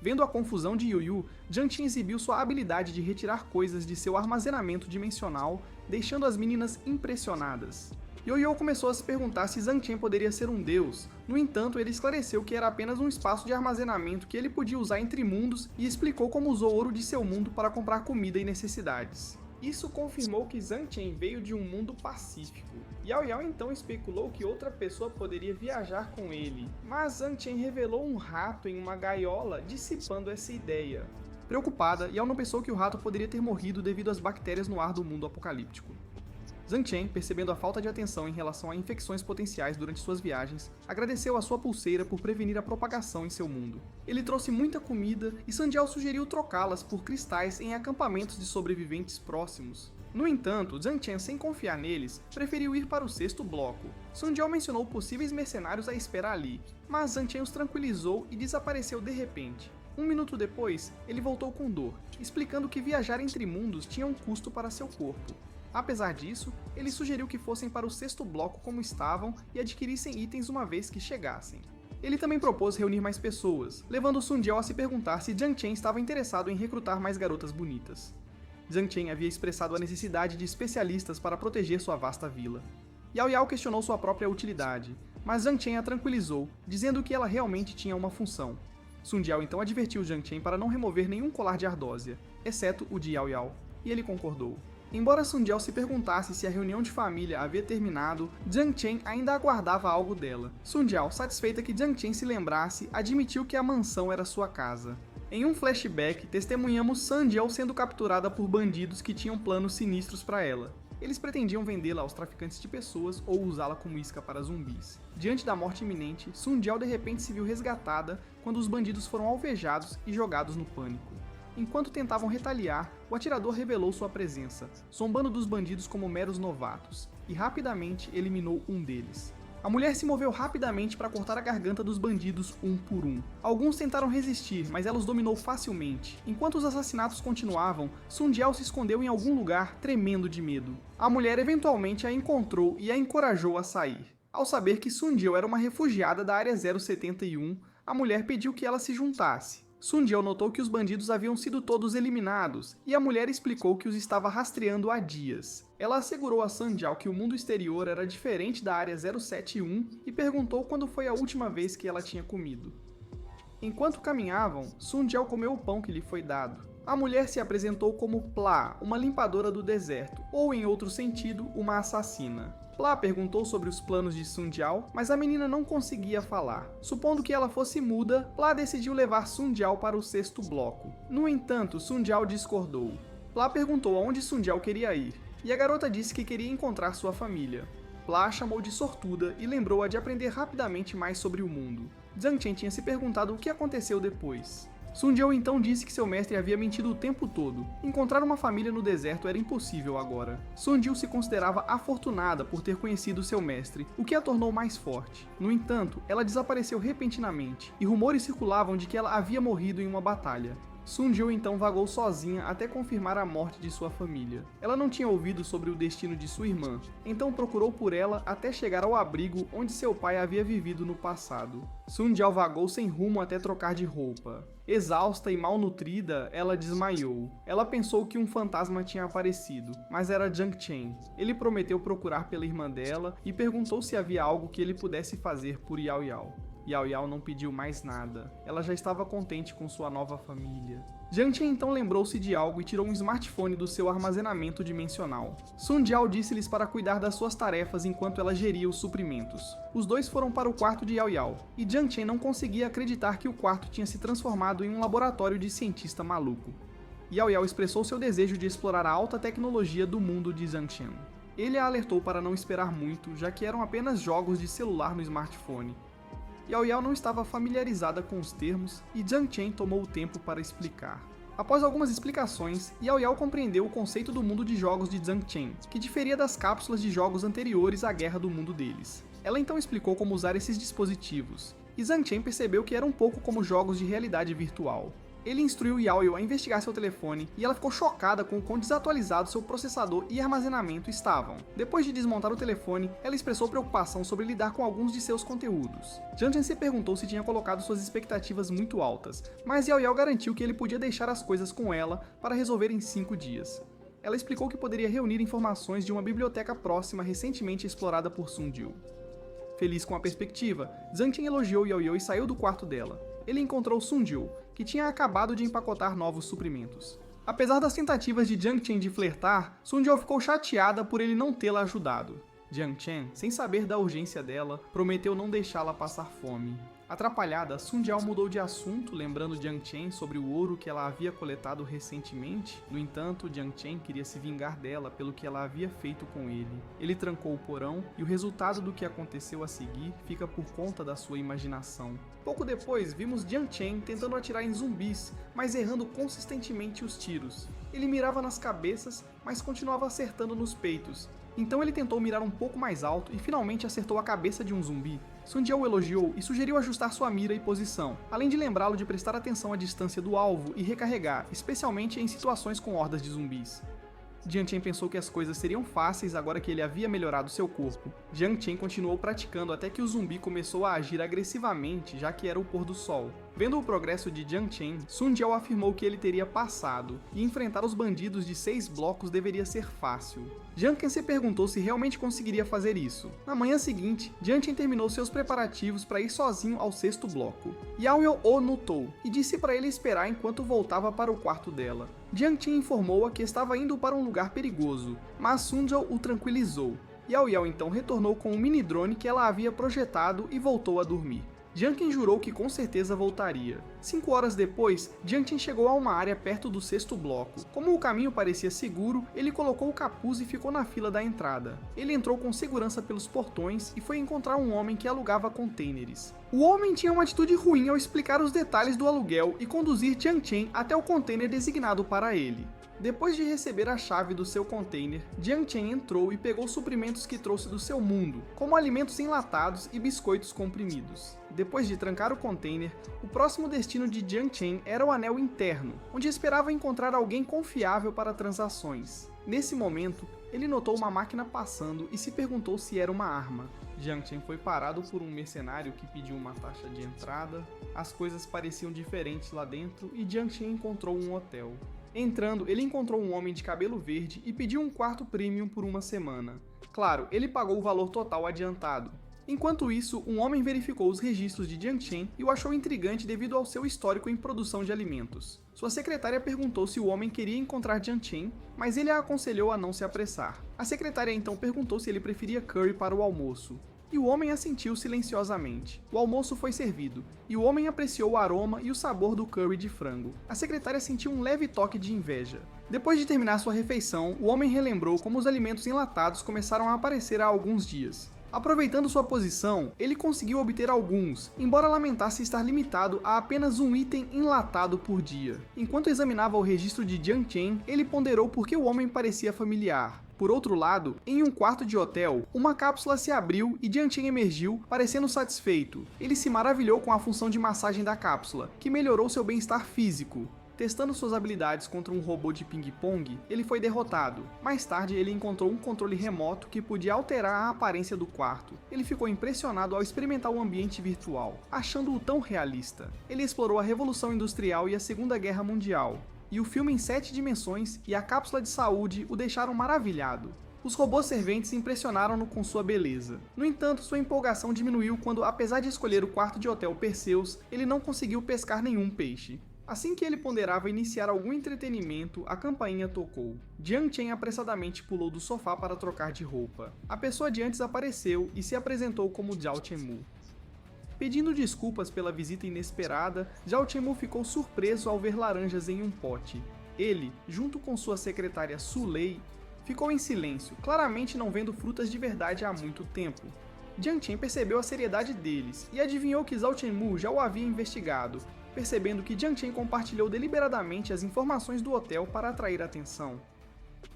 Vendo a confusão de Yu Yu, Jiang Chen exibiu sua habilidade de retirar coisas de seu armazenamento dimensional, deixando as meninas impressionadas. Yo Yo começou a se perguntar se Zhang Chen poderia ser um deus. No entanto, ele esclareceu que era apenas um espaço de armazenamento que ele podia usar entre mundos e explicou como usou ouro de seu mundo para comprar comida e necessidades. Isso confirmou que Zhang Chen veio de um mundo pacífico. Yao Yao então especulou que outra pessoa poderia viajar com ele, mas Zhang Chen revelou um rato em uma gaiola, dissipando essa ideia. Preocupada, Yao não pensou que o rato poderia ter morrido devido às bactérias no ar do mundo apocalíptico. Zhang Chen, percebendo a falta de atenção em relação a infecções potenciais durante suas viagens, agradeceu a sua pulseira por prevenir a propagação em seu mundo. Ele trouxe muita comida e Sandiao sugeriu trocá-las por cristais em acampamentos de sobreviventes próximos. No entanto, Zhang Chen, sem confiar neles, preferiu ir para o 6º bloco. Sandiao mencionou possíveis mercenários à espera ali, mas Zhang Chen os tranquilizou e desapareceu de repente. Um minuto depois, ele voltou com dor, explicando que viajar entre mundos tinha um custo para seu corpo. Apesar disso, ele sugeriu que fossem para o 6º bloco como estavam e adquirissem itens uma vez que chegassem. Ele também propôs reunir mais pessoas, levando Sandiao a se perguntar se Zhang Chen estava interessado em recrutar mais garotas bonitas. Zhang Chen havia expressado a necessidade de especialistas para proteger sua vasta vila. Yao Yao questionou sua própria utilidade, mas Zhang Chen a tranquilizou, dizendo que ela realmente tinha uma função. Sandiao então advertiu Zhang Chen para não remover nenhum colar de ardósia, exceto o de Yao Yao, e ele concordou. Embora Sandiao se perguntasse se a reunião de família havia terminado, Zhang Chen ainda aguardava algo dela. Sandiao, satisfeita que Zhang Chen se lembrasse, admitiu que a mansão era sua casa. Em um flashback, testemunhamos Sandiao sendo capturada por bandidos que tinham planos sinistros para ela. Eles pretendiam vendê-la aos traficantes de pessoas ou usá-la como isca para zumbis. Diante da morte iminente, Sandiao de repente se viu resgatada quando os bandidos foram alvejados e jogados no pânico. Enquanto tentavam retaliar, o atirador revelou sua presença, zombando dos bandidos como meros novatos, e rapidamente eliminou um deles. A mulher se moveu rapidamente para cortar a garganta dos bandidos um por um. Alguns tentaram resistir, mas ela os dominou facilmente. Enquanto os assassinatos continuavam, Sandiao se escondeu em algum lugar, tremendo de medo. A mulher eventualmente a encontrou e a encorajou a sair. Ao saber que Sandiao era uma refugiada da Área 071, a mulher pediu que ela se juntasse. Sandiao notou que os bandidos haviam sido todos eliminados, e a mulher explicou que os estava rastreando há dias. Ela assegurou a Sandiao que o mundo exterior era diferente da Área 071 e perguntou quando foi a última vez que ela tinha comido. Enquanto caminhavam, Sandiao comeu o pão que lhe foi dado. A mulher se apresentou como Pla, uma limpadora do deserto, ou em outro sentido, uma assassina. Pla perguntou sobre os planos de Sandiao, mas a menina não conseguia falar. Supondo que ela fosse muda, Pla decidiu levar Sandiao para o 6º bloco. No entanto, Sandiao discordou. Pla perguntou aonde Sandiao queria ir, e a garota disse que queria encontrar sua família. Pla a chamou de sortuda e lembrou-a de aprender rapidamente mais sobre o mundo. Zhang Chen tinha se perguntado o que aconteceu depois. Sandiao então disse que seu mestre havia mentido o tempo todo. Encontrar uma família no deserto era impossível agora. Sandiao se considerava afortunada por ter conhecido seu mestre, o que a tornou mais forte. No entanto, ela desapareceu repentinamente, e rumores circulavam de que ela havia morrido em uma batalha. Sandiao então vagou sozinha até confirmar a morte de sua família. Ela não tinha ouvido sobre o destino de sua irmã, então procurou por ela até chegar ao abrigo onde seu pai havia vivido no passado. Sandiao vagou sem rumo até trocar de roupa. Exausta e malnutrida, ela desmaiou. Ela pensou que um fantasma tinha aparecido, mas era Zhang Chen. Ele prometeu procurar pela irmã dela e perguntou se havia algo que ele pudesse fazer por Yao Yao. Yao Yao não pediu mais nada. Ela já estava contente com sua nova família. Zhang Chen então lembrou-se de algo e tirou um smartphone do seu armazenamento dimensional. Sandiao disse-lhes para cuidar das suas tarefas enquanto ela geria os suprimentos. Os dois foram para o quarto de Yao Yao, e Zhang Chen não conseguia acreditar que o quarto tinha se transformado em um laboratório de cientista maluco. Yao Yao expressou seu desejo de explorar a alta tecnologia do mundo de Zhang Chen. Ele a alertou para não esperar muito, já que eram apenas jogos de celular no smartphone. Yao Yao não estava familiarizada com os termos e Zhang Chen tomou o tempo para explicar. Após algumas explicações, Yao Yao compreendeu o conceito do mundo de jogos de Zhang Chen, que diferia das cápsulas de jogos anteriores à guerra do mundo deles. Ela então explicou como usar esses dispositivos, e Zhang Chen percebeu que era um pouco como jogos de realidade virtual. Ele instruiu Yao Yao a investigar seu telefone e ela ficou chocada com o quão desatualizado seu processador e armazenamento estavam. Depois de desmontar o telefone, ela expressou preocupação sobre lidar com alguns de seus conteúdos. Zhang Chen se perguntou se tinha colocado suas expectativas muito altas, mas Yao Yao garantiu que ele podia deixar as coisas com ela para resolver em 5 dias. Ela explicou que poderia reunir informações de uma biblioteca próxima recentemente explorada por Sung-Gil. Feliz com a perspectiva, Zhang Chen elogiou Yao Yao e saiu do quarto dela. Ele encontrou Sung-Gil, que tinha acabado de empacotar novos suprimentos. Apesar das tentativas de Zhang Chen de flertar, Sung-Gil ficou chateada por ele não tê-la ajudado. Zhang Chen, sem saber da urgência dela, prometeu não deixá-la passar fome. Atrapalhada, Sung-Gil mudou de assunto, lembrando Zhang Chen sobre o ouro que ela havia coletado recentemente. No entanto, Zhang Chen queria se vingar dela pelo que ela havia feito com ele. Ele trancou o porão e o resultado do que aconteceu a seguir fica por conta da sua imaginação. Pouco depois, vimos Zhang Chen tentando atirar em zumbis, mas errando consistentemente os tiros. Ele mirava nas cabeças, mas continuava acertando nos peitos. Então ele tentou mirar um pouco mais alto e finalmente acertou a cabeça de um zumbi. Sung-Gil o elogiou e sugeriu ajustar sua mira e posição, além de lembrá-lo de prestar atenção à distância do alvo e recarregar, especialmente em situações com hordas de zumbis. Zhang Chen pensou que as coisas seriam fáceis agora que ele havia melhorado seu corpo. Zhang Chen continuou praticando até que o zumbi começou a agir agressivamente, já que era o pôr do sol. Vendo o progresso de Zhang Chen, Sung-Gil afirmou que ele teria passado, e enfrentar os bandidos de 6 blocos deveria ser fácil. Zhang Chen se perguntou se realmente conseguiria fazer isso. Na manhã seguinte, Zhang Chen terminou seus preparativos para ir sozinho ao 6º bloco. Yao Yao o notou e disse para ele esperar enquanto voltava para o quarto dela. Zhang Chen informou-a que estava indo para um lugar perigoso, mas Sung-Gil o tranquilizou. Yao Yao então retornou com um mini drone que ela havia projetado e voltou a dormir. Zhang Chen jurou que com certeza voltaria. 5 horas depois, Zhang Chen chegou a uma área perto do 6º bloco. Como o caminho parecia seguro, ele colocou o capuz e ficou na fila da entrada. Ele entrou com segurança pelos portões e foi encontrar um homem que alugava containers. O homem tinha uma atitude ruim ao explicar os detalhes do aluguel e conduzir Zhang Chen até o container designado para ele. Depois de receber a chave do seu container, Zhang Chen entrou e pegou suprimentos que trouxe do seu mundo, como alimentos enlatados e biscoitos comprimidos. Depois de trancar o container, o próximo destino de Zhang Chen era o anel interno, onde esperava encontrar alguém confiável para transações. Nesse momento, ele notou uma máquina passando e se perguntou se era uma arma. Zhang Chen foi parado por um mercenário que pediu uma taxa de entrada. As coisas pareciam diferentes lá dentro e Zhang Chen encontrou um hotel. Entrando, ele encontrou um homem de cabelo verde e pediu um quarto premium por uma semana. Claro, ele pagou o valor total adiantado. Enquanto isso, um homem verificou os registros de Zhang Chen e o achou intrigante devido ao seu histórico em produção de alimentos. Sua secretária perguntou se o homem queria encontrar Zhang Chen, mas ele a aconselhou a não se apressar. A secretária então perguntou se ele preferia curry para o almoço. E o homem assentiu silenciosamente. O almoço foi servido, e o homem apreciou o aroma e o sabor do curry de frango. A secretária sentiu um leve toque de inveja. Depois de terminar sua refeição, o homem relembrou como os alimentos enlatados começaram a aparecer há alguns dias. Aproveitando sua posição, ele conseguiu obter alguns, embora lamentasse estar limitado a apenas um item enlatado por dia. Enquanto examinava o registro de Zhang Chen, ele ponderou por que o homem parecia familiar. Por outro lado, em um quarto de hotel, uma cápsula se abriu e Zhang Chen emergiu, parecendo satisfeito. Ele se maravilhou com a função de massagem da cápsula, que melhorou seu bem-estar físico. Testando suas habilidades contra um robô de ping-pong, ele foi derrotado. Mais tarde, ele encontrou um controle remoto que podia alterar a aparência do quarto. Ele ficou impressionado ao experimentar o ambiente virtual, achando-o tão realista. Ele explorou a Revolução Industrial e a Segunda Guerra Mundial. E o filme em 7 dimensões e a cápsula de saúde o deixaram maravilhado. Os robôs serventes impressionaram-no com sua beleza. No entanto, sua empolgação diminuiu quando, apesar de escolher o quarto de hotel Perseus, ele não conseguiu pescar nenhum peixe. Assim que ele ponderava iniciar algum entretenimento, a campainha tocou. Zhang Chen apressadamente pulou do sofá para trocar de roupa. A pessoa de antes apareceu e se apresentou como Zhao Chenmu. Pedindo desculpas pela visita inesperada, Zhao Chenmu ficou surpreso ao ver laranjas em um pote. Ele, junto com sua secretária Su Lei, ficou em silêncio, claramente não vendo frutas de verdade há muito tempo. Zhang Chen percebeu a seriedade deles e adivinhou que Zhao Chenmu já o havia investigado, percebendo que Zhang Chen compartilhou deliberadamente as informações do hotel para atrair atenção.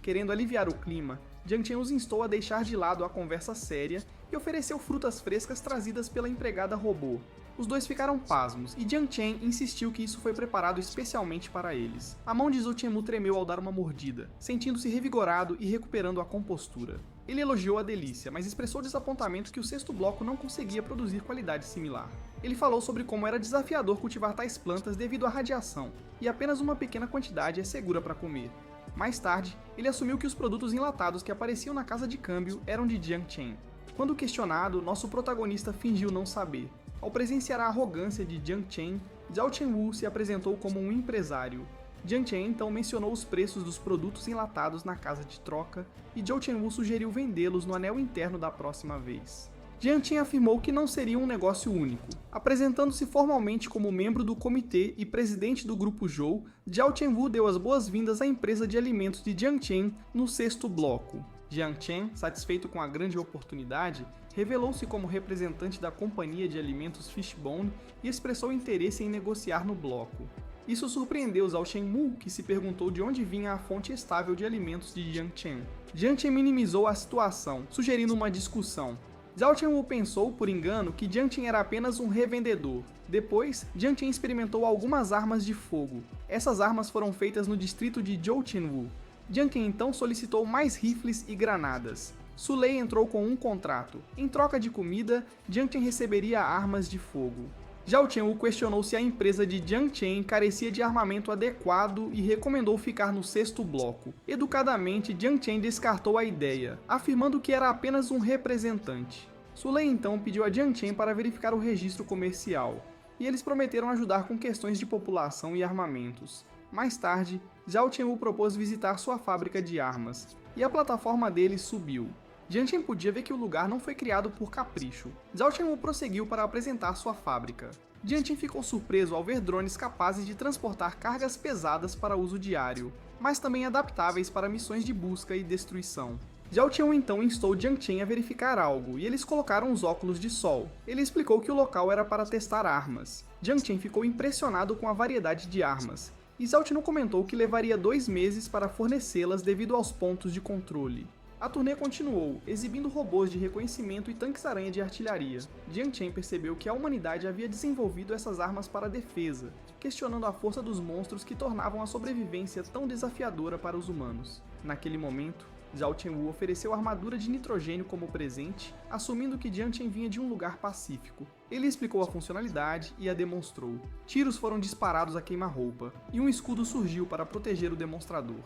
Querendo aliviar o clima, Zhang Chen os instou a deixar de lado a conversa séria e ofereceu frutas frescas trazidas pela empregada robô. Os dois ficaram pasmos e Zhang Chen insistiu que isso foi preparado especialmente para eles. A mão de Zhou Chenmu tremeu ao dar uma mordida, sentindo-se revigorado e recuperando a compostura. Ele elogiou a delícia, mas expressou desapontamento que o 6º bloco não conseguia produzir qualidade similar. Ele falou sobre como era desafiador cultivar tais plantas devido à radiação, e apenas uma pequena quantidade é segura para comer. Mais tarde, ele assumiu que os produtos enlatados que apareciam na casa de câmbio eram de Jiang Chen. Quando questionado, nosso protagonista fingiu não saber. Ao presenciar a arrogância de Jiang Chen, Zhao Chenwu se apresentou como um empresário. Jiang Chen então mencionou os preços dos produtos enlatados na casa de troca e Zhao Chenwu sugeriu vendê-los no anel interno da próxima vez. Jiang Chen afirmou que não seria um negócio único. Apresentando-se formalmente como membro do comitê e presidente do grupo Zhou, Zhao Chenwu deu as boas-vindas à empresa de alimentos de Jiang Chen no sexto bloco. Jiang Chen, satisfeito com a grande oportunidade, revelou-se como representante da companhia de alimentos Fishbone e expressou interesse em negociar no bloco. Isso surpreendeu Zhao Chenwu, que se perguntou de onde vinha a fonte estável de alimentos de Jiang Chen. Jiang Chen minimizou a situação, sugerindo uma discussão. Zhao Chenwu pensou, por engano, que Jiang Chen era apenas um revendedor. Depois, Jiang Chen experimentou algumas armas de fogo. Essas armas foram feitas no distrito de Zhoutianwu. Jiang Chen então solicitou mais rifles e granadas. Su Lei entrou com um contrato. Em troca de comida, Jiang Chen receberia armas de fogo. Zhao Chenwu questionou se a empresa de Jiang Chen carecia de armamento adequado e recomendou ficar no sexto bloco. Educadamente, Jiang Chen descartou a ideia, afirmando que era apenas um representante. Su Lei então pediu a Jiang Chen para verificar o registro comercial, e eles prometeram ajudar com questões de população e armamentos. Mais tarde, Zhao Chenwu propôs visitar sua fábrica de armas, e a plataforma dele subiu. Jiang Chen podia ver que o lugar não foi criado por capricho. Zhao Chenwu prosseguiu para apresentar sua fábrica. Jiang Chen ficou surpreso ao ver drones capazes de transportar cargas pesadas para uso diário, mas também adaptáveis para missões de busca e destruição. Zhao Chenwu então instou Jiang Chen a verificar algo, e eles colocaram os óculos de sol. Ele explicou que o local era para testar armas. Jiang Chen ficou impressionado com a variedade de armas, e Zhao Chenwu comentou que levaria 2 meses para fornecê-las devido aos pontos de controle. A turnê continuou, exibindo robôs de reconhecimento e tanques-aranha de artilharia. Jiang Chen percebeu que a humanidade havia desenvolvido essas armas para defesa, questionando a força dos monstros que tornavam a sobrevivência tão desafiadora para os humanos. Naquele momento, Zhao Chenwu ofereceu armadura de nitrogênio como presente, assumindo que Jiang Chen vinha de um lugar pacífico. Ele explicou a funcionalidade e a demonstrou. Tiros foram disparados a queima-roupa, e um escudo surgiu para proteger o demonstrador.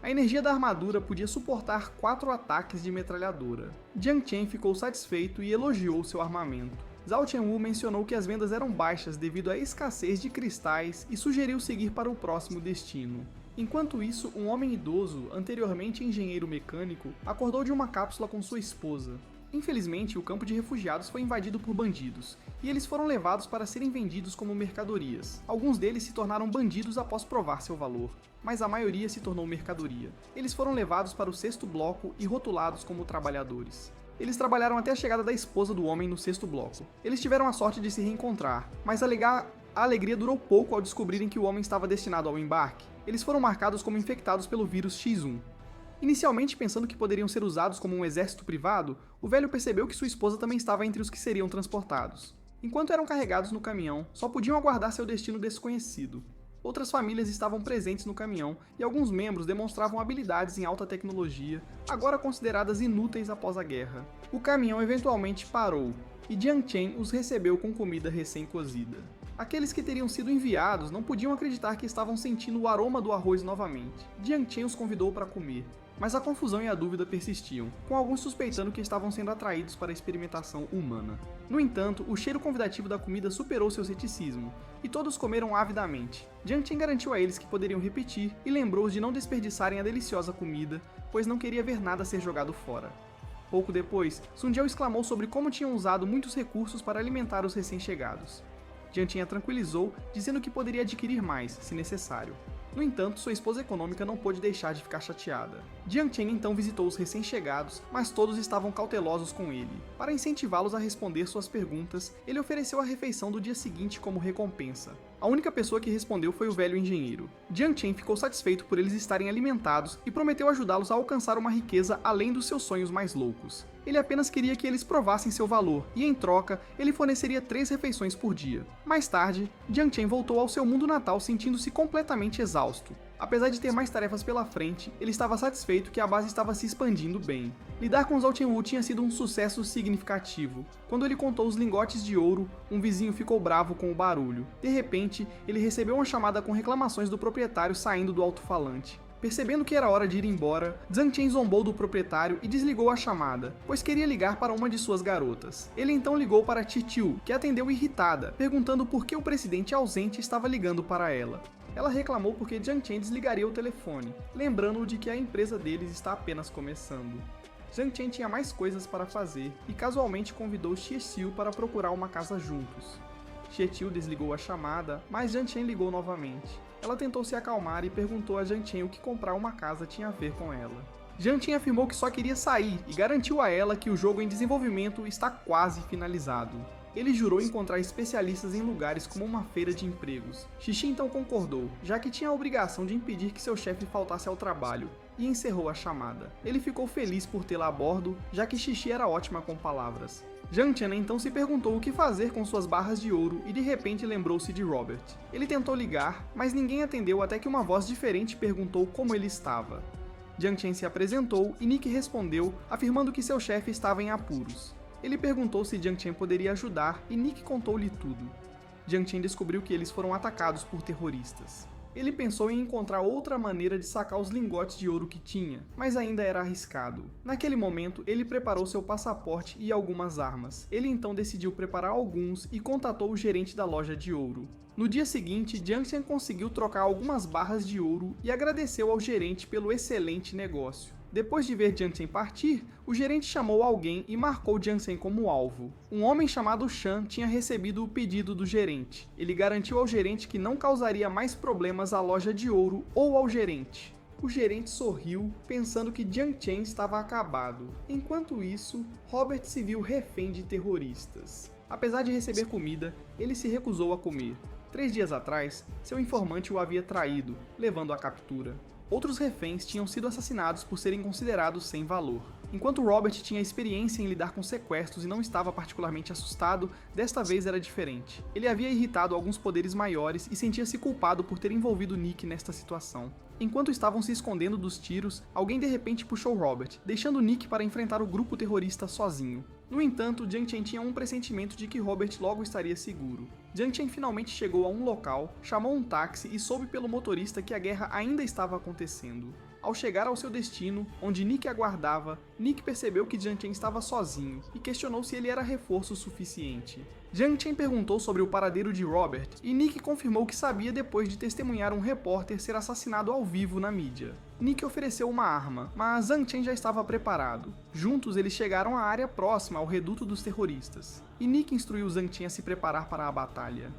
A energia da armadura podia suportar 4 ataques de metralhadora. Jiang Chen ficou satisfeito e elogiou seu armamento. Zhao Chenwu mencionou que as vendas eram baixas devido à escassez de cristais e sugeriu seguir para o próximo destino. Enquanto isso, um homem idoso, anteriormente engenheiro mecânico, acordou de uma cápsula com sua esposa. Infelizmente, o campo de refugiados foi invadido por bandidos, e eles foram levados para serem vendidos como mercadorias. Alguns deles se tornaram bandidos após provar seu valor, mas a maioria se tornou mercadoria. Eles foram levados para o sexto bloco e rotulados como trabalhadores. Eles trabalharam até a chegada da esposa do homem no sexto bloco. Eles tiveram a sorte de se reencontrar, mas a alegria durou pouco ao descobrirem que o homem estava destinado ao embarque. Eles foram marcados como infectados pelo vírus X1. Inicialmente pensando que poderiam ser usados como um exército privado, o velho percebeu que sua esposa também estava entre os que seriam transportados. Enquanto eram carregados no caminhão, só podiam aguardar seu destino desconhecido. Outras famílias estavam presentes no caminhão e alguns membros demonstravam habilidades em alta tecnologia, agora consideradas inúteis após a guerra. O caminhão eventualmente parou, e Jiang Chen os recebeu com comida recém-cozida. Aqueles que teriam sido enviados não podiam acreditar que estavam sentindo o aroma do arroz novamente. Jiang Chen os convidou para comer, mas a confusão e a dúvida persistiam, com alguns suspeitando que estavam sendo atraídos para a experimentação humana. No entanto, o cheiro convidativo da comida superou seu ceticismo, e todos comeram avidamente. Jiang Chen garantiu a eles que poderiam repetir e lembrou-os de não desperdiçarem a deliciosa comida, pois não queria ver nada ser jogado fora. Pouco depois, Sun Jiao exclamou sobre como tinham usado muitos recursos para alimentar os recém-chegados. Jiang Chen a tranquilizou, dizendo que poderia adquirir mais, se necessário. No entanto, sua esposa econômica não pôde deixar de ficar chateada. Jiang Chen então visitou os recém-chegados, mas todos estavam cautelosos com ele. Para incentivá-los a responder suas perguntas, ele ofereceu a refeição do dia seguinte como recompensa. A única pessoa que respondeu foi o velho engenheiro. Jiang Chen ficou satisfeito por eles estarem alimentados e prometeu ajudá-los a alcançar uma riqueza além dos seus sonhos mais loucos. Ele apenas queria que eles provassem seu valor, e em troca, ele forneceria 3 refeições por dia. Mais tarde, Jiang Chen voltou ao seu mundo natal sentindo-se completamente exausto. Apesar de ter mais tarefas pela frente, ele estava satisfeito que a base estava se expandindo bem. Lidar com Zhao Chenwu tinha sido um sucesso significativo. Quando ele contou os lingotes de ouro, um vizinho ficou bravo com o barulho. De repente, ele recebeu uma chamada com reclamações do proprietário saindo do alto-falante. Percebendo que era hora de ir embora, Zhang Chen zombou do proprietário e desligou a chamada, pois queria ligar para uma de suas garotas. Ele então ligou para Titiu, que atendeu irritada, perguntando por que o presidente ausente estava ligando para ela. Ela reclamou porque Zhang Chen desligaria o telefone, lembrando-o de que a empresa deles está apenas começando. Zhang Chen tinha mais coisas para fazer e casualmente convidou Xie Xiu para procurar uma casa juntos. Xie Xiu desligou a chamada, mas Zhang Chen ligou novamente. Ela tentou se acalmar e perguntou a Zhang Chen o que comprar uma casa tinha a ver com ela. Zhang Chen afirmou que só queria sair e garantiu a ela que o jogo em desenvolvimento está quase finalizado. Ele jurou encontrar especialistas em lugares como uma feira de empregos. Xixi então concordou, já que tinha a obrigação de impedir que seu chefe faltasse ao trabalho, e encerrou a chamada. Ele ficou feliz por tê-la a bordo, já que Xixi era ótima com palavras. Zhang Chen então se perguntou o que fazer com suas barras de ouro e de repente lembrou-se de Robert. Ele tentou ligar, mas ninguém atendeu até que uma voz diferente perguntou como ele estava. Zhang Chen se apresentou e Nick respondeu, afirmando que seu chefe estava em apuros. Ele perguntou se Zhang Chen poderia ajudar e Nick contou-lhe tudo. Zhang Chen descobriu que eles foram atacados por terroristas. Ele pensou em encontrar outra maneira de sacar os lingotes de ouro que tinha, mas ainda era arriscado. Naquele momento, ele preparou seu passaporte e algumas armas. Ele então decidiu preparar alguns e contatou o gerente da loja de ouro. No dia seguinte, Zhang Chen conseguiu trocar algumas barras de ouro e agradeceu ao gerente pelo excelente negócio. Depois de ver Zhang Chen partir, o gerente chamou alguém e marcou Zhang Chen como alvo. Um homem chamado Shan tinha recebido o pedido do gerente. Ele garantiu ao gerente que não causaria mais problemas à loja de ouro ou ao gerente. O gerente sorriu, pensando que Zhang Chen estava acabado. Enquanto isso, Robert se viu refém de terroristas. Apesar de receber comida, ele se recusou a comer. 3 dias atrás, seu informante o havia traído, levando à captura. Outros reféns tinham sido assassinados por serem considerados sem valor. Enquanto Robert tinha experiência em lidar com sequestros e não estava particularmente assustado, desta vez era diferente. Ele havia irritado alguns poderes maiores e sentia-se culpado por ter envolvido Nick nesta situação. Enquanto estavam se escondendo dos tiros, alguém de repente puxou Robert, deixando Nick para enfrentar o grupo terrorista sozinho. No entanto, Zhang Chen tinha um pressentimento de que Robert logo estaria seguro. Zhang Chen finalmente chegou a um local, chamou um táxi e soube pelo motorista que a guerra ainda estava acontecendo. Ao chegar ao seu destino, onde Nick aguardava, Nick percebeu que Zhang Chen estava sozinho e questionou se ele era reforço suficiente. Zhang Chen perguntou sobre o paradeiro de Robert e Nick confirmou que sabia depois de testemunhar um repórter ser assassinado ao vivo na mídia. Nick ofereceu uma arma, mas Zhang Chen já estava preparado. Juntos eles chegaram à área próxima ao reduto dos terroristas, e Nick instruiu Zhang Chen a se preparar para a batalha.